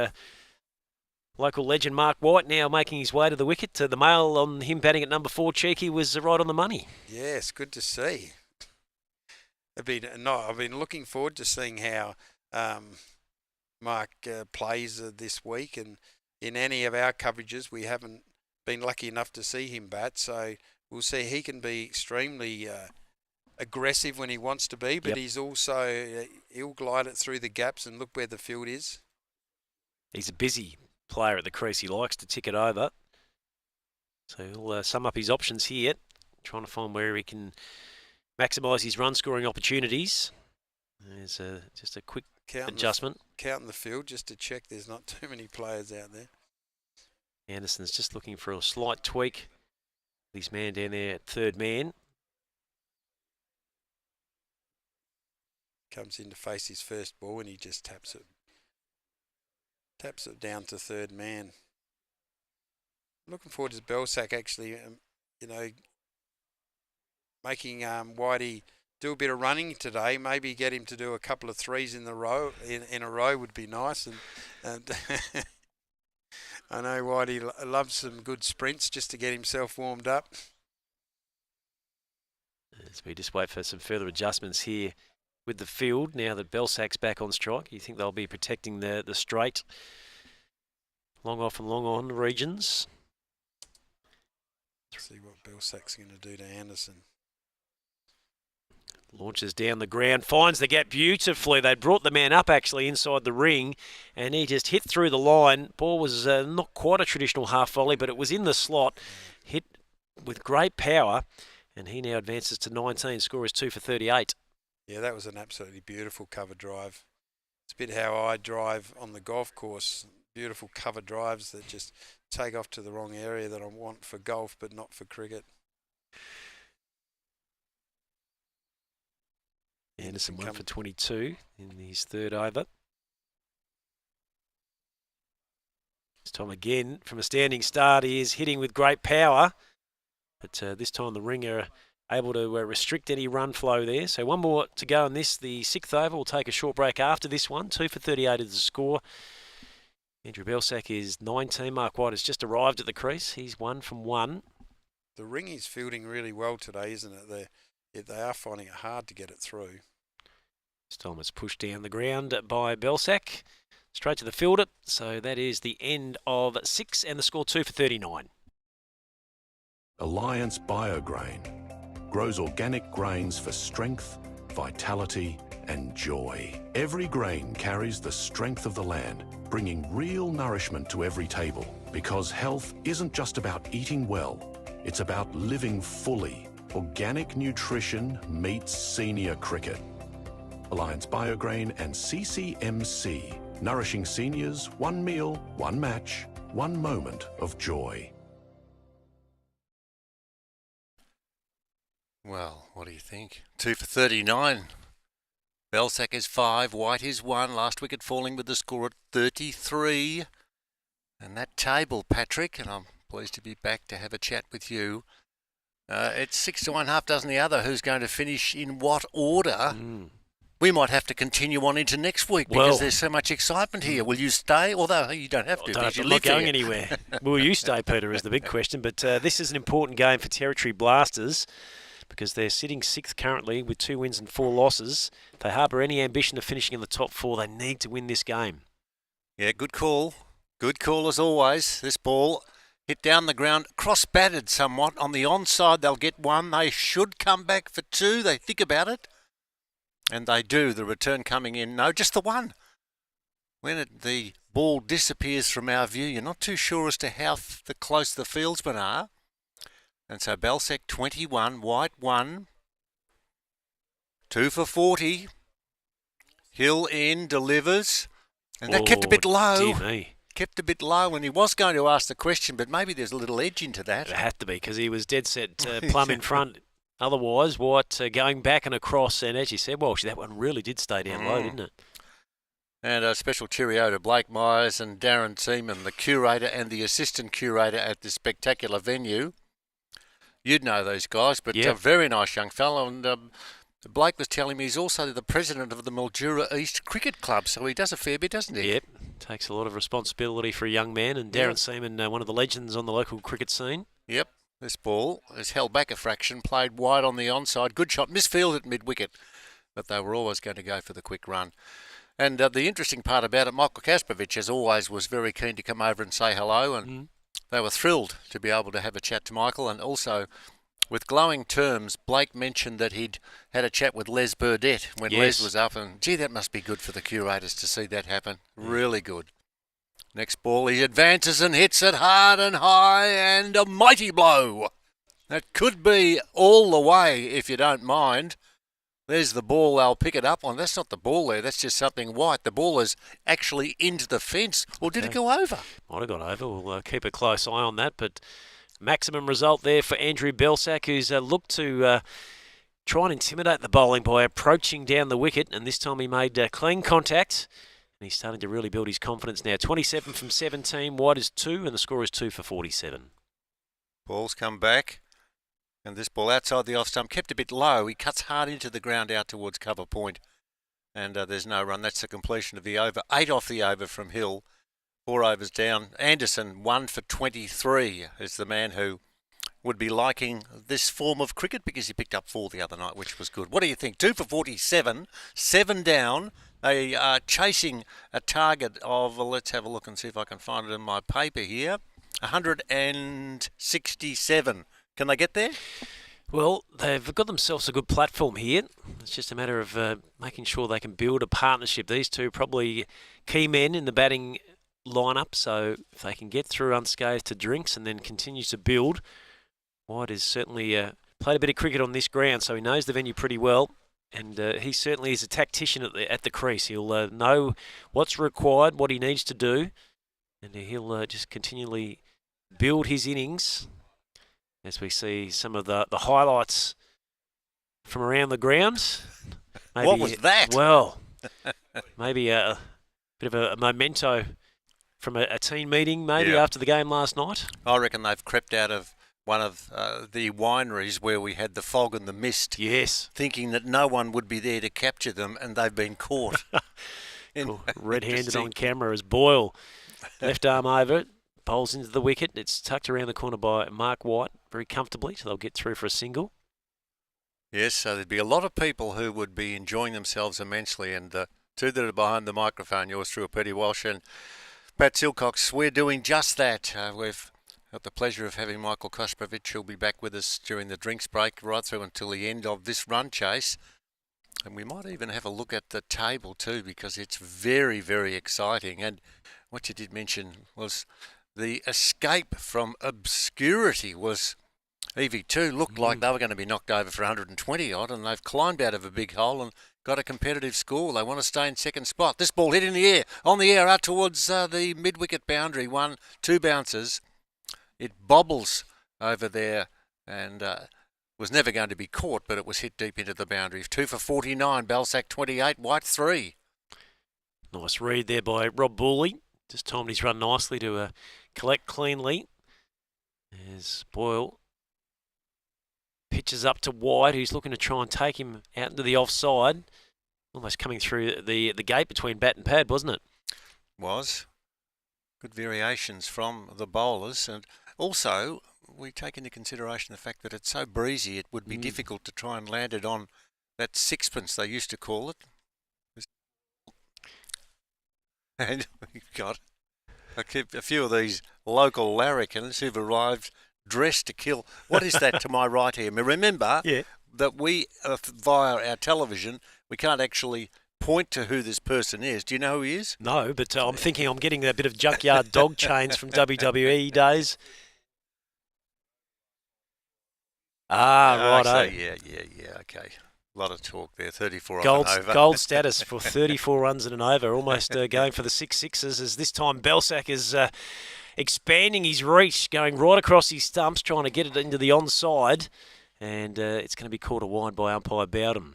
local legend Mark White now making his way to the wicket. The mail on him batting at number 4, Cheeky, was right on the money. Yes, good to see. I've been looking forward to seeing how Mark plays this week, and in any of our coverages we haven't been lucky enough to see him bat, so we'll see. He can be extremely aggressive when he wants to be, but he's also he'll glide it through the gaps and look where the field is. He's a busy player at the crease. He likes to tick it over, so he'll sum up his options here, trying to find where he can maximise his run scoring opportunities. There's just a quick adjustment. Counting the field just to check there's not too many players out there. Anderson's just looking for a slight tweak. His man down there at third man. Comes in to face his first ball and he just taps it down to third man. Looking forward to Belsack actually, making Whitey do a bit of running today. Maybe get him to do a couple of threes in a row would be nice. And I know Whitey loves some good sprints just to get himself warmed up. As we just wait for some further adjustments here with the field, now that Belsack's back on strike, you think they'll be protecting the straight long off and long on regions. Let's see what Belsack's going to do to Anderson. Launches down the ground, finds the gap beautifully. They brought the man up actually inside the ring, and he just hit through the line. Ball was not quite a traditional half volley, but it was in the slot. Hit with great power, and he now advances to 19. Score is 2 for 38. Yeah, that was an absolutely beautiful cover drive. It's a bit how I drive on the golf course. Beautiful cover drives that just take off to the wrong area that I want for golf, but not for cricket. Anderson 1 for 22 in his third over. This time again, from a standing start, he is hitting with great power. But this time the ringer able to restrict any run flow there. So one more to go in this, the 6th over. We'll take a short break after this one. 2 for 38 is the score. Andrew Belsack is 19. Mark White has just arrived at the crease. He's 1 from 1. The ring is fielding really well today, isn't it? They are finding it hard to get it through. This time it's pushed down the ground by Belsack. Straight to the fielder. So that is the end of 6 and the score 2 for 39. Alliance Biograin grows organic grains for strength, vitality and joy. Every grain carries the strength of the land, bringing real nourishment to every table. Because health isn't just about eating well, it's about living fully. Organic nutrition meets senior cricket. Alliance Biograin and CCMC. Nourishing seniors, one meal, one match, one moment of joy. Well, what do you think? 2 for 39. Belsack is 5, White is 1. Last wicket falling with the score at 33. And that table, Patrick, and I'm pleased to be back to have a chat with you. It's 6 to 1, half dozen the other. Who's going to finish in what order? We might have to continue on into next week because there's so much excitement here. Will you stay? Although you don't have to. Because you I'm live not going here. anywhere. Will you stay, Peter, is the big question. But this is an important game for Territory Blasters because they're sitting 6th currently with 2 wins and 4 losses. If they harbour any ambition of finishing in the top 4, they need to win this game. Yeah, good call. Good call as always. This ball hit down the ground, cross-batted somewhat. On the onside, they'll get 1. They should come back for 2. They think about it. And they do. The return coming in. No, just the 1. When the ball disappears from our view, you're not too sure as to how close the fieldsmen are. And so Belsack 21, White 1. 2 for 40. Hill in, delivers. And that kept a bit low. Dear me. Kept a bit low, and he was going to ask the question, but maybe there's a little edge into that. It had to be because he was dead set plumb in front. Otherwise, White going back and across, and as you said, that one really did stay down low, didn't it? And a special cheerio to Blake Myers and Darren Seaman, the curator and the assistant curator at this spectacular venue. You'd know those guys, but a very nice young fellow. And Blake was telling me he's also the president of the Mildura East Cricket Club, so he does a fair bit, doesn't he? Yep, takes a lot of responsibility for a young man. And Darren Seaman, one of the legends on the local cricket scene. Yep. This ball is held back a fraction, played wide on the onside. Good shot, misfield at mid-wicket, but they were always going to go for the quick run. And the interesting part about it, Michael Kaspovich, as always, was very keen to come over and say hello, and they were thrilled to be able to have a chat to Michael. And also, with glowing terms, Blake mentioned that he'd had a chat with Les Burdett when Les was up, and gee, that must be good for the curators to see that happen. Really good. Next ball, he advances and hits it hard and high, and a mighty blow. That could be all the way, if you don't mind. There's the ball they'll pick it up on. That's not the ball there, that's just something white. The ball is actually into the fence. Or did it go over? Might have gone over. We'll keep a close eye on that, but maximum result there for Andrew Belsack, who's looked to try and intimidate the bowling by approaching down the wicket, and this time he made clean contact. And he's starting to really build his confidence now. 27 from 17, White is 2, and the score is 2 for 47. Ball's come back, and this ball outside the off stump, kept a bit low. He cuts hard into the ground out towards cover point, and there's no run. That's the completion of the over. 8 off the over from Hill, 4 overs down. Anderson, 1 for 23, is the man who would be liking this form of cricket because he picked up 4 the other night, which was good. What do you think? 2 for 47, 7 down. They are chasing a target of, let's have a look and see if I can find it in my paper here, 167. Can they get there? Well, they've got themselves a good platform here. It's just a matter of making sure they can build a partnership. These two probably key men in the batting lineup, so if they can get through unscathed to drinks and then continue to build, White has certainly played a bit of cricket on this ground, so he knows the venue pretty well. And he certainly is a tactician at the crease. He'll know what's required, what he needs to do, and he'll just continually build his innings as we see some of the highlights from around the ground. Maybe, what was that? Well, maybe a bit of a memento from a team meeting maybe after the game last night. I reckon they've crept out of one of the wineries where we had the fog and the mist. Yes. Thinking that no one would be there to capture them, and they've been caught. Cool. Red-handed on camera as Boyle, left arm over it, bowls into the wicket. It's tucked around the corner by Mark White very comfortably, so they'll get through for a single. Yes, so there'd be a lot of people who would be enjoying themselves immensely, and the two that are behind the microphone, yours through Petty Walsh and Pat Silcox, we're doing just that. We've got the pleasure of having Michael Kaspovich, who'll be back with us during the drinks break right through until the end of this run chase. And we might even have a look at the table too, because it's very, very exciting. And what you did mention was the escape from obscurity was EV2 looked like they were going to be knocked over for 120 odd, and they've climbed out of a big hole and got a competitive score. They want to stay in second spot. This ball hit in the air, on the air, out towards the mid-wicket boundary. 1-2 bounces. It bobbles over there and was never going to be caught, but it was hit deep into the boundary. 2 for 49, Balsac 28, White 3. Nice read there by Rob Booley. Just timed his run nicely to collect cleanly. As Boyle pitches up to White, who's looking to try and take him out into the offside. Almost coming through the gate between bat and pad, wasn't it? Was. Good variations from the bowlers. And also, we take into consideration the fact that it's so breezy, it would be difficult to try and land it on that sixpence, they used to call it. And we've got a few of these local larrikins who've arrived dressed to kill. What is that to my right here? Remember that we, via our television, we can't actually point to who this person is. Do you know who he is? No, but I'm thinking I'm getting a bit of junkyard dog chains from WWE days. Righto. Yeah, okay. A lot of talk there, 34 gold, off and over. Gold status for 34 runs and an over, almost going for the 6 sixes, as this time Belsac is expanding his reach, going right across his stumps, trying to get it into the onside, and it's going to be caught a wide by umpire Bowden.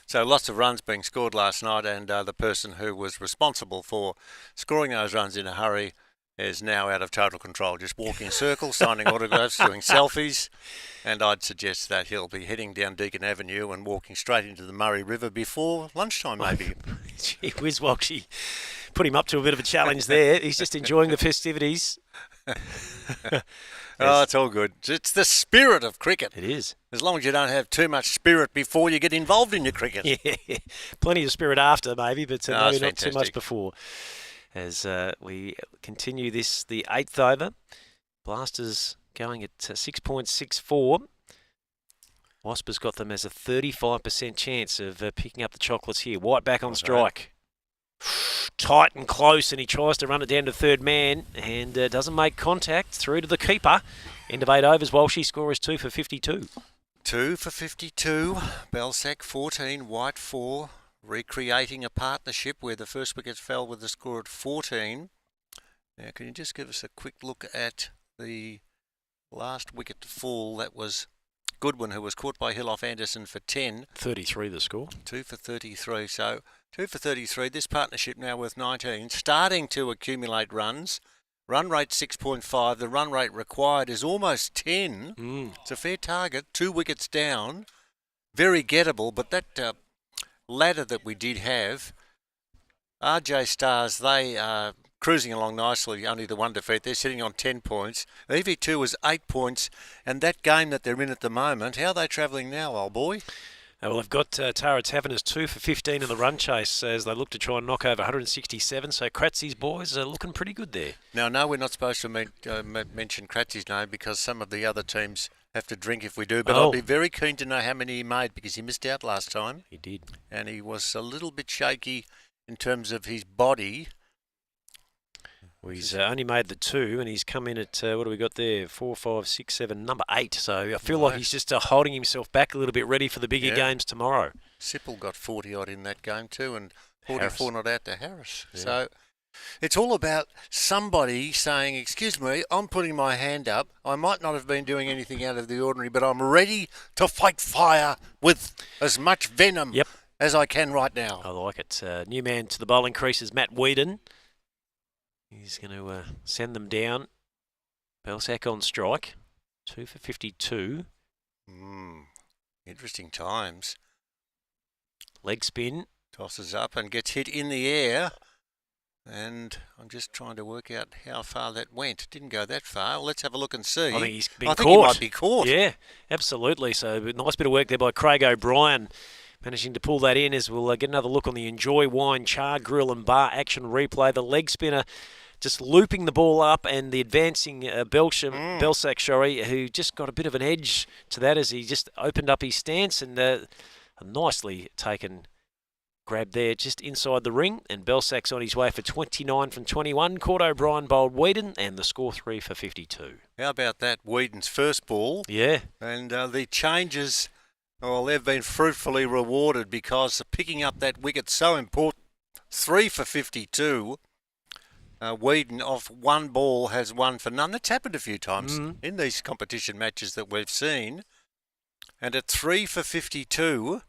So lots of runs being scored last night, and the person who was responsible for scoring those runs in a hurry is now out of total control, just walking circles, signing autographs, doing selfies, and I'd suggest that he'll be heading down Deakin Avenue and walking straight into the Murray River before lunchtime, maybe. Gee whiz, Walshy. Put him up to a bit of a challenge there. He's just enjoying the festivities. Oh, it's all good. It's the spirit of cricket. It is. As long as you don't have too much spirit before you get involved in your cricket. Yeah, plenty of spirit after, maybe, but maybe not too much fantastic. before. As we continue this, the 8th over. Blasters going at 6.64. Wasp has got them as a 35% chance of picking up the chocolates here. White back on strike. Tight and close, and he tries to run it down to third man and doesn't make contact. Through to the keeper. End of 8 overs. Walshy score is 2 for 52. 2 for 52. Belsac 14, White 4. Recreating a partnership where the first wicket fell with a score at 14. Now, can you just give us a quick look at the last wicket to fall? That was Goodwin, who was caught by Hill off Anderson for 10. 33 the score. 2 for 33. So 2 for 33. This partnership now worth 19. Starting to accumulate runs. Run rate 6.5. The run rate required is almost 10. It's a fair target. 2 wickets down. Very gettable, but that ladder that we did have, RJ Stars, they are cruising along nicely, only the one defeat. They're sitting on 10 points. EV2 is 8 points, and that game that they're in at the moment, how are they travelling now, old boy? Well, they've got Tara Taverners 2 for 15 in the run chase as they look to try and knock over 167. So Kratzy's boys are looking pretty good there. Now, no, we're not supposed to mention Kratzy's name because some of the other teams have to drink if we do. But I'll be very keen to know how many he made because he missed out last time. He did. And he was a little bit shaky in terms of his body. Well, he's only made the 2, and he's come in at, what do we got there, 4, 5, 6, 7, number 8. So I feel like he's just holding himself back a little bit, ready for the bigger games tomorrow. Sipple got 40-odd in that game too, and 44 Harris. not out to Harris. Yeah. So it's all about somebody saying, excuse me, I'm putting my hand up. I might not have been doing anything out of the ordinary, but I'm ready to fight fire with as much venom as I can right now. I like it. New man to the bowling crease is Matt Whedon. He's going to send them down. Belsac on strike. 2 for 52. Interesting times. Leg spin. Tosses up and gets hit in the air. And I'm just trying to work out how far that went. Didn't go that far. Well, let's have a look and see. I think he's been I caught. think he might be caught. Yeah, absolutely. So nice bit of work there by Craig O'Brien. Managing to pull that in as we'll get another look on the Enjoy Wine Char Grill and Bar action replay. The leg spinner just looping the ball up, and the advancing Belsac, who just got a bit of an edge to that as he just opened up his stance, and a nicely taken grab there just inside the ring, and Belsak's on his way for 29 from 21. Cord O'Brien bowled Whedon, and the score 3 for 52. How about that, Whedon's first ball? Yeah. And the changes, well, they've been fruitfully rewarded because picking up that wicket's so important. 3 for 52. Whedon off one ball has 1 for none. That's happened a few times in these competition matches that we've seen. And at 3 for 52,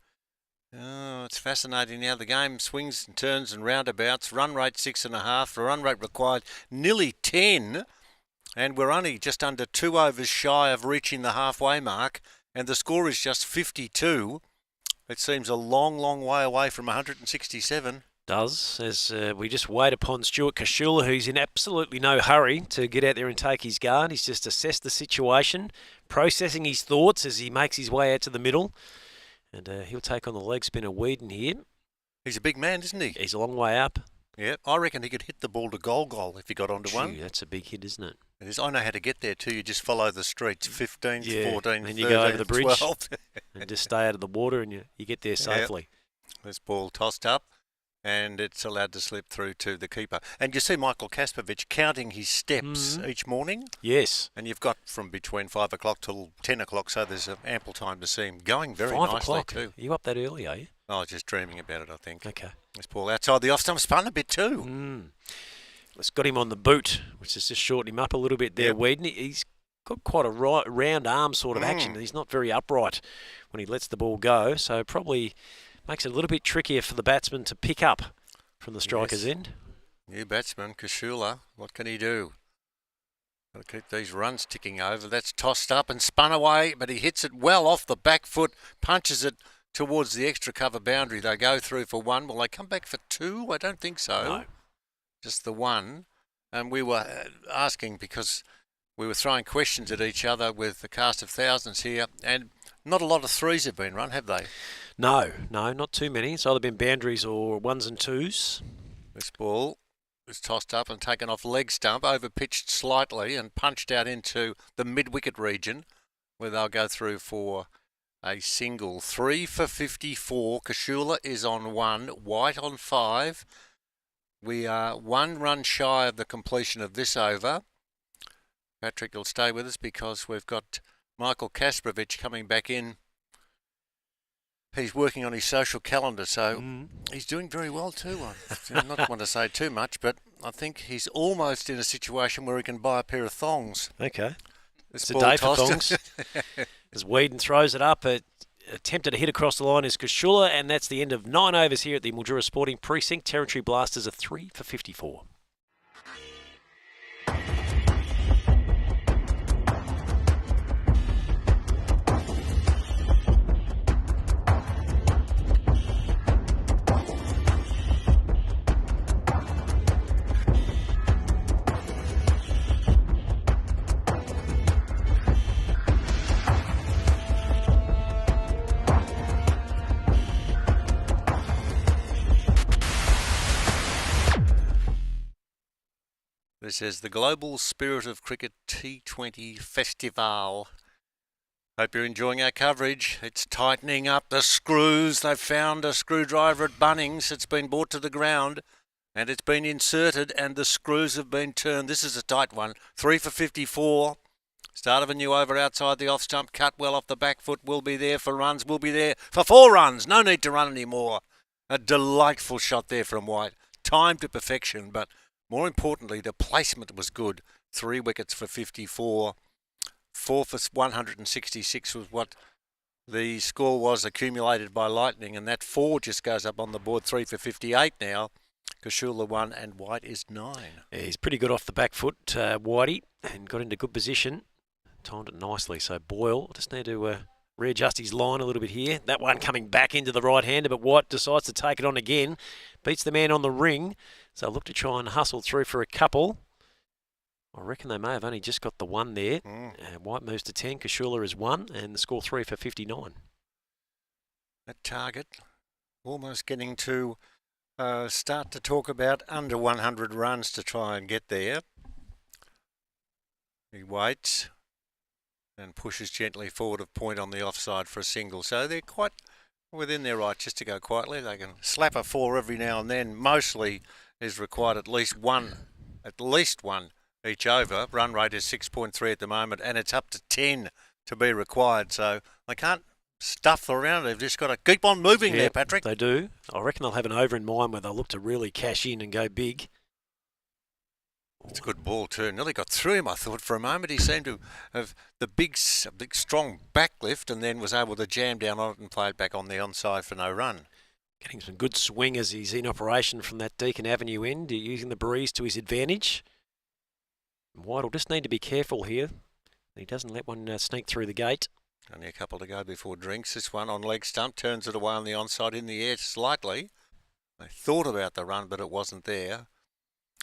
it's fascinating how the game swings and turns and roundabouts. Run rate 6.5. The run rate required nearly 10. And we're only just under 2 overs shy of reaching the halfway mark. And the score is just 52. It seems a long, long way away from 167. Does, as we just wait upon Stuart Kashula, who's in absolutely no hurry to get out there and take his guard. He's just assessed the situation, processing his thoughts as he makes his way out to the middle. And he'll take on the leg spinner Whedon here. He's a big man, isn't he? He's a long way up. Yeah, I reckon he could hit the ball to goal if he got onto one. That's a big hit, isn't it? It is. I know how to get there too. You just follow the streets, 15th, 14th, and 13th, you go over the bridge 12th. and just stay out of the water, and you get there safely. Yep. This ball tossed up, and it's allowed to slip through to the keeper. And you see Michael Kaspovich counting his steps each morning. Yes. And you've got from between 5 o'clock till 10 o'clock, so there's ample time to see him going very 5 nicely o'clock. too. Are you up that early, are you? I was just dreaming about it, I think. Okay. This ball outside the off stump spun a bit too. It's got him on the boot, which has just shortened him up a little bit there, Whedon. He's got quite a round arm sort of action. He's not very upright when he lets the ball go, so probably makes it a little bit trickier for the batsman to pick up from the striker's end. New batsman, Kashula, what can he do? Got to keep these runs ticking over. That's tossed up and spun away, but he hits it well off the back foot, punches it towards the extra cover boundary. They go through for 1. Will they come back for 2? I don't think so. No. Just the 1. And we were asking because we were throwing questions at each other with the cast of thousands here, and not a lot of 3s have been run, have they? No, not too many. It's either been boundaries or 1s and 2s. This ball is tossed up and taken off leg stump, over-pitched slightly and punched out into the mid-wicket region where they'll go through for a single. 3 for 54. Kashula is on 1, White on 5. We are 1 run shy of the completion of this over. Patrick will stay with us because we've got Michael Kaspovich coming back in. He's working on his social calendar, so he's doing very well too. I not want to say too much, but I think he's almost in a situation where he can buy a pair of thongs. Okay. It's a day for thongs. As Whedon throws it up, attempted to hit across the line is Kashula, and that's the end of 9 overs here at the Mildura Sporting Precinct. Territory Blasters are 3 for 54. This is the Global Spirit of Cricket T20 Festivale. Hope you're enjoying our coverage. It's tightening up the screws. They've found a screwdriver at Bunnings. It's been brought to the ground and it's been inserted and the screws have been turned. This is a tight one. 3 for 54. Start of a new over outside the off stump. Cut well off the back foot. Will be there for runs. Will be there for 4 runs. No need to run anymore. A delightful shot there from White. Timed to perfection, but more importantly, the placement was good. 3 wickets for 54. 4 for 166 was what the score was accumulated by Lightning, and that 4 just goes up on the board. 3 for 58 now. Kashula 1 and White is 9. Yeah, he's pretty good off the back foot, Whitey, and got into good position. Timed it nicely. So Boyle just need to readjust his line a little bit here. That one coming back into the right-hander, but White decides to take it on again. Beats the man on the ring. So look to try and hustle through for a couple. I reckon they may have only just got the 1 there. White moves to 10. Kashula is 1, and the score 3 for 59. That target almost getting to start to talk about under 100 runs to try and get there. He waits and pushes gently forward of point on the offside for a single. So they're quite within their right just to go quietly. They can slap a 4 every now and then. Mostly is required at least one each over. Run rate is 6.3 at the moment, and it's up to 10 to be required. So they can't stuff around. They've just got to keep on moving there, Patrick. They do. I reckon they'll have an over in mind where they'll look to really cash in and go big. It's a good ball too. Nearly got through him, I thought, for a moment. He seemed to have the big strong backlift and then was able to jam down on it and play it back on the onside for no run. Getting some good swing as he's in operation from that Deakin Avenue end, using the breeze to his advantage. White will just need to be careful here. He doesn't let one sneak through the gate. Only a couple to go before drinks. This one on leg stump turns it away on the onside in the air slightly. They thought about the run, but it wasn't there.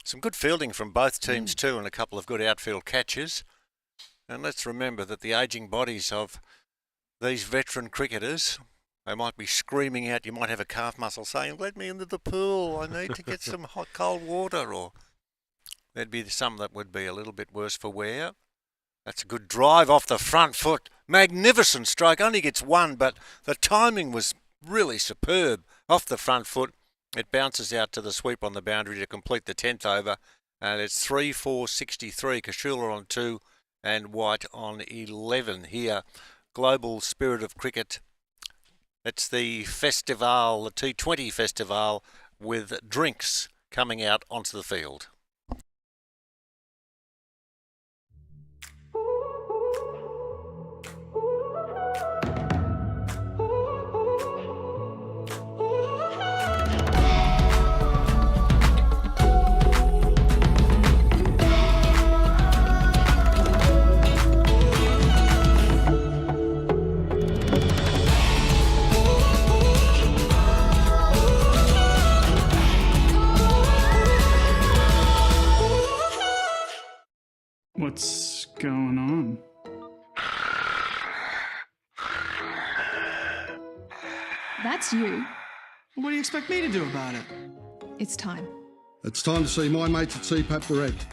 Some good fielding from both teams too, and a couple of good outfield catches. And let's remember that the ageing bodies of these veteran cricketers, they might be screaming out, you might have a calf muscle saying, let me into the pool, I need to get some hot cold water, or there'd be some that would be a little bit worse for wear. That's a good drive off the front foot. Magnificent stroke. Only gets one, but the timing was really superb. Off the front foot, it bounces out to the sweep on the boundary to complete the 10th over. And it's 3-4-63. Kashula on 2 and White on 11 here. Global Spirit of Cricket. It's the Festivale, the T20 Festivale, with drinks coming out onto the field. What's going on? That's you. What do you expect me to do about it? It's time. It's time to see my mates at CPAP Direct.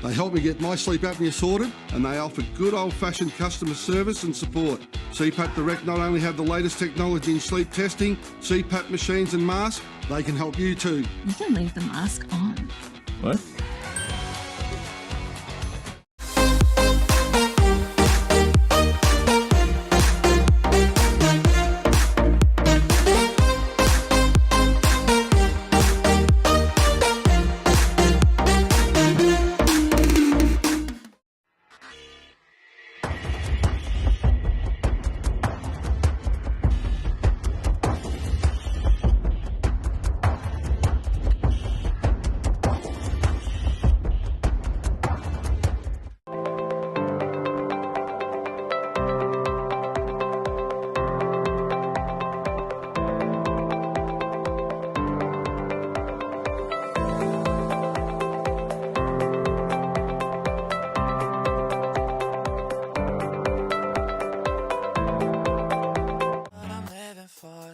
They help me get my sleep apnea sorted, and they offer good old-fashioned customer service and support. CPAP Direct not only have the latest technology in sleep testing, CPAP machines and masks, they can help you too. You can leave the mask on. What?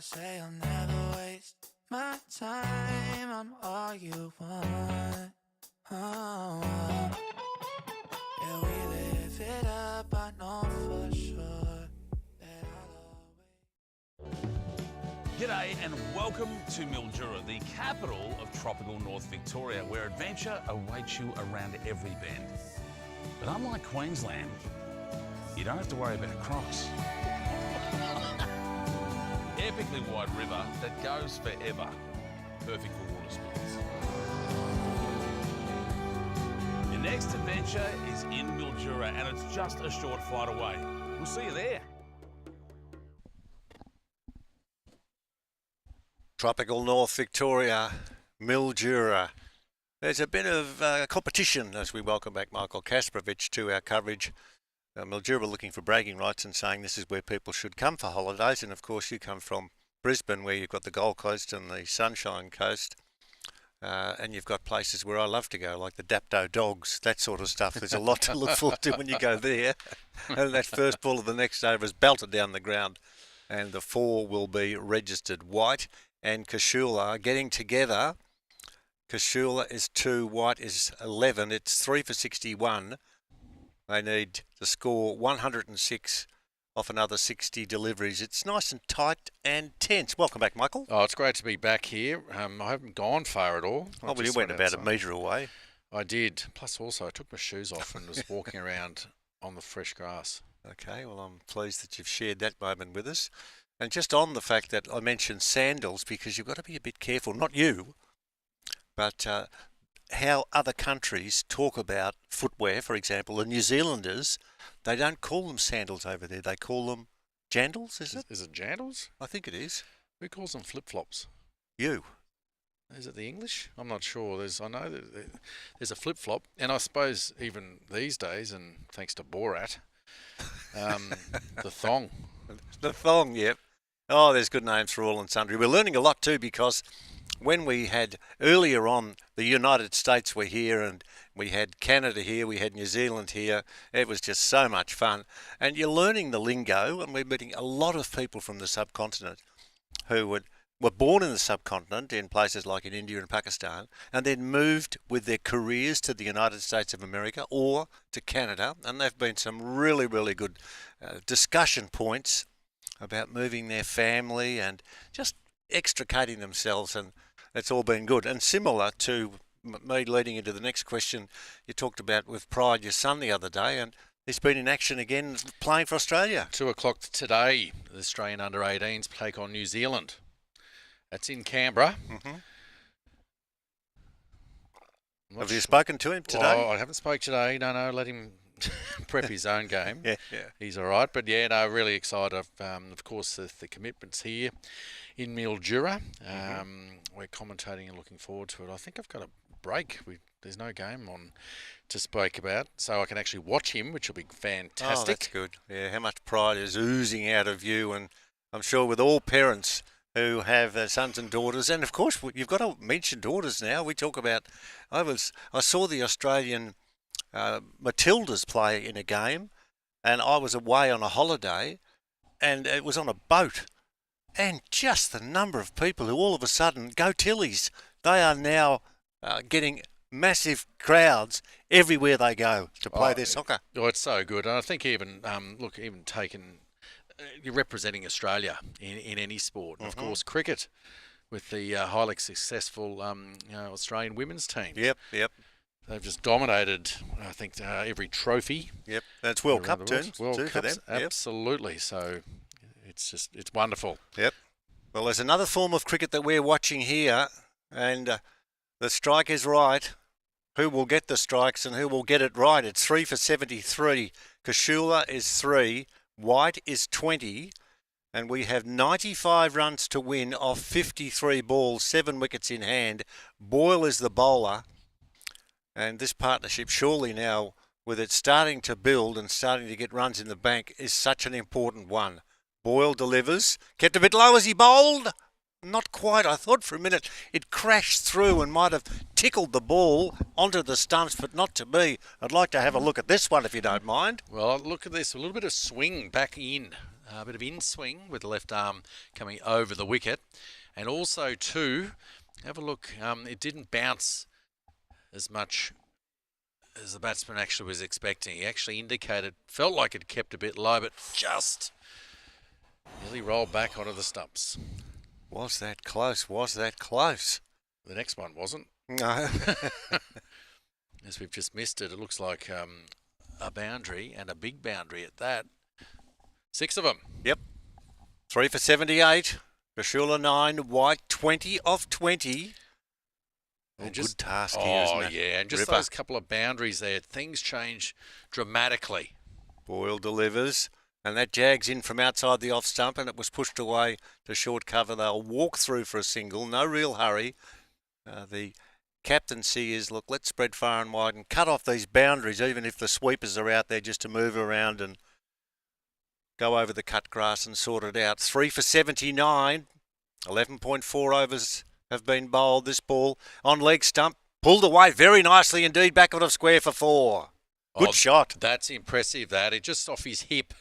Say I'll never waste my time. I'm all you want. Oh, yeah, we live it up. I know for sure that I'll always. G'day and welcome to Mildura, the capital of tropical North Victoria, where adventure awaits you around every bend. But unlike Queensland, you don't have to worry about crocs. Epically wide river that goes forever. Perfect for water sports. Your next adventure is in Mildura and it's just a short flight away. We'll see you there. Tropical North Victoria, Mildura. There's a bit of competition as we welcome back Michael Kasparovich to our coverage. Mildura looking for bragging rights and saying this is where people should come for holidays. And of course, you come from Brisbane, where you've got the Gold Coast and the Sunshine Coast. And you've got places where I love to go, like the Dapto Dogs, that sort of stuff. There's a lot to look forward to when you go there. And that first ball of the next over is belted down the ground. And the 4 will be registered. White and Kashula getting together. Kashula is 2, White is 11. It's 3 for 61. They need to score 106 off another 60 deliveries. It's nice and tight and tense. Welcome back, Michael. Oh, it's great to be back here. I haven't gone far at all. Oh, well, you went about a metre away. I did. Plus, also, I took my shoes off and was walking around on the fresh grass. Okay, well, I'm pleased that you've shared that moment with us. And just on the fact that I mentioned sandals, because you've got to be a bit careful, not you, but how other countries talk about footwear. For example, the New Zealanders, they don't call them sandals over there. They call them jandals, is it? Is it jandals? I think it is. Who calls them flip-flops? You. Is it the English? I'm not sure. I know there's a flip-flop, and I suppose even these days, and thanks to Borat, the thong. The thong, yep. Oh, there's good names for all and sundry. We're learning a lot too, because when we had earlier on the United States were here, and we had Canada here, we had New Zealand here. It was just so much fun. And you're learning the lingo, and we're meeting a lot of people from the subcontinent who were born in the subcontinent in places like in India and Pakistan, and then moved with their careers to the United States of America or to Canada. And there have been some really, really good discussion points about moving their family and just extricating themselves, and it's all been good. And similar to me leading into the next question, you talked about with pride your son the other day, and he's been in action again playing for Australia. 2 o'clock today, the Australian under-18s take on New Zealand. That's in Canberra. Mm-hmm. Have you spoken to him today? Oh, I haven't spoke today. No, let him prep his own game. Yeah. He's all right. But, yeah, no, really excited. Of course, the commitments here in Mildura. We're commentating and looking forward to it. I think I've got a break. There's no game on to speak about, so I can actually watch him, which will be fantastic. Oh, that's good. Yeah, how much pride is oozing out of you, and I'm sure with all parents who have sons and daughters, and of course you've got to mention daughters now. We talk about. I saw the Australian Matildas play in a game, and I was away on a holiday, and it was on a boat, and just the number of people who all of a sudden go Tillies. They are now getting massive crowds everywhere they go to play their soccer. Oh, it's so good, and I think even even taking. You're representing Australia in any sport. And of course, cricket with the highly successful Australian women's team. Yep. They've just dominated, I think, every trophy. Yep, that's World Cup turn World for them. Absolutely. So it's wonderful. Yep. Well, there's another form of cricket that we're watching here, and the strike is right. Who will get the strikes and who will get it right? It's 3 for 73. Kashula is 3. White is 20, and we have 95 runs to win off 53 balls, 7 wickets in hand. Boyle is the bowler, and this partnership surely now, with it starting to build and starting to get runs in the bank, is such an important one. Boyle delivers, kept a bit low as he bowled. Not quite. I thought for a minute it crashed through and might have tickled the ball onto the stumps, but not to me. I'd like to have a look at this one if you don't mind. Well, look at this. A little bit of swing back in. A bit of in-swing with the left arm coming over the wicket. And also, too, have a look. It didn't bounce as much as the batsman actually was expecting. He actually indicated, felt like it kept a bit low, but just nearly rolled back onto the stumps. Was that close? Was that close? The next one wasn't. No. As we've just missed it, it looks like a boundary, and a big boundary at that. 6 of them. Yep. 3 for 78. Bashula 9. White 20 off 20. Good task here, isn't it? Yeah, and just Ripper. those couple of boundaries there, things change dramatically. Boyle delivers. And that jags in from outside the off stump, and it was pushed away to short cover. They'll walk through for a single, no real hurry. The captaincy is, look, let's spread far and wide and cut off these boundaries, even if the sweepers are out there, just to move around and go over the cut grass and sort it out. 3 for 79, 11.4 overs have been bowled. This ball on leg stump, pulled away very nicely indeed, back of square for 4. Good shot. That's impressive, that. It just off his hip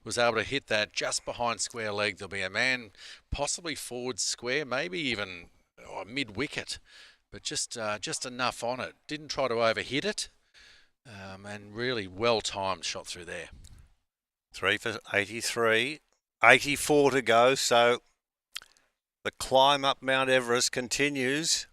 was able to hit that just behind square leg. There'll be a man possibly forward square, maybe even mid-wicket, but just enough on it. Didn't try to overhit it, and really well-timed shot through there. 3 for 83. 84 to go, so the climb up Mount Everest continues.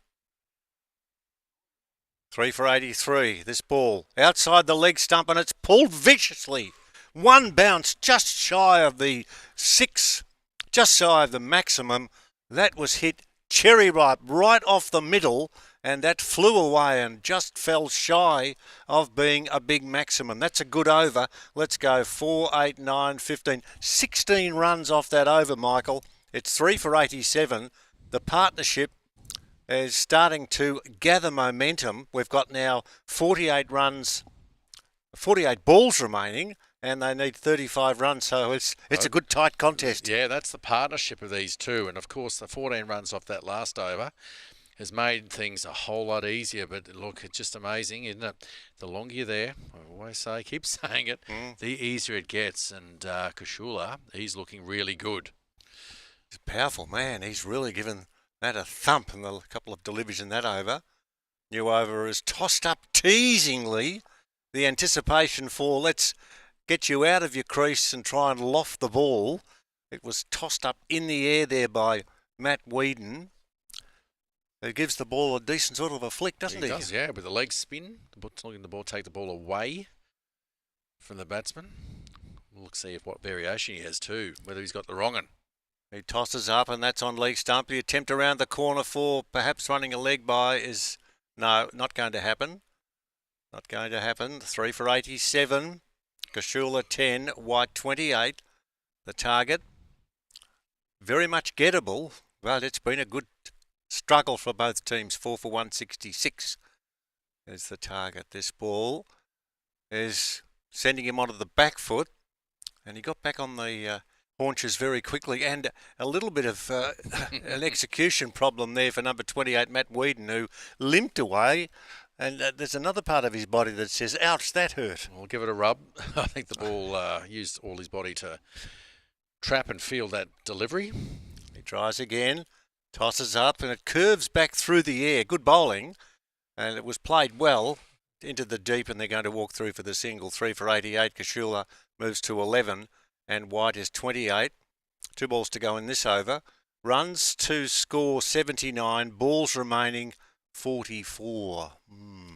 3 for 83. This ball outside the leg stump and it's pulled viciously. One bounce just shy of the 6, just shy of the maximum. That was hit cherry ripe right off the middle, and that flew away and just fell shy of being a big maximum. That's a good over. Let's go 4, 8, 9, 15. 16 runs off that over, Michael. It's 3 for 87. The partnership is starting to gather momentum. We've got now 48 runs, 48 balls remaining, and they need 35 runs, so it's a good tight contest. Yeah, that's the partnership of these two, and of course the 14 runs off that last over has made things a whole lot easier. But look, it's just amazing, isn't it? The longer you're there, I always say, keep saying it, the easier it gets. And Kashula, he's looking really good. He's a powerful man. He's really given that a thump in the couple of deliveries in that over. New over is tossed up teasingly. The anticipation for let's get you out of your crease and try and loft the ball. It was tossed up in the air there by Matt Whedon. He gives the ball a decent sort of a flick, doesn't he? He does, yeah, with the leg spin. Looking the ball take the ball away from the batsman. We'll see what variation he has too, whether he's got the wrong one. He tosses up and that's on leg stump. The attempt around the corner for perhaps running a leg by is, no, not going to happen. Not going to happen. 3 for 87. Kashula 10, White 28. The target. Very much gettable, but it's been a good struggle for both teams. 4 for 166 is the target. This ball is sending him onto the back foot, and he got back on the haunches very quickly, and a little bit of an execution problem there for number 28, Matt Whedon, who limped away. And there's another part of his body that says, ouch, that hurt. We'll give it a rub. I think the ball used all his body to trap and field that delivery. He tries again, tosses up, and it curves back through the air. Good bowling, and it was played well into the deep, and they're going to walk through for the single. 3 for 88. Kashula moves to 11, and White is 28. 2 balls to go in this over. Runs to score 79, balls remaining 44.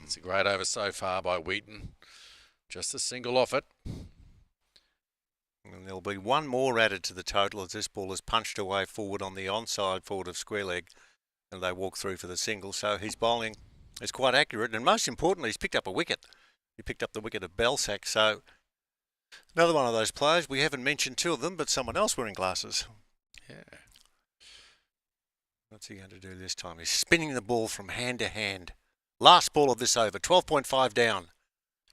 It's a great over so far by Wheaton. Just a single off it. And there'll be one more added to the total as this ball is punched away forward on the onside forward of square leg, and they walk through for the single. So his bowling is quite accurate, and most importantly, he's picked up a wicket. He picked up the wicket of Belsack. So another one of those players. We haven't mentioned 2 of them, but someone else wearing glasses. Yeah. What's he going to do this time? He's spinning the ball from hand to hand. Last ball of this over, 12.5 down.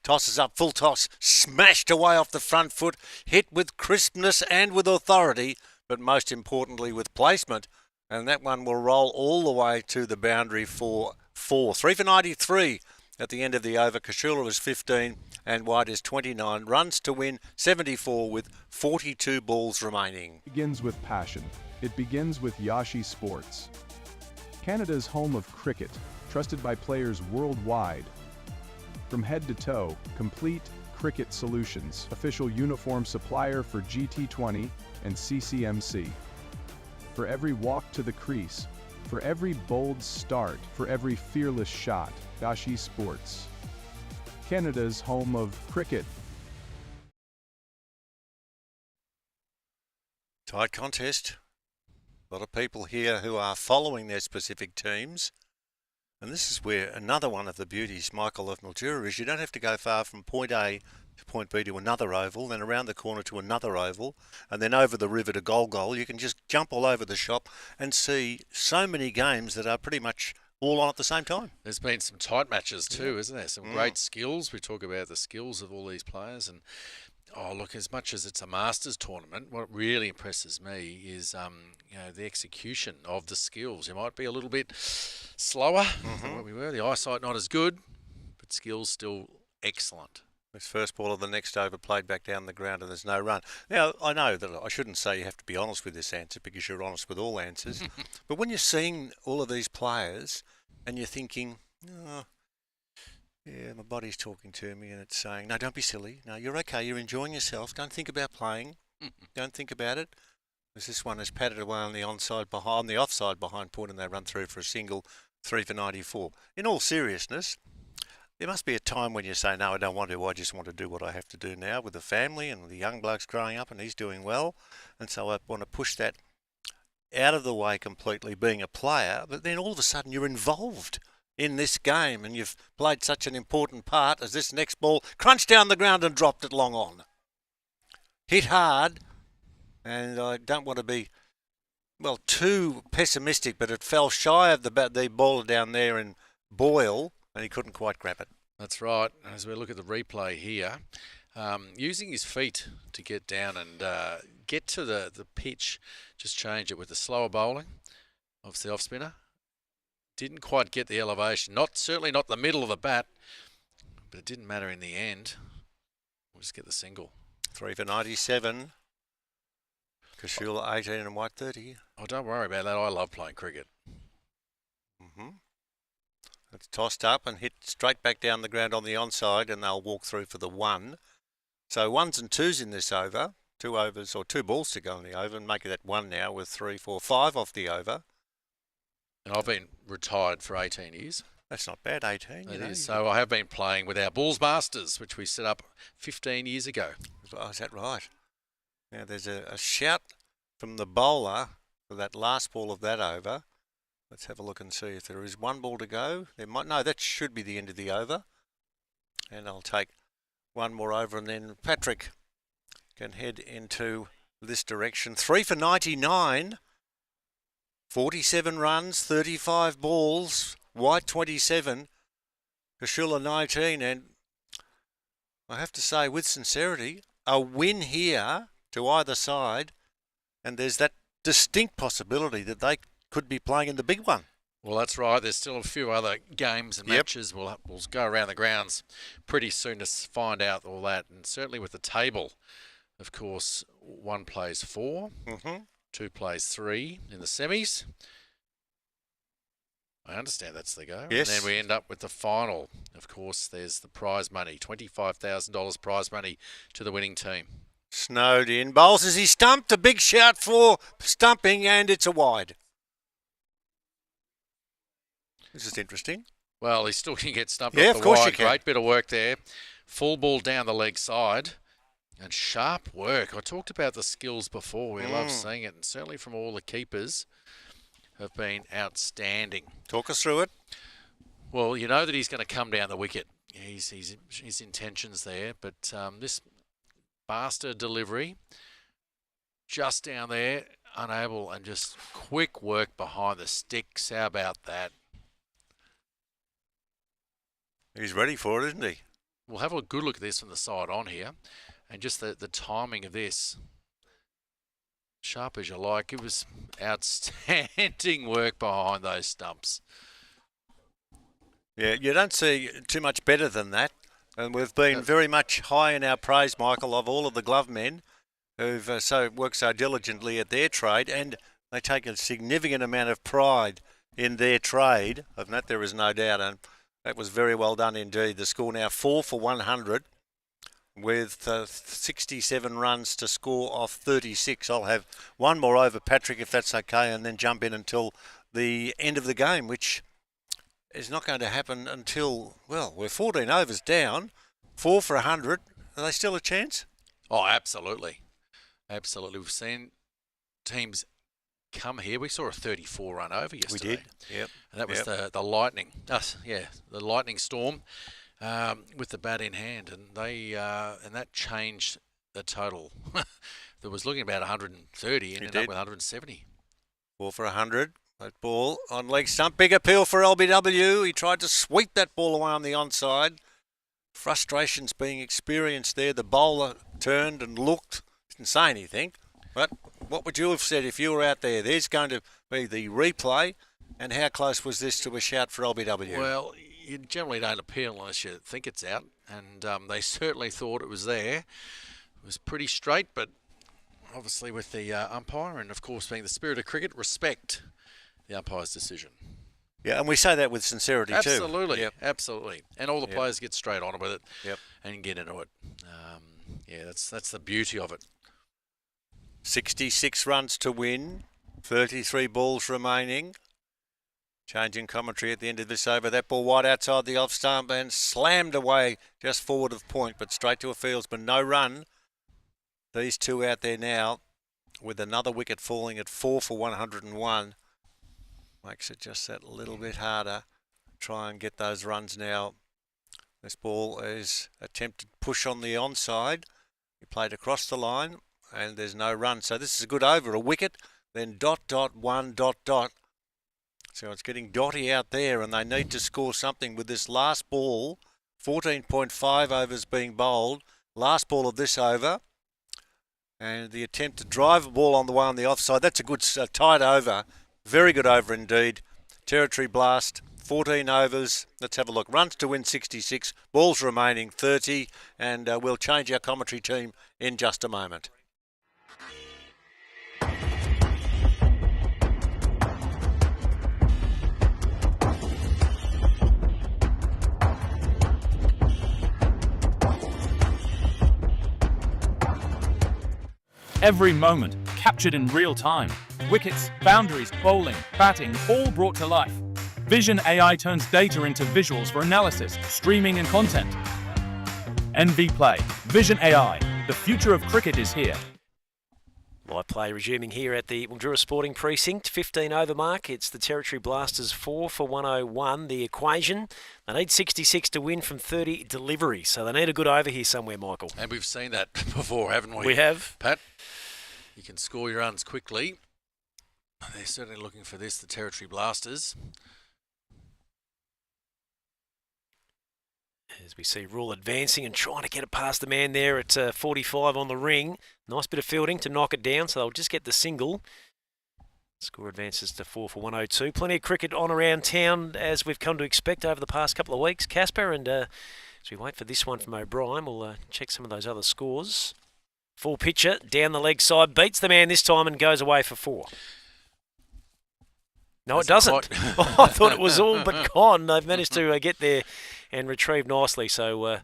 Tosses up, full toss, smashed away off the front foot, hit with crispness and with authority, but most importantly with placement. And that one will roll all the way to the boundary for 4. 3 for 93 at the end of the over. Kashula is 15 and White is 29. Runs to win 74 with 42 balls remaining. It begins with passion. It begins with Yashi Sports. Canada's home of cricket, trusted by players worldwide. From head to toe, complete cricket solutions. Official uniform supplier for GT20 and CCMC. For every walk to the crease, for every bold start, for every fearless shot, Yashi Sports. Canada's home of cricket. Tight contest. A lot of people here who are following their specific teams. And this is where another one of the beauties, Michael, of Mildura is you don't have to go far from point A to point B to another oval, then around the corner to another oval, and then over the river to Goal. You can just jump all over the shop and see so many games that are pretty much all on at the same time. There's been some tight matches too, isn't there? Some great skills. We talk about the skills of all these players, and look, as much as it's a Masters tournament, what really impresses me is the execution of the skills. You might be a little bit slower than what we were. The eyesight not as good, but skills still excellent. This first ball of the next over played back down the ground and there's no run. Now, I know that I shouldn't say you have to be honest with this answer because you're honest with all answers. But when you're seeing all of these players and you're thinking, Yeah, my body's talking to me and it's saying, no, don't be silly. No, you're okay. You're enjoying yourself. Don't think about playing. Don't think about it. Because this one is patted away on the on the offside behind point, and they run through for a single, 3 for 94. In all seriousness, there must be a time when you say, no, I don't want to. I just want to do what I have to do now with the family and the young bloke's growing up and he's doing well. And so I want to push that out of the way completely, being a player. But then all of a sudden you're involved in this game and you've played such an important part as this next ball crunched down the ground and dropped it long on. Hit hard, and I don't want to be, well, too pessimistic, but it fell shy of the baller down there in Boyle, and he couldn't quite grab it. That's right. As we look at the replay here, using his feet to get down and get to the pitch, just change it with the slower bowling, obviously off spinner. Didn't quite get the elevation, certainly not the middle of the bat, but it didn't matter in the end. We'll just get the single. 3 for 97. Kashula 18 and White 30. Oh, don't worry about that. I love playing cricket. It's tossed up and hit straight back down the ground on the onside, and they'll walk through for the 1. So 1s and 2s in this over. 2 overs or 2 balls to go in the over, and make it that 1 now with 3, 4, 5 off the over. And I've been retired for 18 years. That's not bad, 18. It is. So I have been playing with our Bulls Masters, which we set up 15 years ago. Oh, is that right? Now there's a shout from the bowler for that last ball of that over. Let's have a look and see if there is 1 ball to go. No, that should be the end of the over. And I'll take 1 more over, and then Patrick can head into this direction. 3 for 99. 47 runs, 35 balls, White 27, Kashula 19, and I have to say with sincerity, a win here to either side, and there's that distinct possibility that they could be playing in the big one. Well, that's right. There's still a few other games and matches. We'll go around the grounds pretty soon to find out all that, and certainly with the table, of course, 1 plays 4. 2 plays 3 in the semis. I understand that's the go. Yes. And then we end up with the final. Of course, there's the prize money, $25,000 prize money to the winning team. Snowed in. Bowles as he stumped. A big shout for stumping, and it's a wide. This is interesting. Well, he still can get stumped Yeah, off the of course wide. you can. Great bit of work there. Full ball down the leg side. And sharp work. I talked about the skills before. We love seeing it. And certainly from all the keepers have been outstanding. Talk us through it. Well, you know that he's going to come down the wicket. His intentions there. But this bastard delivery, just down there, unable, and just quick work behind the sticks. How about that? He's ready for it, isn't he? We'll have a good look at this from the side on here. And just the timing of this, sharp as you like, it was outstanding work behind those stumps. Yeah, you don't see too much better than that. And we've been very much high in our praise, Michael, of all of the glove men who've worked so diligently at their trade, and they take a significant amount of pride in their trade. Of that there is no doubt, and that was very well done indeed. The score now 4 for 100. With 67 runs to score off 36. I'll have 1 more over, Patrick, if that's okay, and then jump in until the end of the game, which is not going to happen until, well, we're 14 overs down, 4 for 100. Are they still a chance? Oh, absolutely. Absolutely. We've seen teams come here. We saw a 34-run over yesterday. We did, yep. And that was the Lightning. The Lightning Storm. With the bat in hand, and that changed the total. There was looking about 130 and ended up with 170. 4 for 100. That ball on leg stump. Big appeal for LBW. He tried to sweep that ball away on the onside. Frustrations being experienced there. The bowler turned and looked. Didn't say anything. But what would you have said if you were out there? There's going to be the replay. And how close was this to a shout for LBW? Well, you generally don't appeal unless you think it's out, and they certainly thought it was there. It was pretty straight, but obviously with the umpire, and of course being the spirit of cricket, respect the umpire's decision. Yeah, and we say that with sincerity too. Absolutely, Yep. absolutely. And all the Yep. players get straight on with it Yep. and get into it. That's the beauty of it. 66 runs to win, 33 balls remaining. Changing commentary at the end of this over. That ball wide outside the off stump and slammed away just forward of point, but straight to a fieldsman. No run. These two out there now with another wicket falling at 4 for 101. Makes it just that little bit harder. Try and get those runs now. This ball is attempted push on the onside. He played across the line and there's no run. So this is a good over. A wicket, then ... 1 ... So it's getting dotty out there and they need to score something with this last ball. 14.5 overs being bowled. Last ball of this over. And the attempt to drive a ball on the way on the offside. That's a good tight over. Very good over indeed. Territory Blast, 14 overs. Let's have a look. Runs to win 66. Balls remaining 30. And we'll change our commentary team in just a moment. Every moment captured in real time. Wickets, boundaries, bowling, batting, all brought to life. Vision AI turns data into visuals for analysis, streaming and content. NV Play. Vision AI. The future of cricket is here. Live play resuming here at the Mildura Sporting Precinct. 15 over mark. It's the Territory Blasters 4 for 101. The equation, they need 66 to win from 30 deliveries. So they need a good over here somewhere, Michael. And we've seen that before, haven't we? We have. Pat, you can score your runs quickly. They're certainly looking for this, the Territory Blasters. As we see Rule advancing and trying to get it past the man there at 45 on the ring. Nice bit of fielding to knock it down, so they'll just get the single. Score advances to 4 for 102. Plenty of cricket on around town, as we've come to expect over the past couple of weeks, Casper. And as we wait for this one from O'Brien, we'll check some of those other scores. Full pitcher, down the leg side, beats the man this time and goes away for 4. No, it doesn't. I thought it was all but gone. They've managed to get there and retrieve nicely. So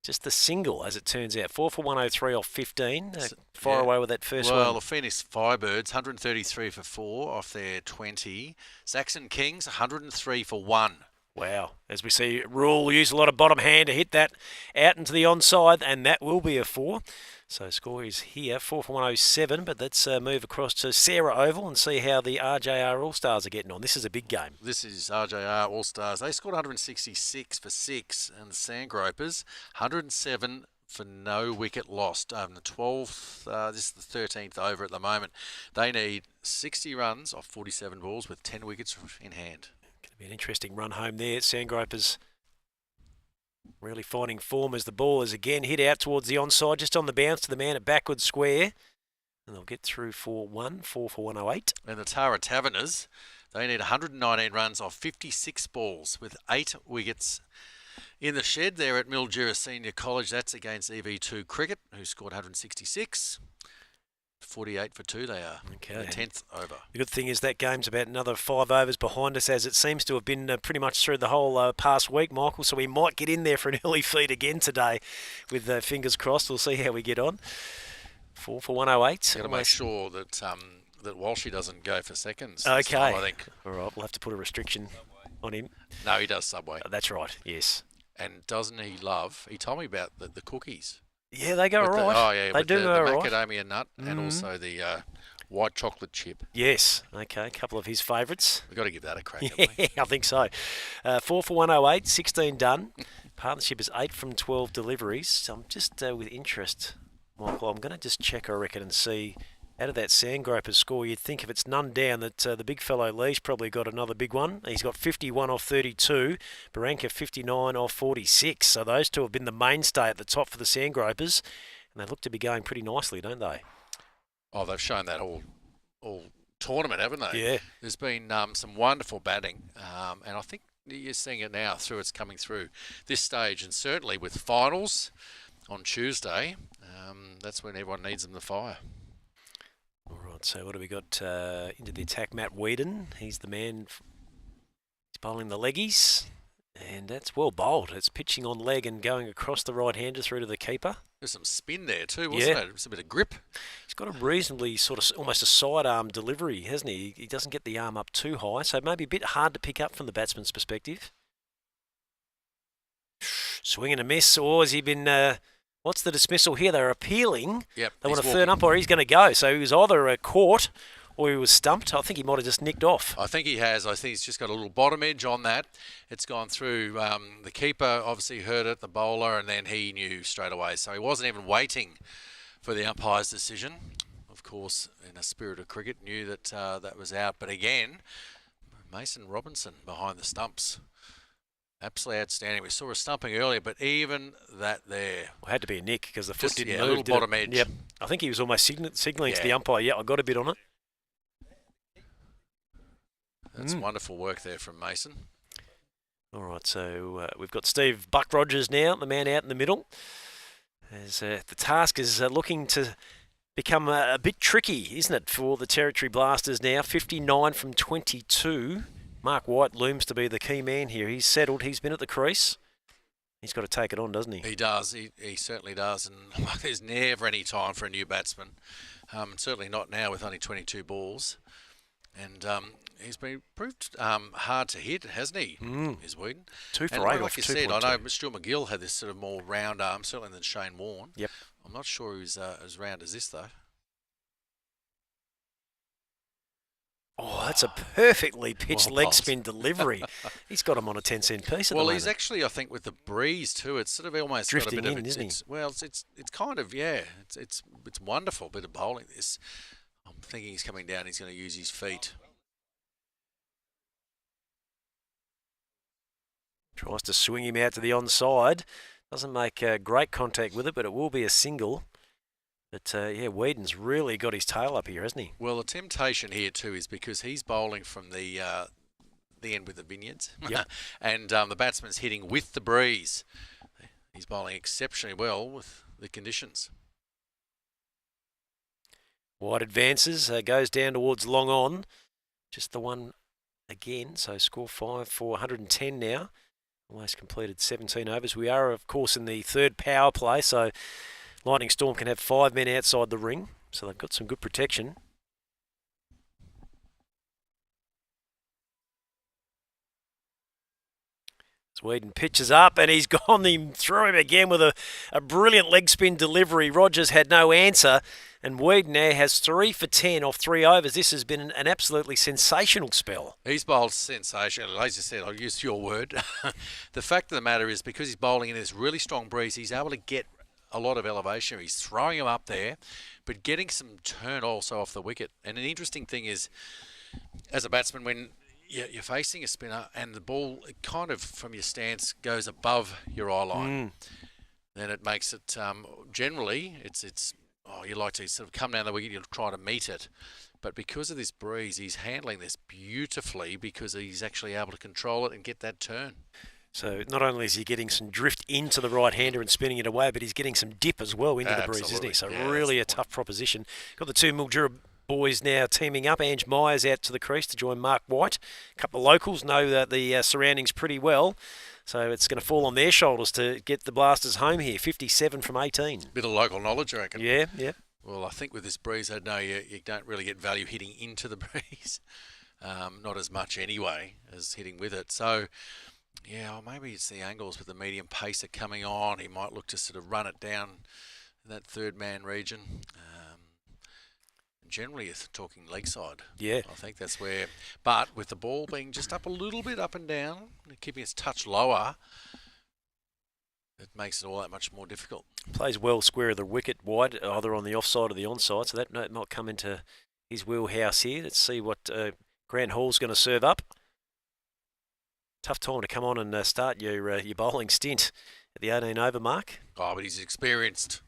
just the single, as it turns out. 4 for 103 off 15. Fire away with that first one. Well, the Phoenix Firebirds, 133 for 4 off their 20. Saxon Kings, 103 for 1. Wow. As we see, Rule use a lot of bottom hand to hit that out into the onside, and that will be a 4. So score is here, 4 for 107, but let's move across to Sarah Oval and see how the RJR All-Stars are getting on. This is a big game. This is RJR All-Stars. They scored 166 for 6, and the Sandgropers, 107 for no wicket lost. The 12th, this is the 13th over at the moment. They need 60 runs off 47 balls with 10 wickets in hand. Going to be an interesting run home there. Sandgropers really finding form as the ball is again hit out towards the onside, just on the bounce to the man at backward square. And they'll get through for 1, 4 for 108. And the Tara Taverners, they need 119 runs off 56 balls with 8 wickets in the shed there at Mildura Senior College. That's against EV2 Cricket, who scored 166. 48 for 2 they are. Okay. The 10th over. The good thing is that game's about another 5 overs behind us, as it seems to have been pretty much through the whole past week, Michael. So we might get in there for an early feed again today with fingers crossed. We'll see how we get on. 4 for 108. Got to make sure that that Walshy doesn't go for seconds. Okay. This time, I think. All right, we'll have to put a restriction on him. No, he does Subway. That's right, yes. And doesn't he love, he told me about the cookies. Yeah, they go all right. They do go all right. The macadamia nut and also the white chocolate chip. Yes. Okay, a couple of his favourites. We've got to give that a crack, Yeah, I think so. 4 for 108, 16 done. Partnership is 8 from 12 deliveries. So I'm just with interest, Michael, I'm going to just check, I reckon, and see out of that Sandgropers score, you'd think if it's none down that the big fellow Lee's probably got another big one. He's got 51 off 32, Baranka 59 off 46. So those two have been the mainstay at the top for the Sandgropers, and they look to be going pretty nicely, don't they? Oh, they've shown that all tournament, haven't they? Yeah. There's been some wonderful batting, and I think you're seeing it now through it's coming through this stage, and certainly with finals on Tuesday, that's when everyone needs them to fire. All right, so what do we got into the attack? Matt Whedon, he's the man. He's bowling the leggies. And that's well bowled. It's pitching on leg and going across the right-hander through to the keeper. There's some spin there too, wasn't it? It's a bit of grip. He's got a reasonably sort of almost a sidearm delivery, hasn't he? He doesn't get the arm up too high, so maybe a bit hard to pick up from the batsman's perspective. Swing and a miss. Or has he been... what's the dismissal here? They're appealing. Yep. They want a third umpire. He's going to go. So he was either caught or he was stumped. I think he might have just nicked off. I think he has. I think he's just got a little bottom edge on that. It's gone through. The keeper obviously heard it, the bowler, and then he knew straight away. So he wasn't even waiting for the umpire's decision. Of course, in a spirit of cricket, knew that that was out. But again, Mason Robinson behind the stumps. Absolutely outstanding. We saw a stumping earlier, but even that there. Well, had to be a nick because the foot didn't move. A little bottom edge. Yep. I think he was almost signalling to the umpire, I got a bit on it. That's wonderful work there from Mason. All right, so we've got Steve Buck Rogers now, the man out in the middle. As the task is looking to become a bit tricky, isn't it, for the Territory Blasters now? 59 from 22. Mark White looms to be the key man here. He's settled. He's been at the crease. He's got to take it on, doesn't he? He does. He certainly does. And there's never any time for a new batsman. Certainly not now with only 22 balls. And he's been proved hard to hit, hasn't he? Is Whedon. 2 for and 8 like off you 2.2. said, I know Stuart McGill had this sort of more round arm, certainly than Shane Warne. Yep. I'm not sure he's as round as this, though. Oh, that's a perfectly pitched Well leg bowled. Spin delivery. He's got him on a 10-cent piece at Well, the he's moment. actually, I think, with the breeze too. It's sort of almost Drifting got a bit in, of isn't he? it's kind of it's wonderful bit of bowling. This, I'm thinking he's coming down. He's going to use his feet. Tries to swing him out to the onside. Doesn't make great contact with it, but it will be a single. But, Whedon's really got his tail up here, hasn't he? Well, the temptation here too is because he's bowling from the end with the vineyards. Yep. And the batsman's hitting with the breeze. He's bowling exceptionally well with the conditions. White advances, goes down towards long on. Just the one again, so score 5 for 110 now. Almost completed 17 overs. We are, of course, in the third power play, so Lightning Storm can have 5 men outside the ring, so they've got some good protection. Whedon pitches up and he's gone him through him again with a brilliant leg spin delivery. Rogers had no answer, and Whedon now has 3 for 10 off 3 overs. This has been an absolutely sensational spell. He's bowled sensational. As you said, I'll use your word. The fact of the matter is, because he's bowling in this really strong breeze, he's able to get a lot of elevation. He's throwing him up there, but getting some turn also off the wicket. And an interesting thing is, as a batsman, when you're facing a spinner and the ball kind of from your stance goes above your eye line, then it makes it generally you like to sort of come down the wicket, you'll try to meet it. But because of this breeze, he's handling this beautifully because he's actually able to control it and get that turn. So not only is he getting some drift into the right-hander and spinning it away, but he's getting some dip as well into the breeze, isn't he? So really a tough proposition. Got the 2 Mildura boys now teaming up. Ange Myers out to the crease to join Mark White. A couple of locals know the surroundings pretty well. So it's going to fall on their shoulders to get the Blasters home here. 57 from 18. Bit of local knowledge, I reckon. Yeah. Well, I think with this breeze, I know you don't really get value hitting into the breeze. Not as much anyway as hitting with it. So, yeah, maybe it's the angles with the medium pacer coming on. He might look to sort of run it down in that third man region. Generally, you're talking leg side. Yeah. I think that's where. But with the ball being just up a little bit up and down, keeping its touch lower, it makes it all that much more difficult. Plays well square of the wicket wide, either on the offside or the onside, so that might come into his wheelhouse here. Let's see what Grant Hall's going to serve up. Tough time to come on and start your bowling stint at the 18 over mark. Oh, but he's experienced.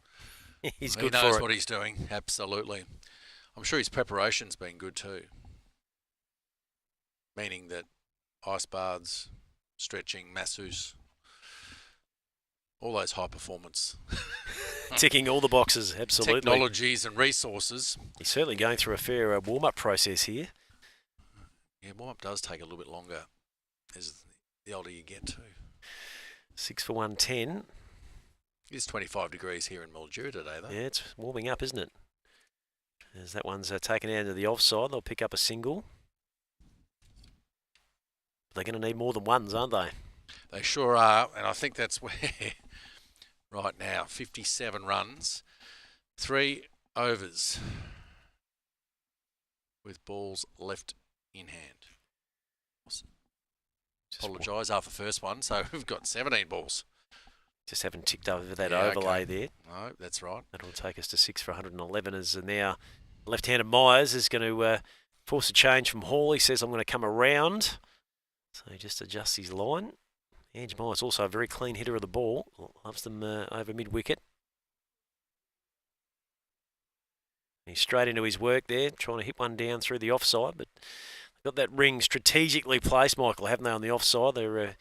He's he good knows for it. what he's doing, absolutely. I'm sure his preparation's been good too. Meaning that ice baths, stretching, masseuse, all those high performance. Ticking all the boxes, absolutely. Technologies and resources. He's certainly going through a fair warm-up process here. Yeah, warm-up does take a little bit longer. as the older you get too. 6 for 110. It's 25 degrees here in Mildura today, though. Yeah, it's warming up, isn't it? As that one's taken out into the offside, they'll pick up a single. They're going to need more than ones, aren't they? They sure are, and I think that's where right now, 57 runs, 3 overs with balls left in hand. Apologise after the first one, so we've got 17 balls. Just haven't ticked over that Yeah, overlay okay. there. No, that's right. That'll take us to 6 for 111 as now left-handed Myers is going to force a change from Hall. He says, I'm going to come around. So he just adjusts his line. Ange Myers also a very clean hitter of the ball. Loves them over mid-wicket. He's straight into his work there, trying to hit one down through the offside, but got that ring strategically placed, Michael, haven't they, on the offside? They're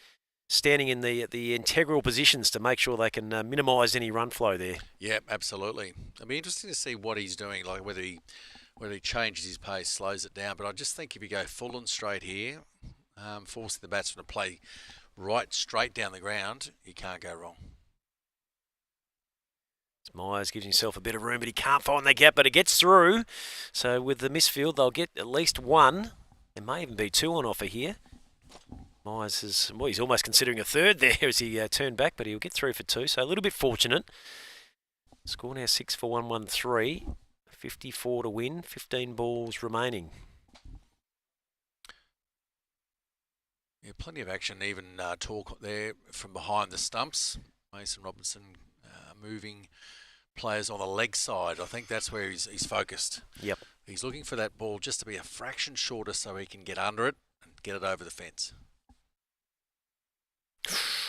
standing in the integral positions to make sure they can minimise any run flow there. Yeah, absolutely. It'll be interesting to see what he's doing, like whether he changes his pace, slows it down. But I just think if you go full and straight here, forcing the batsman to play right straight down the ground, you can't go wrong. Myers gives himself a bit of room, but he can't find that gap, but it gets through. So with the misfield, they'll get at least one. There may even be 2 on offer here. Myers is, well, he's almost considering a third there as he turned back, but he'll get through for 2. So a little bit fortunate. Score now 6 for 113. 54 to win, 15 balls remaining. Yeah, plenty of action, even talk there from behind the stumps. Mason Robinson moving players on the leg side. I think that's where he's focused. Yep. He's looking for that ball just to be a fraction shorter so he can get under it and get it over the fence.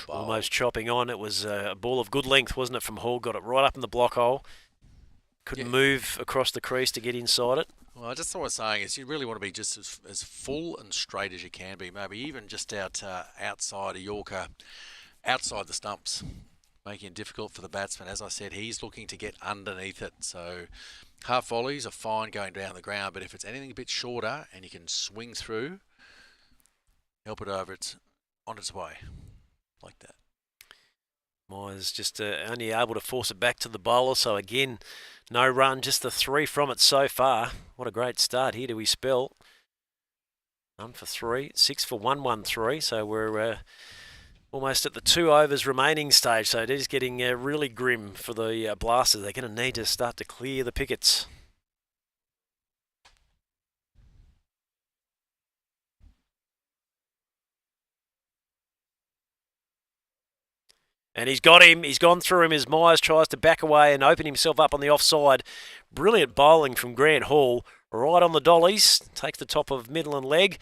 Almost chopping on. It was a ball of good length, wasn't it, from Hall? Got it right up in the block hole. Couldn't move across the crease to get inside it. Well, I just thought what I was saying is you really want to be just as full and straight as you can be. Maybe even just outside of Yorker, outside the stumps, making it difficult for the batsman. As I said, he's looking to get underneath it. So half volleys are fine going down the ground, but if it's anything a bit shorter and you can swing through, help it over, it's on its way. Like that. Myers just only able to force it back to the bowler. So again, no run, just the 3 from it so far. What a great start here to his spell. 1 for 3, 6 for 113. So we're almost at the 2 overs remaining stage. So it is getting really grim for the Blasters. They're going to need to start to clear the pickets. And he's got him. He's gone through him as Myers tries to back away and open himself up on the offside. Brilliant bowling from Grant Hall. Right on the dollies. Takes the top of middle and leg.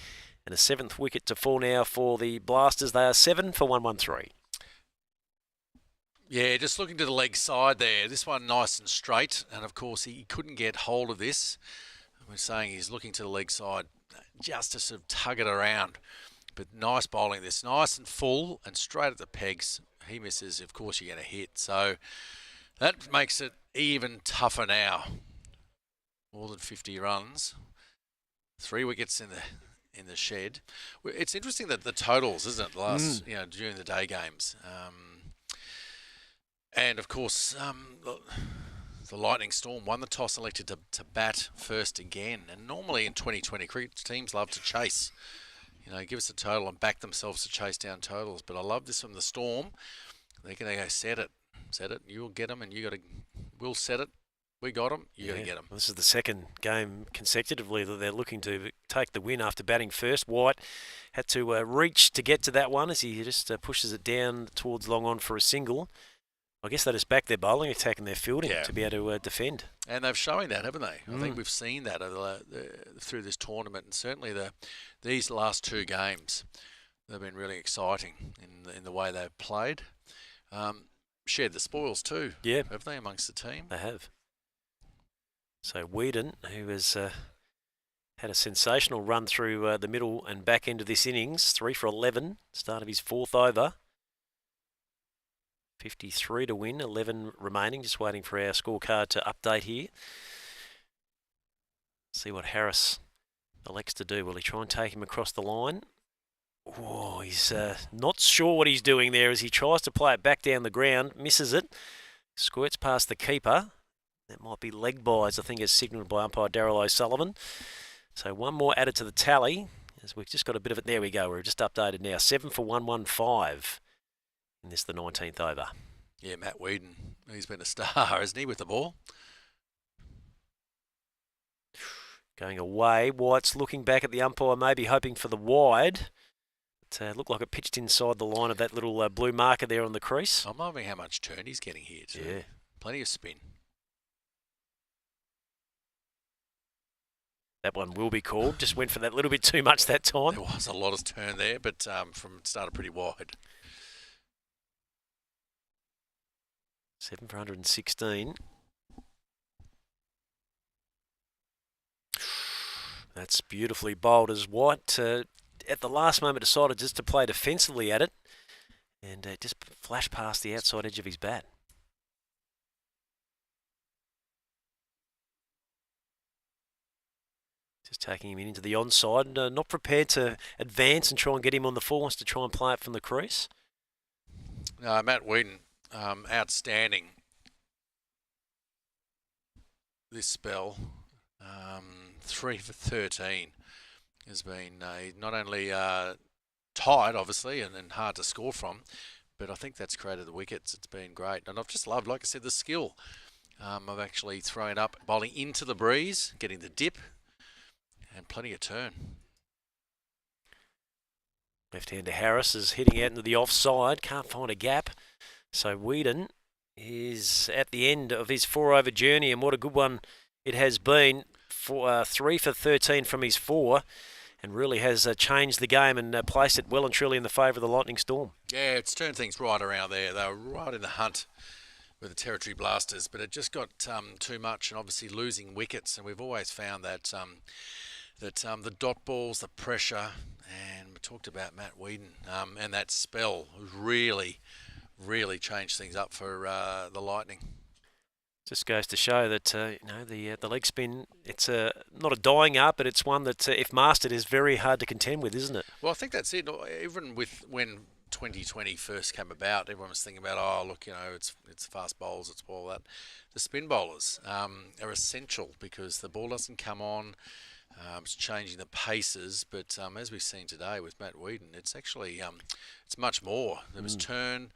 And a 7th wicket to fall now for the Blasters. They are 7 for 113. Yeah, just looking to the leg side there. This one nice and straight. And, of course, he couldn't get hold of this. We're saying he's looking to the leg side just to sort of tug it around. But nice bowling this. Nice and full and straight at the pegs. He misses, of course you're going to hit. So that makes it even tougher now. More than 50 runs. 3 wickets in the shed. It's interesting that the totals, isn't it? Last, during the day games. And of course, the Lightning Storm won the toss, elected to bat first again. And normally in 2020, cricket teams love to chase. Give us a total and back themselves to chase down totals. But I love this from the Storm. They're going to go set it. You'll get them, and we'll set it. We got them. You got to get them. This is the second game consecutively that they're looking to take the win after batting first. White had to reach to get to that one as he just pushes it down towards long on for a single. I guess they just back their bowling attack and their fielding to be able to defend. And they've shown that, haven't they? I think we've seen that through this tournament, and certainly these last 2 games, they've been really exciting in the way they've played. Shared the spoils too, have they, amongst the team? They have. So Whedon, who has had a sensational run through the middle and back end of this innings, 3 for 11, start of his 4th over. 53 to win, 11 remaining. Just waiting for our scorecard to update here. See what Harris elects to do. Will he try and take him across the line? Oh, he's not sure what he's doing there as he tries to play it back down the ground, misses it, squirts past the keeper. That might be leg buys, I think, as signalled by umpire Daryl O'Sullivan. So one more added to the tally, as we've just got a bit of it. There we go, we're just updated now. 7 for 115 in this, the 19th over. Yeah, Matt Whedon, he's been a star, isn't he, with the ball? Going away, White's looking back at the umpire, maybe hoping for the wide. It looked like it pitched inside the line of that little blue marker there on the crease. I'm wondering how much turn he's getting here too. Yeah. Plenty of spin. That one will be called. Just went for that little bit too much that time. There was a lot of turn there, but started pretty wide. 7 for 116. That's beautifully bowled as White at the last moment decided just to play defensively at it and just flashed past the outside edge of his bat. Just taking him into the onside, not prepared to advance and try and get him on the full, wants to try and play it from the crease. No, Matt Whedon, outstanding this spell. 3 for 13 has been not only tight, obviously, and hard to score from, but I think that's created the wickets. It's been great. And I've just loved, like I said, the skill of actually throwing it up, bowling into the breeze, getting the dip, and plenty of turn. Left-hander Harris is heading out into the offside, can't find a gap. So Whedon is at the end of his 4-over journey, and what a good one it has been. 3 for 13 from his 4, and really has changed the game and placed it well and truly in the favour of the Lightning Storm. Yeah, it's turned things right around there. They were right in the hunt with the Territory Blasters, but it just got too much, and obviously losing wickets. And we've always found that the dot balls, the pressure, and we talked about Matt Whedon and that spell really changed things up for the Lightning. Just goes to show that the leg spin, it's not a dying art, but it's one that if mastered is very hard to contend with, isn't it? Well, I think that's it. Even with when 2020 first came about, everyone was thinking about, oh, look, it's fast bowls, it's all that. The spin bowlers are essential because the ball doesn't come on. It's changing the paces, but as we've seen today with Matt Whedon, it's actually it's much more. There was turn.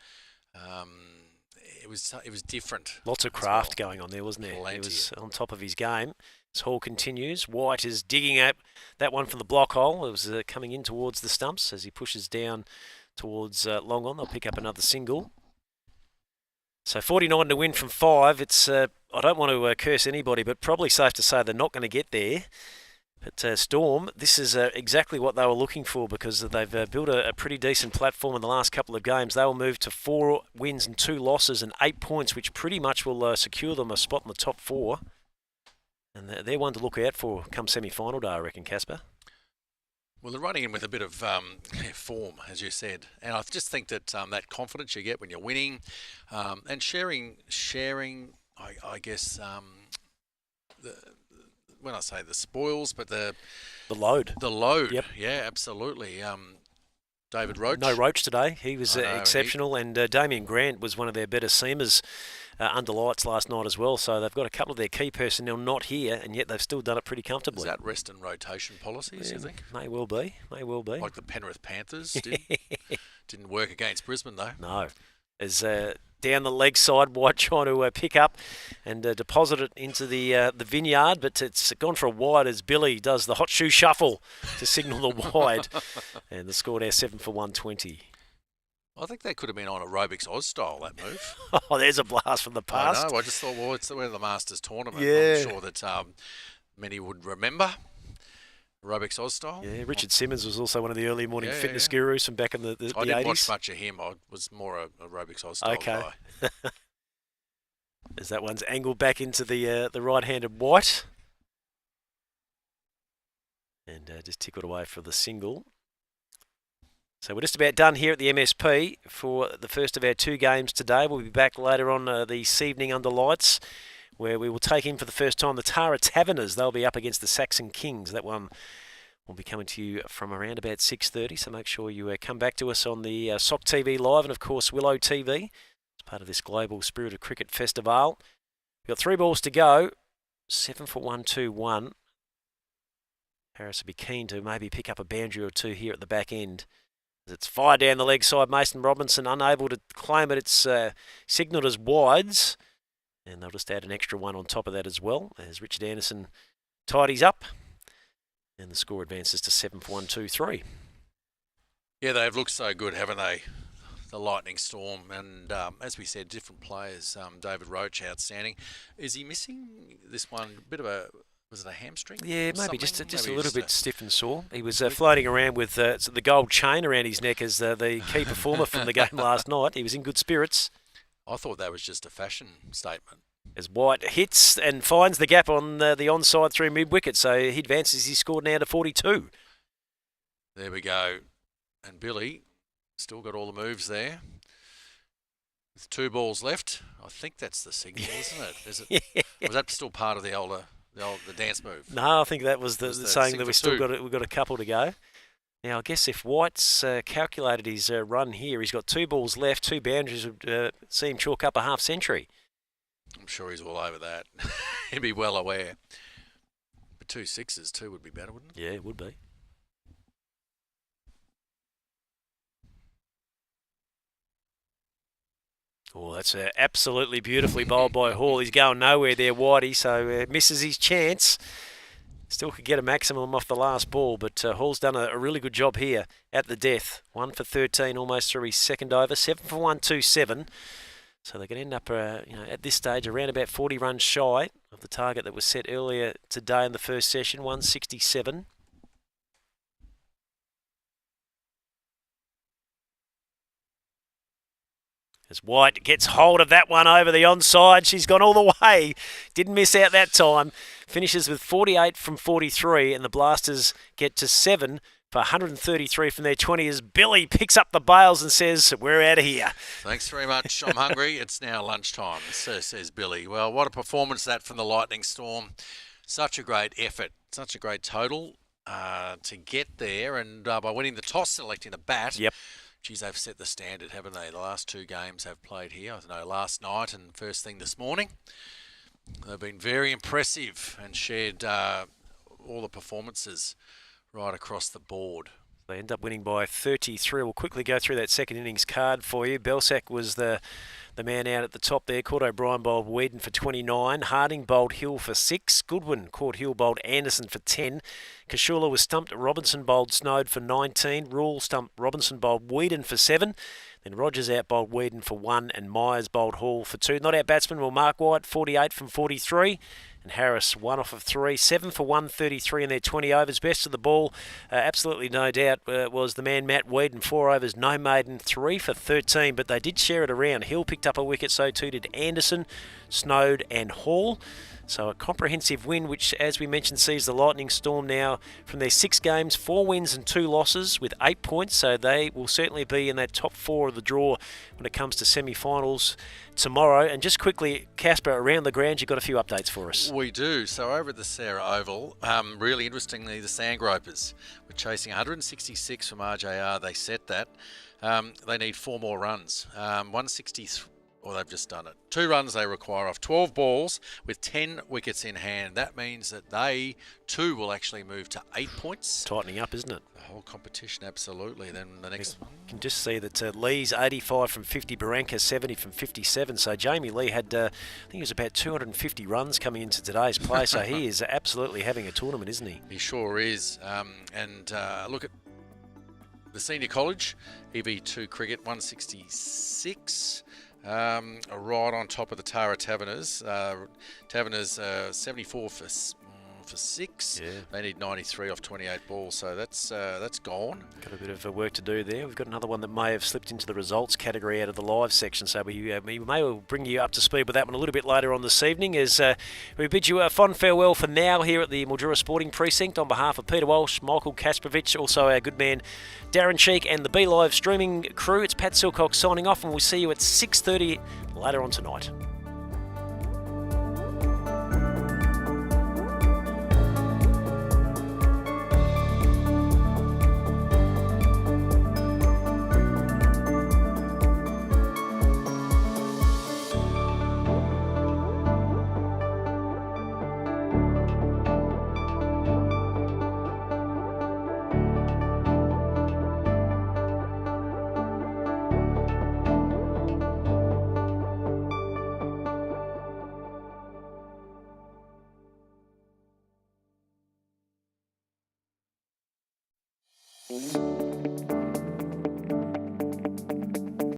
It was different. Lots of craft going on there, wasn't there? He was on top of his game. As Hall continues, White is digging at that one from the block hole. It was coming in towards the stumps as he pushes down towards long on. They'll pick up another single. So 49 to win from 5. It's I don't want to curse anybody, but probably safe to say they're not going to get there. But Storm, this is exactly what they were looking for because they've built a pretty decent platform in the last couple of games. They will move to 4 wins and 2 losses and 8 points, which pretty much will secure them a spot in the top 4. And they're one to look out for come semi-final day, I reckon, Casper. Well, they're running in with a bit of form, as you said. And I just think that that confidence you get when you're winning and sharing, I guess, when I say the spoils, but the load. The load. Yep. Yeah, absolutely. David Roach. No Roach today. He was exceptional. And Damien Grant was one of their better seamers under lights last night as well. So they've got a couple of their key personnel not here, and yet they've still done it pretty comfortably. Is that rest and rotation policies, you think? May well be. May well be. Like the Penrith Panthers did. Didn't work against Brisbane, though. No. As down the leg side, White trying to pick up and deposit it into the vineyard, but it's gone for a wide as Billy does the hot shoe shuffle to signal the wide. And the score now 7 for 120. I think that could have been on Aerobics Oz style, that move. Oh, there's a blast from the past. I know. I just thought, well, it's the Masters tournament. Yeah. I'm sure that many would remember. Aerobics Oz style. Yeah, Richard Simmons was also one of the early morning fitness gurus from back in the 80s. I didn't watch much of him. I was more a Aerobics Oz style guy. As that one's angled back into the right-handed White. And just tickled away for the single. So we're just about done here at the MSP for the first of our 2 games today. We'll be back later on this evening under lights, where we will take in for the first time the Tara Taverners. They'll be up against the Saxon Kings. That one will be coming to you from around about 6:30, so make sure you come back to us on the SOC TV Live and, of course, Willow TV as part of this Global Spirit of Cricket Festivale. We've got 3 balls to go, 7 for 1-2-1. Harris will be keen to maybe pick up a boundary or two here at the back end. It's fired down the leg side. Mason Robinson unable to claim it. It's signalled as wides. And they'll just add an extra one on top of that as well as Richard Anderson tidies up. And the score advances to 7 for 1-2-3. Yeah, they've looked so good, haven't they? The Lightning Storm. And as we said, different players. David Roach, outstanding. Is he missing this one? A bit of a... Was it a hamstring? Yeah, maybe just a little bit stiff and sore. He was floating around with the gold chain around his neck as the key performer from the game last night. He was in good spirits. I thought that was just a fashion statement. As White hits and finds the gap on the onside through mid-wicket, so he advances his score now to 42. There we go. And Billy still got all the moves there. With 2 balls left. I think that's the signal, isn't it? Is it? Yeah. Was that still part of the dance move? No, I think that was the saying that we've got a couple to go. Now, I guess if White's calculated his run here, he's got 2 balls left, 2 boundaries would see him chalk up a half century. I'm sure he's all over that. He'd be well aware. But 2 sixes too would be better, wouldn't it? Yeah, it would be. Oh, that's absolutely beautifully bowled by Hall. He's going nowhere there, Whitey, so misses his chance. Still could get a maximum off the last ball, but Hall's done a really good job here at the death. 1 for 13, almost through his second over. 7 for 1-2-7. So they're going to end up, at this stage, around about 40 runs shy of the target that was set earlier today in the first session, 167. As White gets hold of that one over the onside, she's gone all the way. Didn't miss out that time. Finishes with 48 from 43, and the Blasters get to 7 for 133 from their 20 as Billy picks up the bails and says, "We're out of here." Thanks very much. I'm hungry. It's now lunchtime, says Billy. Well, what a performance that from the Lightning Storm. Such a great effort, such a great total to get there, and by winning the toss, selecting the bat. Yep. Geez, they've set the standard, haven't they? The last 2 games have played here. I don't know, last night and first thing this morning. They've been very impressive and shared all the performances right across the board. They end up winning by 33. We'll quickly go through that second innings card for you. Belsack was the man out at the top there. Caught O'Brien bowled Whedon for 29. Harding bowled Hill for 6. Goodwin caught Hill bowled Anderson for 10. Kashula was stumped. Robinson bowled Snowd for 19. Rule stumped Robinson bowled Whedon for 7. Then Rogers out bowled Whedon for 1 and Myers bowled Hall for 2. Not out batsman will Mark White, 48 from 43. And Harris, 1 off of 3, 7 for 133 in their 20 overs. Best of the ball, absolutely no doubt, was the man Matt Whedon, 4 overs, no maiden, 3 for 13. But they did share it around. Hill picked up a wicket, so too did Anderson, Snowd and Hall. So a comprehensive win, which, as we mentioned, sees the Lightning Storm now from their 6 games, 4 wins and 2 losses with 8 points. So they will certainly be in that top 4 of the draw when it comes to semi-finals tomorrow. And just quickly, Casper, around the ground, you've got a few updates for us. We do. So over at the Sarah Oval, really interestingly, the Sandgropers were chasing 166 from RJR. They set that. They need 4 more runs. 163. Or they've just done it. 2 runs they require off 12 balls with 10 wickets in hand. That means that they too will actually move to 8 points. Tightening up, isn't it? The whole competition, absolutely. Then the next one. You can just see that Lee's 85 from 50, Barranca 70 from 57. So Jamie Lee had, I think it was about 250 runs coming into today's play. So he is absolutely having a tournament, isn't he? He sure is. Look at the senior college, EV2 cricket, 166. Right on top of the Tara Taverners. Taverners 74 for 6. Yeah. They need 93 off 28 balls, so that's gone. Got a bit of work to do there. We've got another one that may have slipped into the results category out of the live section, so we may well bring you up to speed with that one a little bit later on this evening as we bid you a fond farewell for now here at the Mildura Sporting Precinct on behalf of Peter Walsh, Michael Kaspovich, also our good man Darren Cheek and the BeLive streaming crew. It's Pat Silcock signing off, and we'll see you at 6:30 later on tonight. Bye.